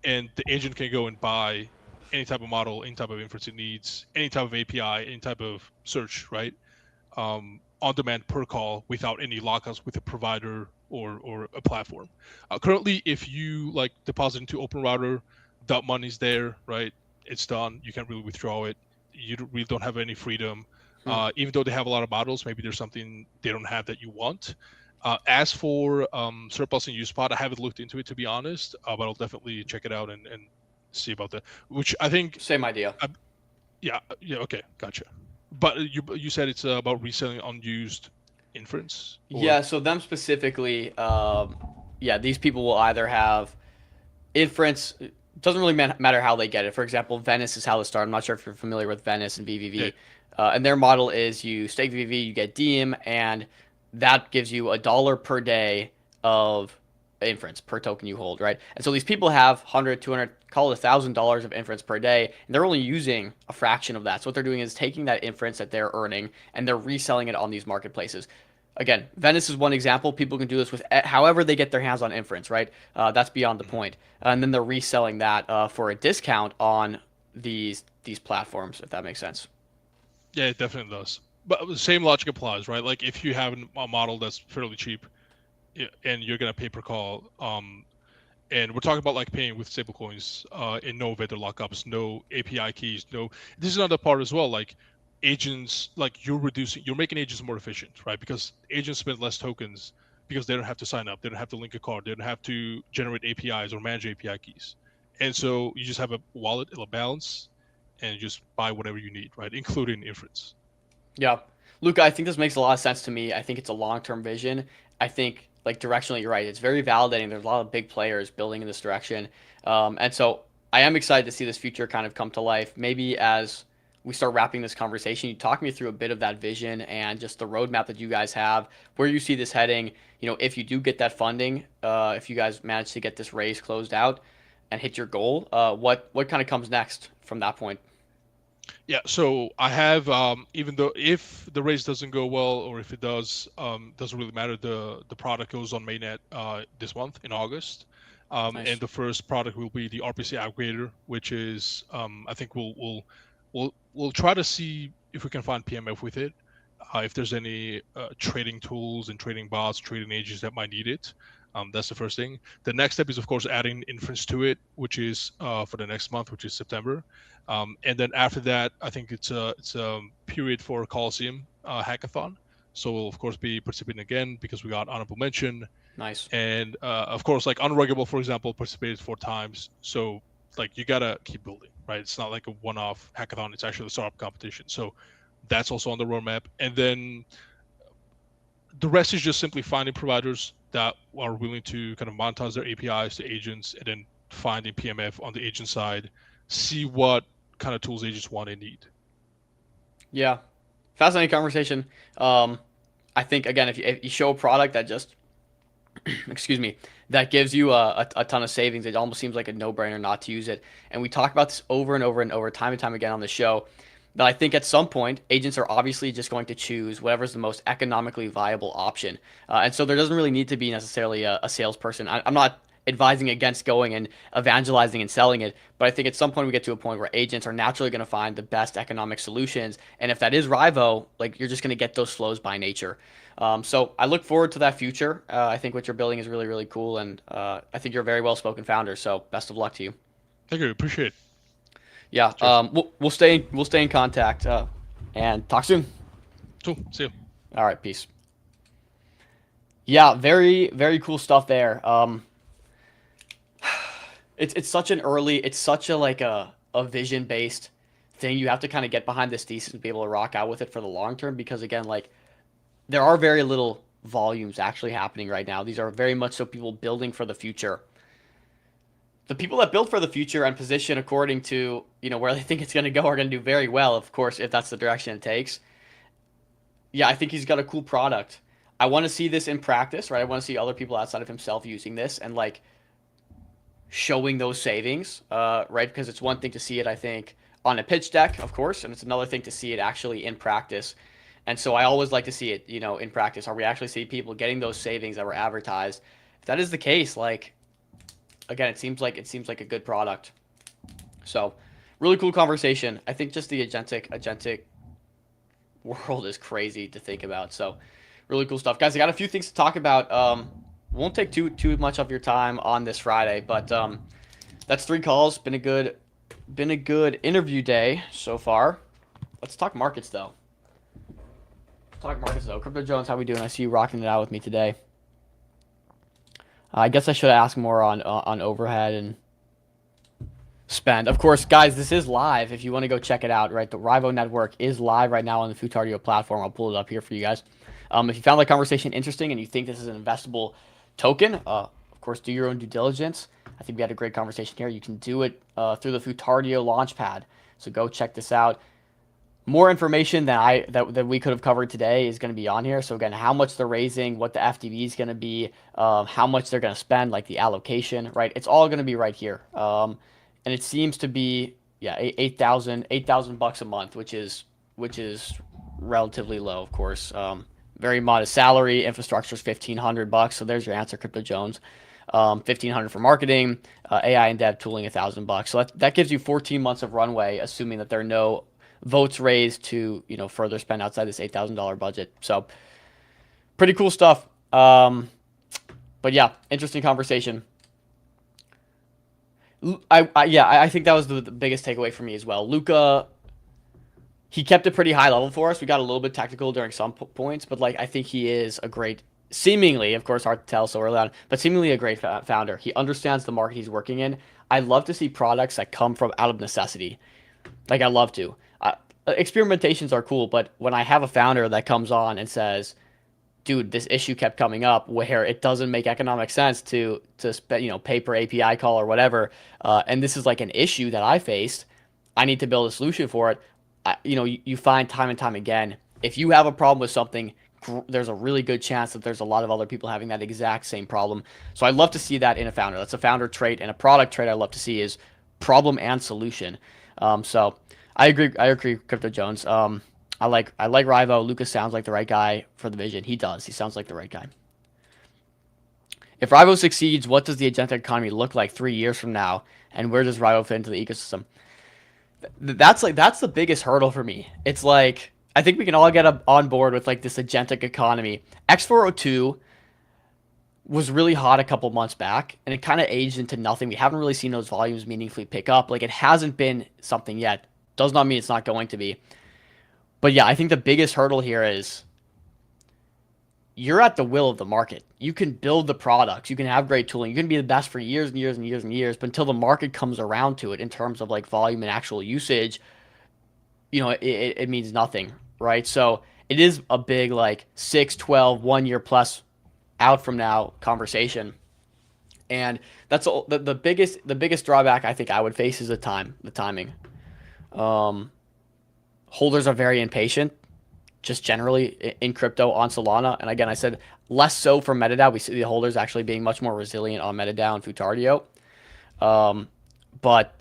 And the agent can go and buy any type of model, any type of inference it needs, any type of API, any type of search, right? On demand per call without any lockouts with a provider or a platform. Currently, if you like deposit into Open Router, that money's there, right? It's done. You can't really withdraw it. You really don't have any freedom. Even though they have a lot of models, maybe there's something they don't have that you want. As for Surplus and UsePod, I haven't looked into it, to be honest, but I'll definitely check it out and see about that. Which I think Same idea. Yeah, okay, gotcha. But you said it's about reselling unused inference? Or? Yeah, so them specifically, these people will either have inference. It doesn't really matter how they get it. For example, Venice is how it started. I'm not sure if you're familiar with Venice and VVV. Yeah. And their model is you stake VVV, you get Diem, and that gives you $1 per day of inference per token you hold, right? And so these people have 100, 200, call it $1,000 of inference per day, and they're only using a fraction of that. So what they're doing is taking that inference that they're earning and they're reselling it on these marketplaces. Again, Venice is one example. People can do this with however they get their hands on inference, right? That's beyond the point. And then they're reselling that for a discount on these platforms, if that makes sense. Yeah, it definitely does. But the same logic applies, right? Like if you have a model that's fairly cheap, and you're gonna pay per call, and we're talking about like paying with stablecoins, and no vendor lockups, no API keys, no. This is another part as well. Like agents, like you're making agents more efficient, right? Because agents spend less tokens because they don't have to sign up, they don't have to link a card, they don't have to generate APIs or manage API keys, and so you just have a wallet, a balance, and you just buy whatever you need, right, including inference. Yeah, Luca, I think this makes a lot of sense to me. I think it's a long-term vision. I think, like, directionally, you're right. It's very validating. There's a lot of big players building in this direction. And so I am excited to see this future kind of come to life. Maybe as we start wrapping this conversation, you talk me through a bit of that vision and just the roadmap that you guys have, where you see this heading. If you do get that funding, if you guys manage to get this raise closed out and hit your goal, what kind of comes next from that point? Yeah, so I have, even though if the race doesn't go well, or if it does, doesn't really matter. The product goes on mainnet this month in August, Nice. and the first product will be the RPC aggregator, which is I think we'll try to see if we can find PMF with it, if there's any trading tools and trading bots, trading agents that might need it. That's the first thing. The next step is, of course, adding inference to it, which is for the next month, which is September. And then after that, I think it's a period for Coliseum hackathon. So we'll, of course, be participating again because we got honorable mention. Nice. And, of course, like Unruggable, for example, participated 4 times. So, like, you got to keep building, right? It's not like a one-off hackathon. It's actually a startup competition. So that's also on the roadmap. And then the rest is just simply finding providers that are willing to kind of monetize their APIs to agents, and then finding PMF on the agent side, see what kind of tools agents want and need. Yeah, fascinating conversation. I think, again, if you show a product that just, excuse me, that gives you a ton of savings, it almost seems like a no-brainer not to use it. And we talk about this over and over and over, time and time again on the show, that I think at some point, agents are obviously just going to choose whatever's the most economically viable option. And so there doesn't really need to be necessarily a salesperson. I'm not advising against going and evangelizing and selling it, but I think at some point we get to a point where agents are naturally going to find the best economic solutions. And if that is Rivo, like, you're just going to get those flows by nature. So I look forward to that future. I think what you're building is really, really cool. And I think you're a very well-spoken founder. So best of luck to you. Thank you. Appreciate it. Yeah. We'll stay in contact and talk soon. Cool. See you. All right. Peace. Yeah. Very, very cool stuff there. It's such a vision-based thing. You have to kind of get behind this thesis and be able to rock out with it for the long term, because again, like, there are very little volumes actually happening right now. These are very much so people building for the future. The people that build for the future and position according to, where they think it's going to go are going to do very well, of course, if that's the direction it takes. Yeah, I think he's got a cool product. I want to see this in practice, right? I want to see other people outside of himself using this and, like, showing those savings, right? Because it's one thing to see it, I think, on a pitch deck, of course, and it's another thing to see it actually in practice. And so I always like to see it, in practice. Are we actually seeing people getting those savings that were advertised? If that is the case, like, again, it seems like a good product. So, really cool conversation. I think just the agentic world is crazy to think about. So, really cool stuff, guys. I got a few things to talk about. Won't take too much of your time on this Friday, but that's 3 calls. Been a good interview day so far. Let's talk markets though. Crypto Jones, how we doing? I see you rocking it out with me today. I guess I should ask more on overhead and spend. Of course, guys, this is live. If you want to go check it out, right? The Rivo network is live right now on the Futardio platform. I'll pull it up here for you guys. If you found the conversation interesting and you think this is an investable token, of course, do your own due diligence. I think we had a great conversation here. You can do it through the Futardio Launchpad. So go check this out. More information that we could have covered today is going to be on here. So again, how much they're raising, what the FDV is going to be, how much they're going to spend, like the allocation, right? It's all going to be right here. And it seems to be, yeah, $8,000 a month, which is relatively low, of course. Very modest salary. Infrastructure is $1,500. So there's your answer, Crypto Jones. $1,500 for marketing, AI and dev tooling, $1,000. So that gives you 14 months of runway, assuming that there are no votes raised to further spend outside this $8,000 budget. So pretty cool stuff. But yeah, interesting conversation. I think that was the biggest takeaway for me as well. Luca, he kept it pretty high level for us. We got a little bit technical during some points, but like, I think he is a great, seemingly, of course, hard to tell so early on, but seemingly a great founder. He understands the market he's working in. I love to see products that come from out of necessity. Like, I love to. Experimentations are cool, but when I have a founder that comes on and says, dude, this issue kept coming up where it doesn't make economic sense to pay per API call or whatever, and this is like an issue that I faced, I need to build a solution for it. You find time and time again, if you have a problem with something, there's a really good chance that there's a lot of other people having that exact same problem. So I love to see that in a founder. That's a founder trait, and a product trait I love to see is problem and solution. So I agree, Crypto Jones. I like Rivo. Lucas sounds like the right guy for the vision. He does. He sounds like the right guy. If Rivo succeeds, what does the agentic economy look like 3 years from now, and where does Rivo fit into the ecosystem? That's the biggest hurdle for me. It's like, I think we can all get on board with like this agentic economy. X402 was really hot a couple months back, and it kind of aged into nothing. We haven't really seen those volumes meaningfully pick up. Like, it hasn't been something yet. Does not mean it's not going to be. But yeah, I think the biggest hurdle here is you're at the will of the market. You can build the products. You can have great tooling. You can be the best for years and years and years and years. But until the market comes around to it in terms of like volume and actual usage, it means nothing, right? So it is a big like 6, 12, 1 year plus out from now conversation. And that's the biggest drawback I think I would face is the timing. Holders are very impatient. just generally in crypto on Solana. And again, I said less so for MetaDAO. We see the holders actually being much more resilient on MetaDAO and Futardio. But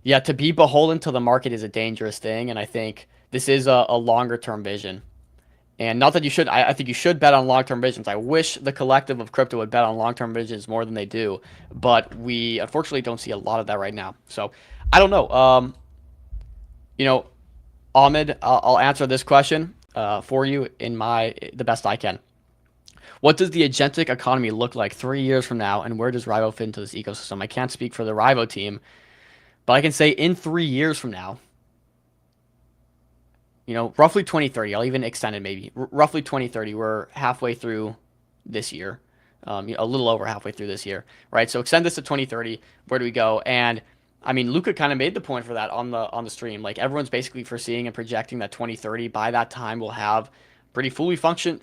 yeah, to be beholden to the market is a dangerous thing. And I think this is a longer term vision. And not that you should, I think you should bet on long term visions. I wish the collective of crypto would bet on long term visions more than they do. But we unfortunately don't see a lot of that right now. So I don't know. Ahmed, I'll answer this question for you in the best I can. What does the agentic economy look like 3 years from now, and where does Rivo fit into this ecosystem? I can't speak for the Rivo team, but I can say in 3 years from now, roughly 2030. I'll even extend it maybe. Roughly 2030. We're halfway through this year, a little over halfway through this year, right? So extend this to 2030. Where do we go? And I mean, Luca kind of made the point for that on the stream. Like everyone's basically foreseeing and projecting that 2030, by that time, we'll have pretty fully functioning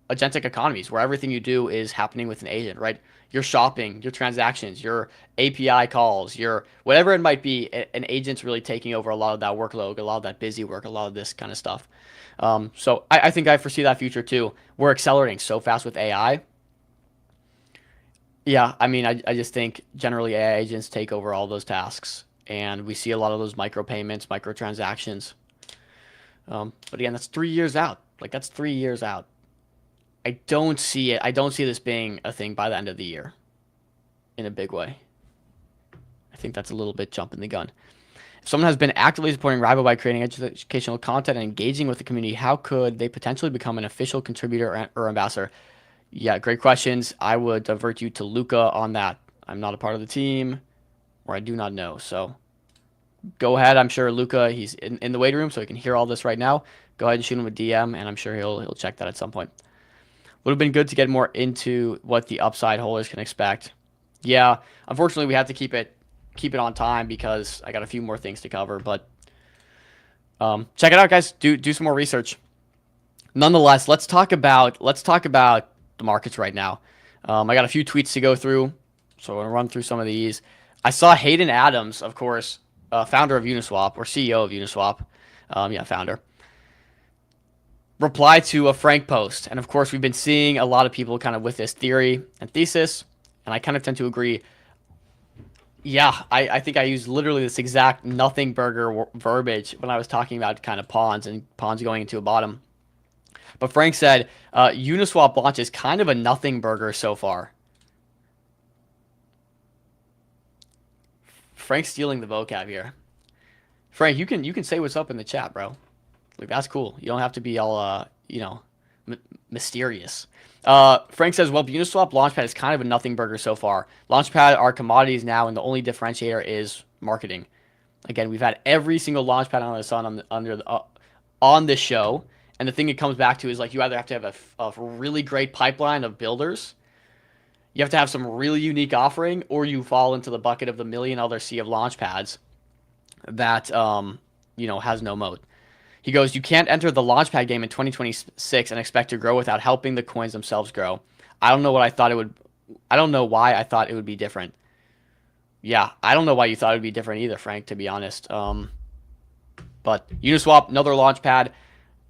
agentic economies where everything you do is happening with an agent, right? Your shopping, your transactions, your API calls, your whatever it might be, an agent's really taking over a lot of that workload, a lot of that busy work, a lot of this kind of stuff. So I think I foresee that future too. We're accelerating so fast with AI. Yeah, I mean, I just think generally AI agents take over all those tasks, and we see a lot of those micropayments, microtransactions. But again, that's 3 years out. Like that's 3 years out. I don't see it. I don't see this being a thing by the end of the year in a big way. I think that's a little bit jumping the gun. If someone has been actively supporting Rivo by creating educational content and engaging with the community, how could they potentially become an official contributor or ambassador? Yeah, great questions. I would divert you to Luca on that. I'm not a part of the team, or I do not know. So go ahead. I'm sure Luca, he's in the waiting room, so he can hear all this right now. Go ahead and shoot him a DM, and I'm sure he'll check that at some point. Would have been good to get more into what the upside holders can expect. Yeah, unfortunately, we have to keep it on time because I got a few more things to cover. But check it out, guys. Do some more research. Nonetheless, let's talk about the markets right now. I got a few tweets to go through, so I'm gonna run through some of these. I saw Hayden Adams, of course, founder of Uniswap or CEO of Uniswap. Founder. Reply to a Frank post. And of course, we've been seeing a lot of people kind of with this theory and thesis, and I kind of tend to agree. Yeah, I think I used literally this exact nothing burger verbiage when I was talking about kind of Pons and Pons going into a bottom. But Frank said, Uniswap launch is kind of a nothing burger so far. Frank's stealing the vocab here. Frank, you can say what's up in the chat, bro. Like, that's cool. You don't have to be all, mysterious. Frank says, well, Uniswap Launchpad is kind of a nothing burger so far. Launchpad are commodities now, and the only differentiator is marketing. Again, we've had every single Launchpad under the sun on this show, and the thing it comes back to is, like, you either have to have a really great pipeline of builders, you have to have some really unique offering, or you fall into the bucket of the million other sea of Launchpads that, has no moat. He goes, you can't enter the Launchpad game in 2026 and expect to grow without helping the coins themselves grow. I don't know why I thought it would be different. Yeah, I don't know why you thought it would be different either, Frank, to be honest. But Uniswap, another Launchpad.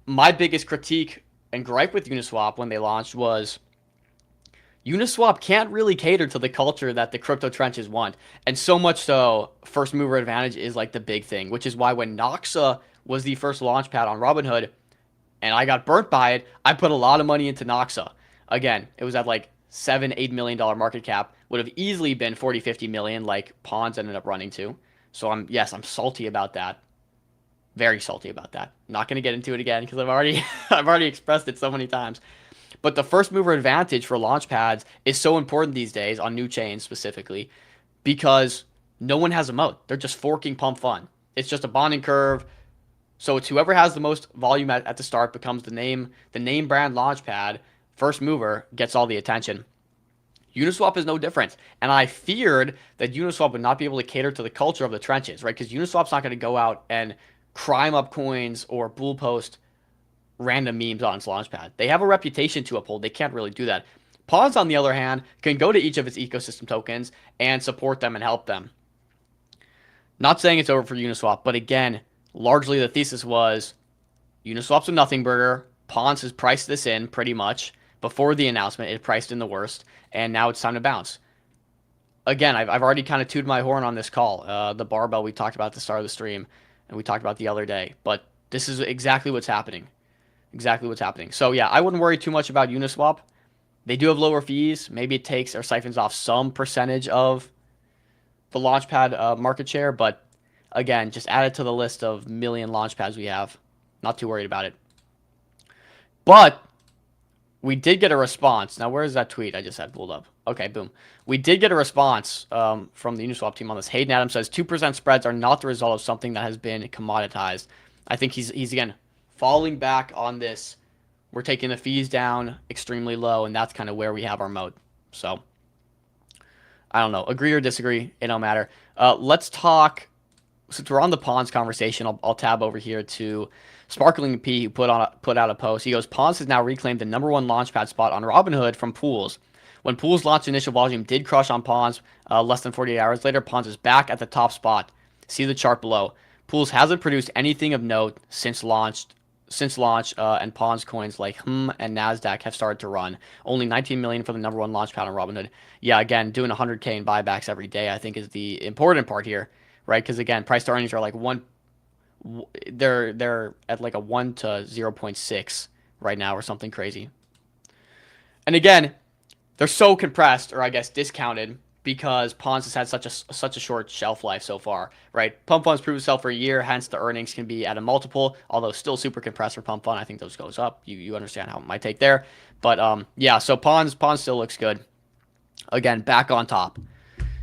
My biggest critique and gripe with Uniswap when they launched was Uniswap can't really cater to the culture that the crypto trenches want. And so much so, first mover advantage is like the big thing, which is why when Noxa was the first Launchpad on Robinhood, and I got burnt by it, I put a lot of money into Noxa. Again, it was at like $7-8 million market cap. Would have easily been 40-50 million like Pons ended up running to. So I'm salty about that. Very salty about that. Not going to get into it again because I've already expressed it so many times. But the first mover advantage for Launchpads is so important these days on new chains specifically because no one has a moat. They're just forking pump fun. It's just a bonding curve. So it's whoever has the most volume at the start becomes the name brand Launchpad. First mover gets all the attention. Uniswap is no different. And I feared that Uniswap would not be able to cater to the culture of the trenches, right? Because Uniswap's not going to go out and crime up coins or bull post random memes on its Launchpad. They have a reputation to uphold. They can't really do that. Pons, on the other hand, can go to each of its ecosystem tokens and support them and help them. Not saying it's over for Uniswap, but again, largely the thesis was Uniswap's a nothing burger. Pons has priced this in pretty much. Before the announcement, it priced in the worst, and now it's time to bounce. Again, I've already kind of tooted my horn on this call. The barbell we talked about at the start of the stream, and we talked about the other day. But this is exactly what's happening. Exactly what's happening. So yeah, I wouldn't worry too much about Uniswap. They do have lower fees. Maybe it takes or siphons off some percentage of the Launchpad market share, but again, just add it to the list of million Launchpads we have. Not too worried about it. But we did get a response. Now, where is that tweet I just had pulled up? Okay, boom. We did get a response from the Uniswap team on this. Hayden Adams says 2% spreads are not the result of something that has been commoditized. I think he's again falling back on this. We're taking the fees down extremely low, and that's kind of where we have our moat. So, I don't know. Agree or disagree, it don't matter. Let's talk. Since we're on the Pons conversation, I'll tab over here to Sparkling P, who put out a post. He goes, Pons has now reclaimed the #1 launchpad spot on Robinhood from Pools. When Pools launched initial volume did crush on Pons, less than 48 hours later, Pons is back at the top spot. See the chart below. Pools hasn't produced anything of note since launch, and Pons coins like and NASDAQ have started to run. Only 19 million for the #1 launchpad on Robinhood. Yeah, again, doing 100K in buybacks every day, I think, is the important part here, right? Because again, price to earnings are like they're at like a 1 to 0.6 right now or something crazy. And again, they're so compressed, or I guess discounted, because Pons has had such a short shelf life so far, right? Pump Funds proved itself for a year, hence the earnings can be at a multiple, although still super compressed for Pump Fund. I think those goes up. You understand how my take there. But yeah, so Pons still looks good. Again, back on top.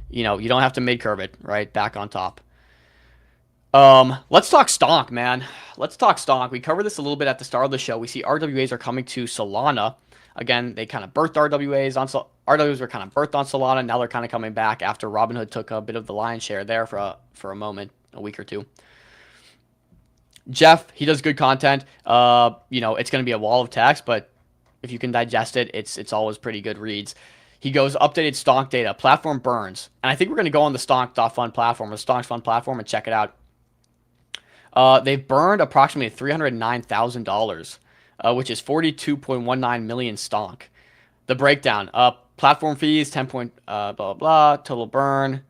You know, you don't have to mid-curve it, right? Back on top. Let's talk Stonk, man. Let's talk Stonk. We covered this a little bit at the start of the show. We see RWAs are coming to Solana. Again, they kind of birthed RWAs on RWAs were kind of birthed on Solana. Now they're kind of coming back after Robinhood took a bit of the lion's share there for a moment, a week or two. Jeff, he does good content. You know, it's going to be a wall of text, but if you can digest it, it's always pretty good reads. He goes, updated Stonk data. Platform burns. And I think we're going to go on the Stonk.fund platform, the Stonk's Fund platform, and check it out. They've burned approximately $309,000, which is 42.19 million Stonk. The breakdown, platform fees, 10 point, blah, blah, blah, total burn.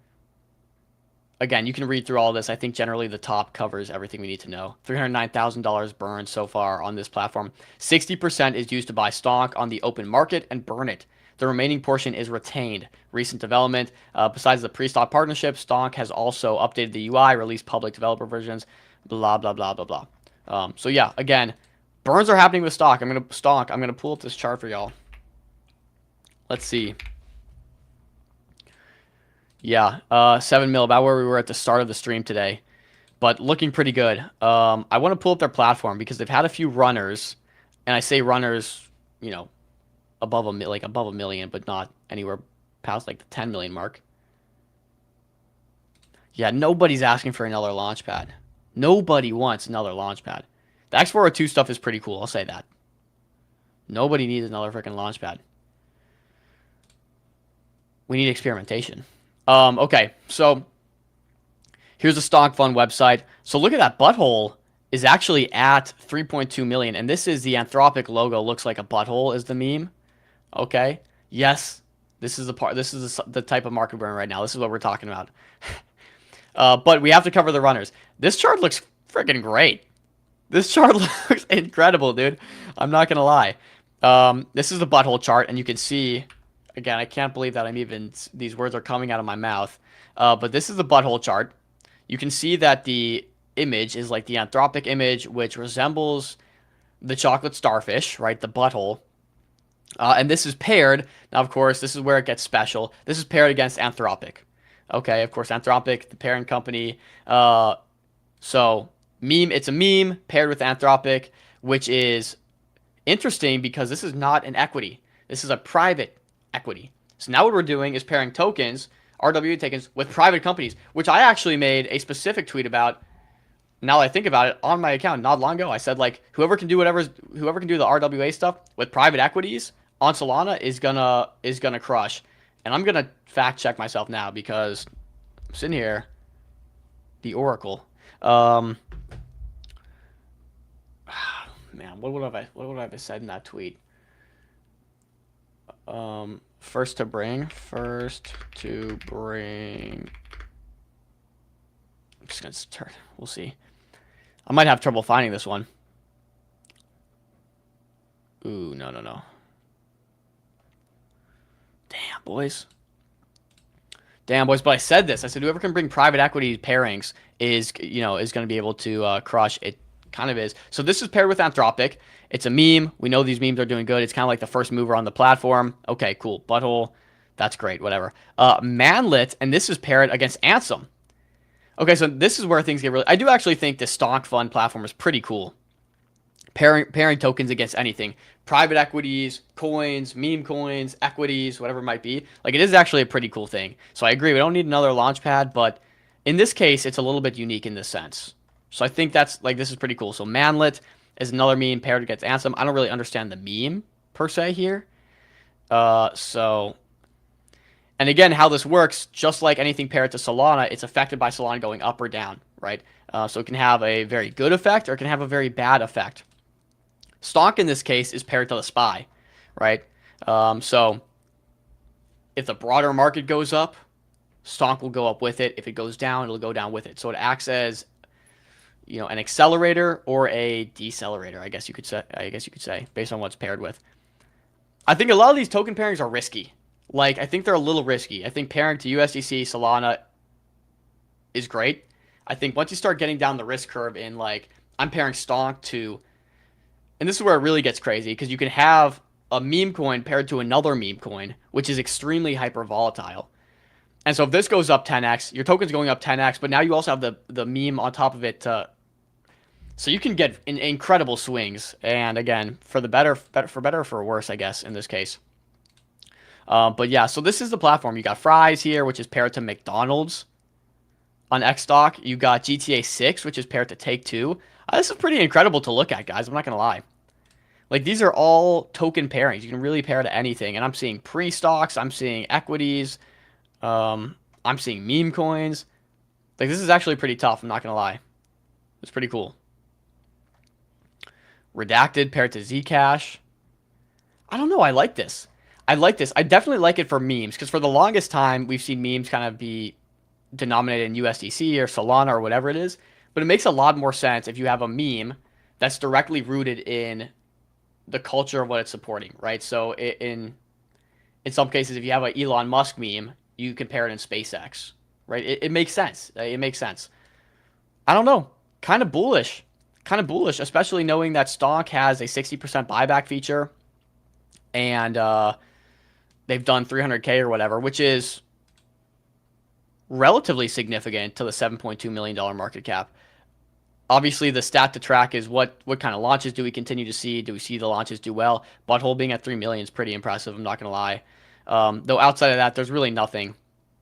Again, you can read through all this. I think generally the top covers everything we need to know. $309,000 burned so far on this platform. 60% is used to buy Stonk on the open market and burn it. The remaining portion is retained. Recent development, besides the pre-stock partnership, Stonk has also updated the UI, released public developer versions, blah, blah, blah, blah, blah. So yeah, again, burns are happening with Stonk. I'm gonna pull up this chart for y'all. Let's see. Yeah, 7 mil, about where we were at the start of the stream today, but looking pretty good. I want to pull up their platform because they've had a few runners, and I say runners, you know, above a million, but not anywhere past like the 10 million mark. Yeah, nobody's asking for another launchpad. Nobody wants another launchpad. The X402 stuff is pretty cool, I'll say that. Nobody needs another freaking launchpad. We need experimentation. Okay, so here's the Stonk Fund website. So look at that butthole is actually at 3.2 million, and this is the Anthropic logo. Looks like a butthole is the meme. Okay. Yes, this is the part. This is the type of market we're in right now. This is what we're talking about. But we have to cover the runners. This chart looks freaking great. This chart looks incredible, dude. I'm not gonna lie. This is the butthole chart, and you can see. Again, I can't believe that these words are coming out of my mouth. But this is the butthole chart. You can see that the image is like the Anthropic image, which resembles the chocolate starfish, right? The butthole. And this is paired. Now, of course, this is where it gets special. This is paired against Anthropic. Okay, of course, Anthropic, the parent company. So, it's a meme paired with Anthropic, which is interesting because this is not an equity. This is a private equity. So now what we're doing is pairing tokens, RWA tokens, with private companies, which I actually made a specific tweet about. Now that I think about it, on my account not long ago, I said like whoever can do the RWA stuff with private equities on Solana is gonna crush. And I'm gonna fact check myself now because I'm sitting here, the Oracle. What would I have said in that tweet? First to bring. I'm just gonna start. We'll see. I might have trouble finding this one. Ooh, no. Damn, boys. But I said this. I said whoever can bring private equity pairings is going to be able to crush. It kind of is. So this is paired with Anthropic. It's a meme. We know these memes are doing good. It's kind of like the first mover on the platform. Okay, cool. Butthole. That's great. Whatever. Manlit, and this is paired against Ansem. Okay, so this is where things get really... I do actually think the Stonk Fund platform is pretty cool. Pairing tokens against anything. Private equities, coins, meme coins, equities, whatever it might be. Like, it is actually a pretty cool thing. So I agree, we don't need another launchpad, but in this case, it's a little bit unique in this sense. So I think that's, like, this is pretty cool. So Manlit is another meme paired against Ansem. I don't really understand the meme, per se, here. And again, how this works, just like anything paired to Solana, it's affected by Solana going up or down, right? So it can have a very good effect or it can have a very bad effect. Stonk in this case is paired to the SPY, right? So if the broader market goes up, Stonk will go up with it. If it goes down, it'll go down with it. So it acts as, an accelerator or a decelerator, I guess you could say, based on what's paired with. I think a lot of these token pairings are risky. Like, I think they're a little risky. I think pairing to USDC, Solana is great. I think once you start getting down the risk curve in, like, I'm pairing Stonk to... And this is where it really gets crazy, because you can have a meme coin paired to another meme coin, which is extremely hyper volatile. And so if this goes up 10x, your token's going up 10x, but now you also have the meme on top of it. So you can get incredible swings. And again, for better or for worse, I guess, in this case. But yeah, so this is the platform. You got Fries here, which is paired to McDonald's on Xstock. You got GTA 6, which is paired to Take-Two. This is pretty incredible to look at, guys. I'm not going to lie. Like, these are all token pairings. You can really pair to anything. And I'm seeing pre-stocks. I'm seeing equities. I'm seeing meme coins. Like, this is actually pretty tough. I'm not going to lie. It's pretty cool. Redacted paired to Zcash. I don't know. I like this. I definitely like it for memes, because for the longest time, we've seen memes kind of be denominated in USDC or Solana or whatever it is. But it makes a lot more sense if you have a meme that's directly rooted in the culture of what it's supporting, right? So in some cases, if you have an Elon Musk meme, you can pair it in SpaceX, right? It makes sense. It makes sense. I don't know. Kind of bullish, especially knowing that Stonk has a 60% buyback feature, and they've done 300K or whatever, which is relatively significant to the $7.2 million market cap. Obviously, the stat to track is what kind of launches do we continue to see? Do we see the launches do well? Butthole being at 3 million is pretty impressive, I'm not going to lie. Though outside of that, there's really nothing.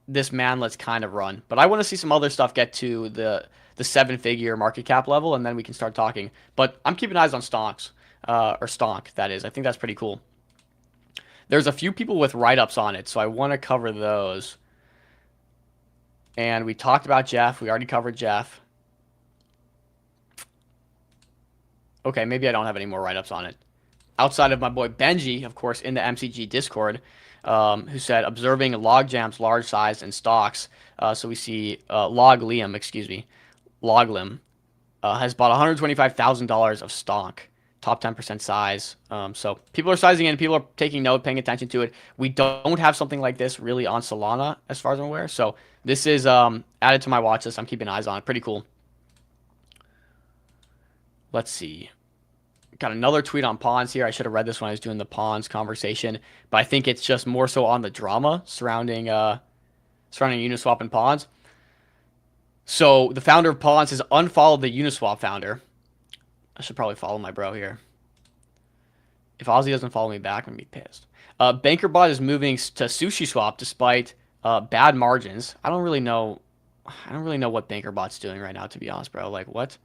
This let's kind of run. But I want to see some other stuff get to the 7-figure market cap level, and then we can start talking. But I'm keeping eyes on Stonks, or Stonk, that is. I think that's pretty cool. There's a few people with write-ups on it, so I want to cover those. And we talked about Jeff. We already covered Jeff. Okay, maybe I don't have any more write-ups on it. Outside of my boy Benji, of course, in the MCG Discord, who said, observing logjams large size and stocks. So we see Loglim has bought $125,000 of Stonk, top 10% size. So people are sizing in, people are taking note, paying attention to it. We don't have something like this really on Solana, as far as I'm aware. So this is added to my watch list. I'm keeping eyes on it. Pretty cool. Let's see. Got another tweet on Pons here. I should have read this when I was doing the Pons conversation, but I think it's just more so on the drama surrounding Uniswap and Pons. So the founder of Pons has unfollowed the Uniswap founder. I should probably follow my bro here. If Ozzy doesn't follow me back, I'm gonna be pissed. BankerBot is moving to SushiSwap despite bad margins. I don't really know what BankerBot's doing right now, to be honest, bro. Like, what?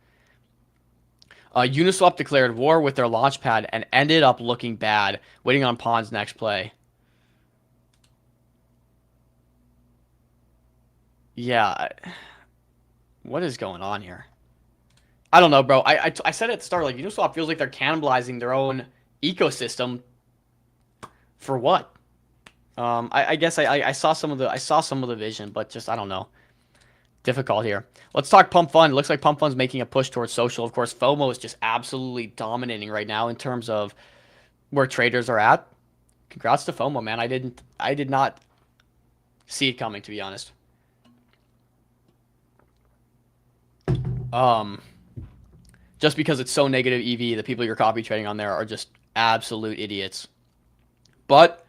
Uniswap declared war with their launchpad and ended up looking bad, waiting on Pons' next play. Yeah. What is going on here? I don't know, bro. I said at the start, like, Uniswap feels like they're cannibalizing their own ecosystem. For what? I guess I saw some of the vision, but just I don't know. Difficult here. Let's talk Pump Fund. It looks like Pump Fund's making a push towards social. Of course, FOMO is just absolutely dominating right now in terms of where traders are at. Congrats to FOMO, man. I did not see it coming, to be honest. Just because it's so negative EV, the people you're copy trading on there are just absolute idiots. But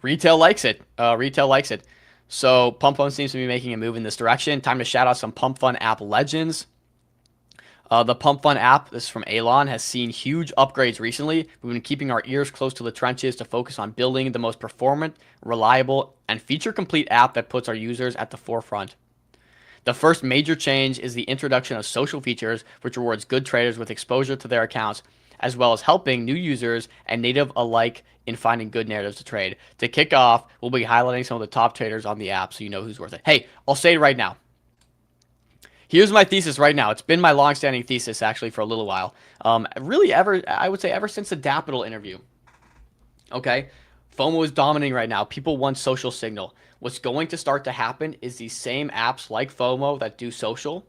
retail likes it. Retail likes it. So Pump Fund seems to be making a move in this direction. Time to shout out some Pump Fund app legends. The Pump Fund app, this is from Elon, has seen huge upgrades recently. We've been keeping our ears close to the trenches to focus on building the most performant, reliable, and feature-complete app that puts our users at the forefront. The first major change is the introduction of social features, which rewards good traders with exposure to their accounts, as well as helping new users and native alike in finding good narratives to trade. To kick off, we'll be highlighting some of the top traders on the app so you know who's worth it. Hey, I'll say it right now. Here's my thesis right now. It's been my long-standing thesis, actually, for a little while. I would say ever since the Dapital interview. Okay? FOMO is dominating right now. People want social signal. What's going to start to happen is these same apps like FOMO that do social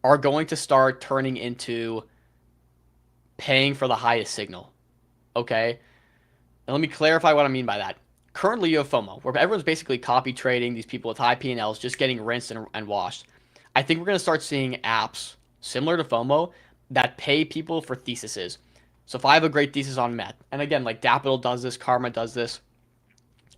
are going to start turning into paying for the highest signal. Okay? And let me clarify what I mean by that. Currently, you have FOMO, where everyone's basically copy trading, these people with high P&Ls just getting rinsed and washed. I think we're going to start seeing apps similar to FOMO that pay people for theses. So if I have a great thesis on Met, and again, like Dapital does this, Karma does this.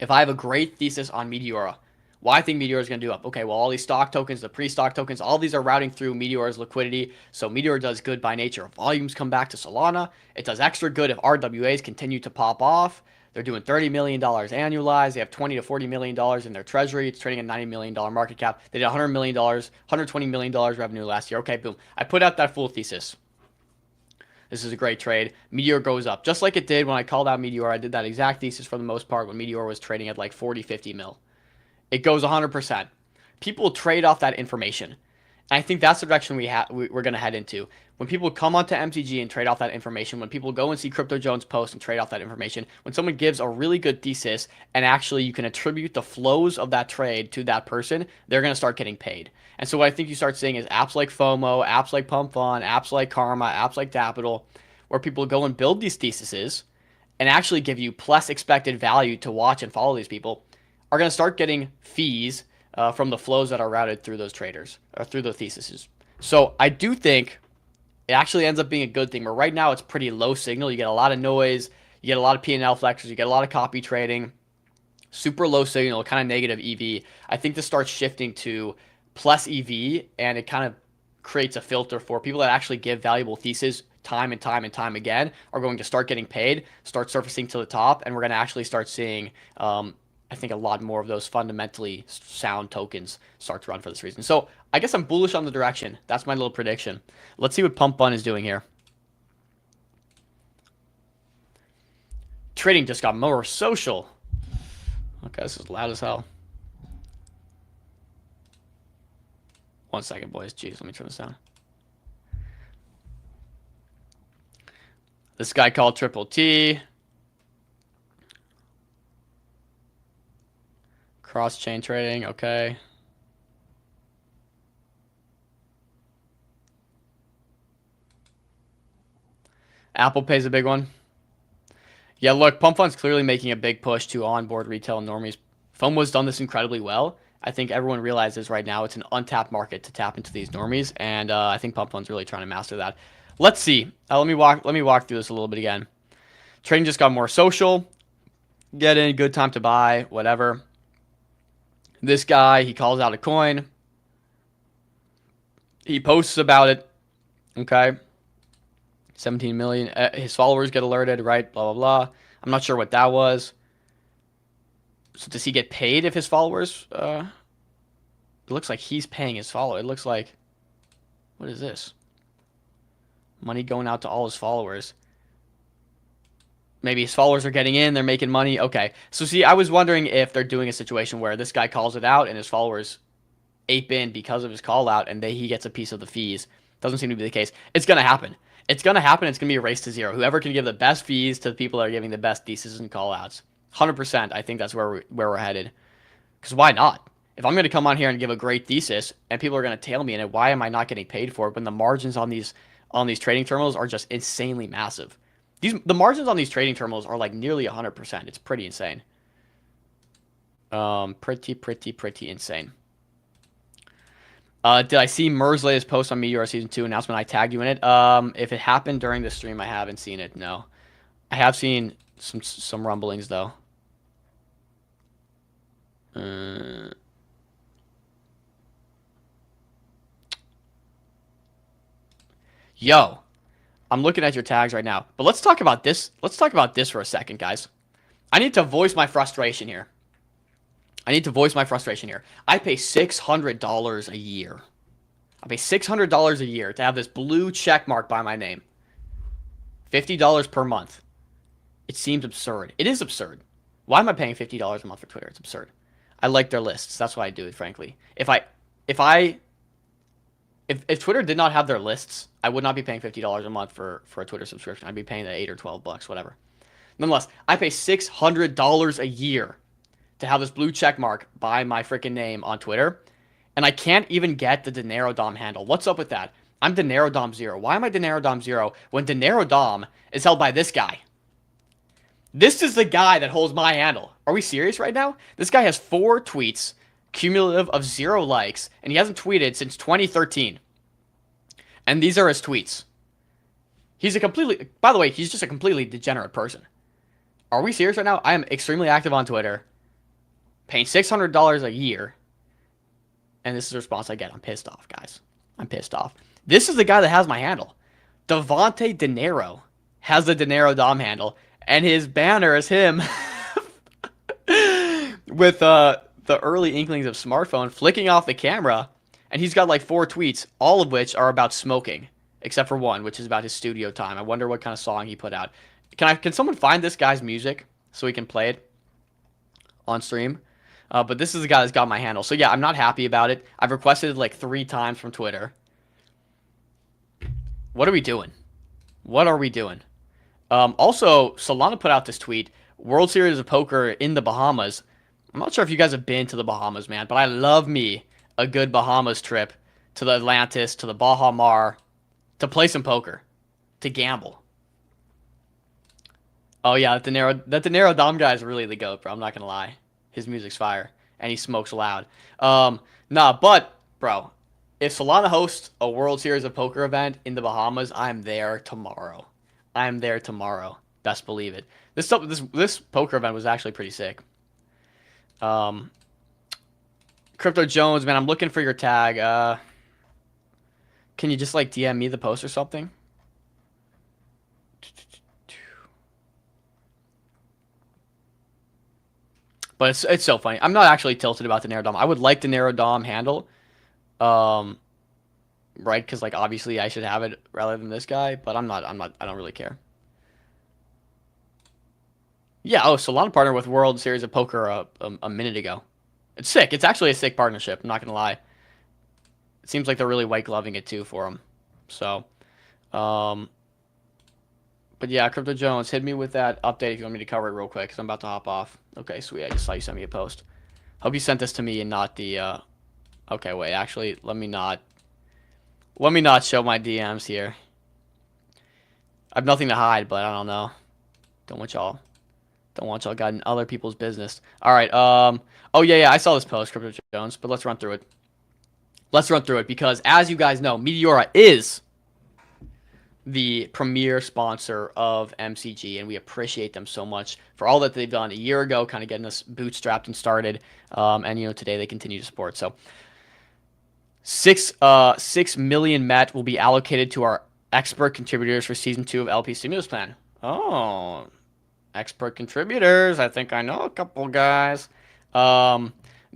If I have a great thesis on Meteora, why I think Meteora is going to do up? Okay, well, all these stock tokens, the pre-stock tokens, all these are routing through Meteora's liquidity. So Meteor does good by nature. If volumes come back to Solana, it does extra good if RWAs continue to pop off. They're doing $30 million annualized. They have $20 to $40 million in their treasury. It's trading at $90 million market cap. They did $100 million, $120 million revenue last year. Okay, boom. I put out that full thesis. This is a great trade. Meteor goes up. Just like it did when I called out Meteor. I did that exact thesis for the most part when Meteor was trading at like 40, 50 mil. It goes 100%. People trade off that information. And I think that's the direction we're going to head into. When people come onto MTG and trade off that information, when people go and see Crypto Jones post and trade off that information, when someone gives a really good thesis and actually you can attribute the flows of that trade to that person, they're going to start getting paid. And so what I think you start seeing is apps like FOMO, apps like Pump Fund, apps like Karma, apps like Dapital, where people go and build these theses and actually give you plus expected value to watch and follow these people, are going to start getting fees from the flows that are routed through those traders, or through the theses. So I do think it actually ends up being a good thing, where right now it's pretty low signal. You get a lot of noise, you get a lot of P&L flexors, you get a lot of copy trading, super low signal, kind of negative EV. I think this starts shifting to plus EV, and it kind of creates a filter for people that actually give valuable theses time and time and time again are going to start getting paid, start surfacing to the top, and we're going to actually start seeing I think a lot more of those fundamentally sound tokens start to run for this reason. So I guess I'm bullish on the direction. That's my little prediction. Let's see what Pump Fund is doing here. Trading just got more social. Okay, this is loud as hell. 1 second, boys. Jeez, let me turn this down. This guy called Triple T. Cross-chain trading, okay. Apple Pay's a big one. Yeah, look, Pump Fund's clearly making a big push to onboard retail normies. FOMO's done this incredibly well. I think everyone realizes right now it's an untapped market to tap into these normies, and I think Pump Fund's really trying to master that. Let's see. Let me walk through this a little bit again. Trading just got more social. Get in, good time to buy, whatever. This guy, he calls out a coin. He posts about it. Okay. 17 million. His followers get alerted, right? Blah, blah, blah. I'm not sure what that was. So does he get paid if his followers... it looks like he's paying his follower. It looks like... What is this? Money going out to all his followers. Maybe his followers are getting in, they're making money. Okay. So see, I was wondering if they're doing a situation where this guy calls it out and his followers ape in because of his call out, and he gets a piece of the fees Doesn't seem to be the case. It's going to happen. It's going to happen. It's going to be a race to zero. Whoever can give the best fees to the people that are giving the best theses and call-outs. 100%, I think that's where we're headed. Because why not? If I'm going to come on here and give a great thesis and people are going to tail me in it, why am I not getting paid for it when the margins on these trading terminals are just insanely massive? The margins on these trading terminals are like nearly 100%. It's pretty insane. Pretty insane. Did I see Mer's latest post on Meteor Season 2 announcement? I tagged you in it. If it happened during the stream, I haven't seen it. No. I have seen some rumblings, though. Yo. I'm looking at your tags right now. But let's talk about this. Let's talk about this for a second, guys. I need to voice my frustration here. I pay $600 a year. I pay $600 a year to have this blue check mark by my name. $50 per month. It seems absurd. It is absurd. Why am I paying $50 a month for Twitter? It's absurd. I like their lists. That's why I do it, frankly. If Twitter did not have their lists, I would not be paying $50 a month for a Twitter subscription. I'd be paying the $8 or $12, whatever. Nonetheless, I pay $600 a year to have this blue check mark by my freaking name on Twitter, and I can't even get the Dinero Dom handle. What's up with that? I'm Dinero Dom 0. Why am I Dinero Dom 0 when Dinero Dom is held by this guy? This is the guy that holds my handle. Are we serious right now? This guy has 4 tweets, cumulative of 0 likes, and he hasn't tweeted since 2013. And these are his tweets. By the way, he's just a completely degenerate person. Are we serious right now? I am extremely active on Twitter, paying $600 a year, and this is the response I get. I'm pissed off, guys. I'm pissed off. This is the guy that has my handle. Devonte Dinero has the Dinero Dom handle, and his banner is him with the early inklings of smartphone flicking off the camera, and he's got like 4 tweets, all of which are about smoking, except for one, which is about his studio time. I wonder what kind of song he put out. Can someone find this guy's music so we can play it on stream? But this is the guy that's got my handle. So yeah, I'm not happy about it. I've requested it like 3 times from Twitter. What are we doing? Also, Solana put out this tweet. World Series of Poker in the Bahamas. I'm not sure if you guys have been to the Bahamas, man, but I love me a good Bahamas trip to the Atlantis, to the Baha Mar, to play some poker, to gamble. Oh yeah, that Dinero Dom guy is really the GOAT, bro. I'm not gonna lie. His music's fire, and he smokes loud. But, bro, if Solana hosts a World Series of Poker event in the Bahamas, I'm there tomorrow. Best believe it. This poker event was actually pretty sick. Crypto Jones, man, I'm looking for your tag. Can you just like DM me the post or something? But it's so funny. I'm not actually tilted about the Dinero Dom. I would like the Dinero Dom handle. Right? Because like obviously I should have it rather than this guy, but I don't really care. Yeah, Solana partnered with World Series of Poker a minute ago. It's sick. It's actually a sick partnership, I'm not gonna lie. It seems like they're really white gloving it too for them. So but yeah, Crypto Jones, hit me with that update if you want me to cover it real quick, because I'm about to hop off. Okay, sweet. I just saw you send me a post. Hope you sent this to me and not the... Okay, wait. Actually, let me not show my DMs here. I have nothing to hide, but I don't know. Don't want y'all got in other people's business. All right. Oh, yeah. I saw this post, Crypto Jones, but let's run through it. Because, as you guys know, Meteora is the premier sponsor of MCG, and we appreciate them so much for all that they've done a year ago, kind of getting us bootstrapped and started, and today they continue to support. So 6 million MET will be allocated to our expert contributors for season 2 of LP Stimulus Plan. Oh, expert contributors. I think I know a couple guys.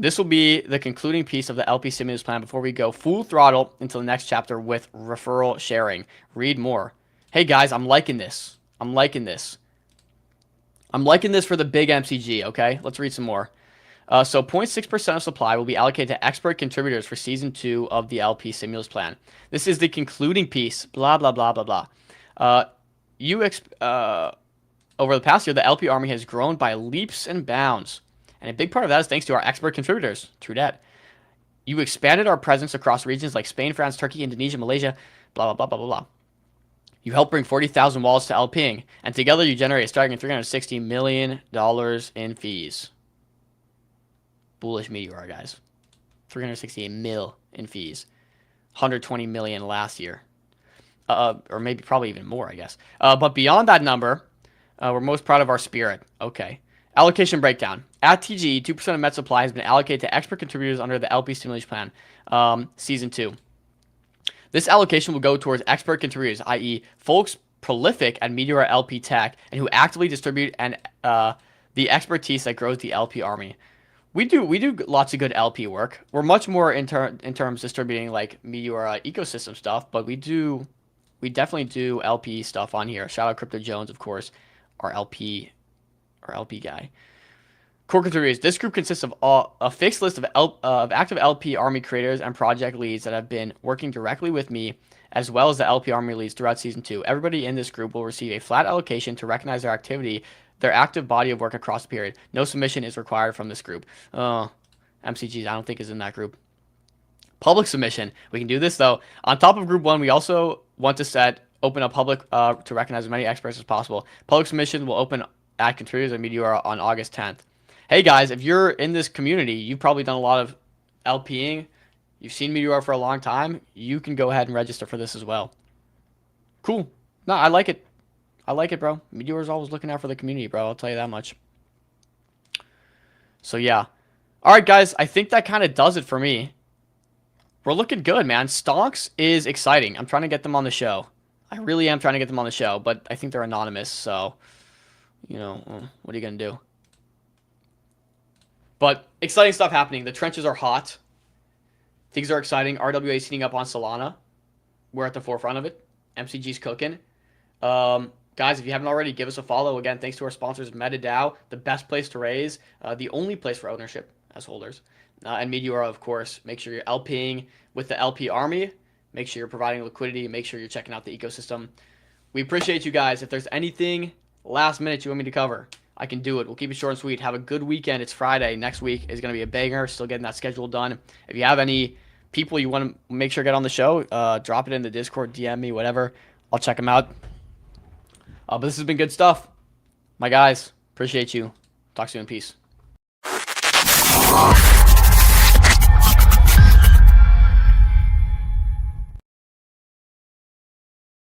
This will be the concluding piece of the LP Stimulus Plan before we go full throttle into the next chapter with referral sharing. Read more. Hey guys, I'm liking this. I'm liking this for the big MCG, okay? Let's read some more. So 0.6% of supply will be allocated to expert contributors for Season 2 of the LP stimulus plan. This is the concluding piece. Blah, blah, blah, blah, blah. Over the past year, the LP army has grown by leaps and bounds. And a big part of that is thanks to our expert contributors. True that. You expanded our presence across regions like Spain, France, Turkey, Indonesia, Malaysia, blah, blah, blah, blah, blah, blah. You helped bring 40,000 wallets to LPing, and together you generate a staggering $360 million in fees. Bullish Meteor, guys. 368 mil in fees. 120 million last year. Or maybe probably even more, I guess. But beyond that number, we're most proud of our spirit. Okay. Allocation breakdown. At TGE, 2% of Met supply has been allocated to expert contributors under the LP Stimulation Plan, Season 2. This allocation will go towards expert contributors, i.e. folks prolific at Meteor LP Tech and who actively distribute and the expertise that grows the LP army. We do lots of good LP work. We're much more in terms distributing like Meteor ecosystem stuff, but we definitely do LP stuff on here. Shout out Crypto Jones, of course, our LP guy. Core contributors. This group consists of a fixed list of active LP Army creators and project leads that have been working directly with me, as well as the LP Army leads throughout Season 2. Everybody in this group will receive a flat allocation to recognize their activity, their active body of work across the period. No submission is required from this group. MCGs, I don't think is in that group. Public submission. We can do this, though. On top of Group 1, we also want to open up public to recognize as many experts as possible. Public submission will open at contributors at Meteor on August 10th. Hey guys, if you're in this community, you've probably done a lot of LPing, you've seen Meteor for a long time, you can go ahead and register for this as well. Cool. No, I like it. I like it, bro. Meteor's always looking out for the community, bro. I'll tell you that much. So yeah. Alright guys, I think that kind of does it for me. We're looking good, man. Stonks is exciting. I'm trying to get them on the show. I really am trying to get them on the show, but I think they're anonymous, so, you know, what are you going to do? But exciting stuff happening. The trenches are hot. Things are exciting. RWA is heating up on Solana. We're at the forefront of it. MCG's cooking. Guys, if you haven't already, give us a follow. Again, thanks to our sponsors, MetaDAO, the best place to raise, the only place for ownership as holders. And Meteor, of course. Make sure you're LPing with the LP army. Make sure you're providing liquidity. Make sure you're checking out the ecosystem. We appreciate you guys. If there's anything last minute you want me to cover, I can do it. We'll keep it short and sweet. Have a good weekend. It's Friday. Next week is going to be a banger. Still getting that schedule done. If you have any people you want to make sure get on the show, drop it in the Discord, DM me, whatever. I'll check them out. But this has been good stuff. My guys, appreciate you. Talk soon. Peace.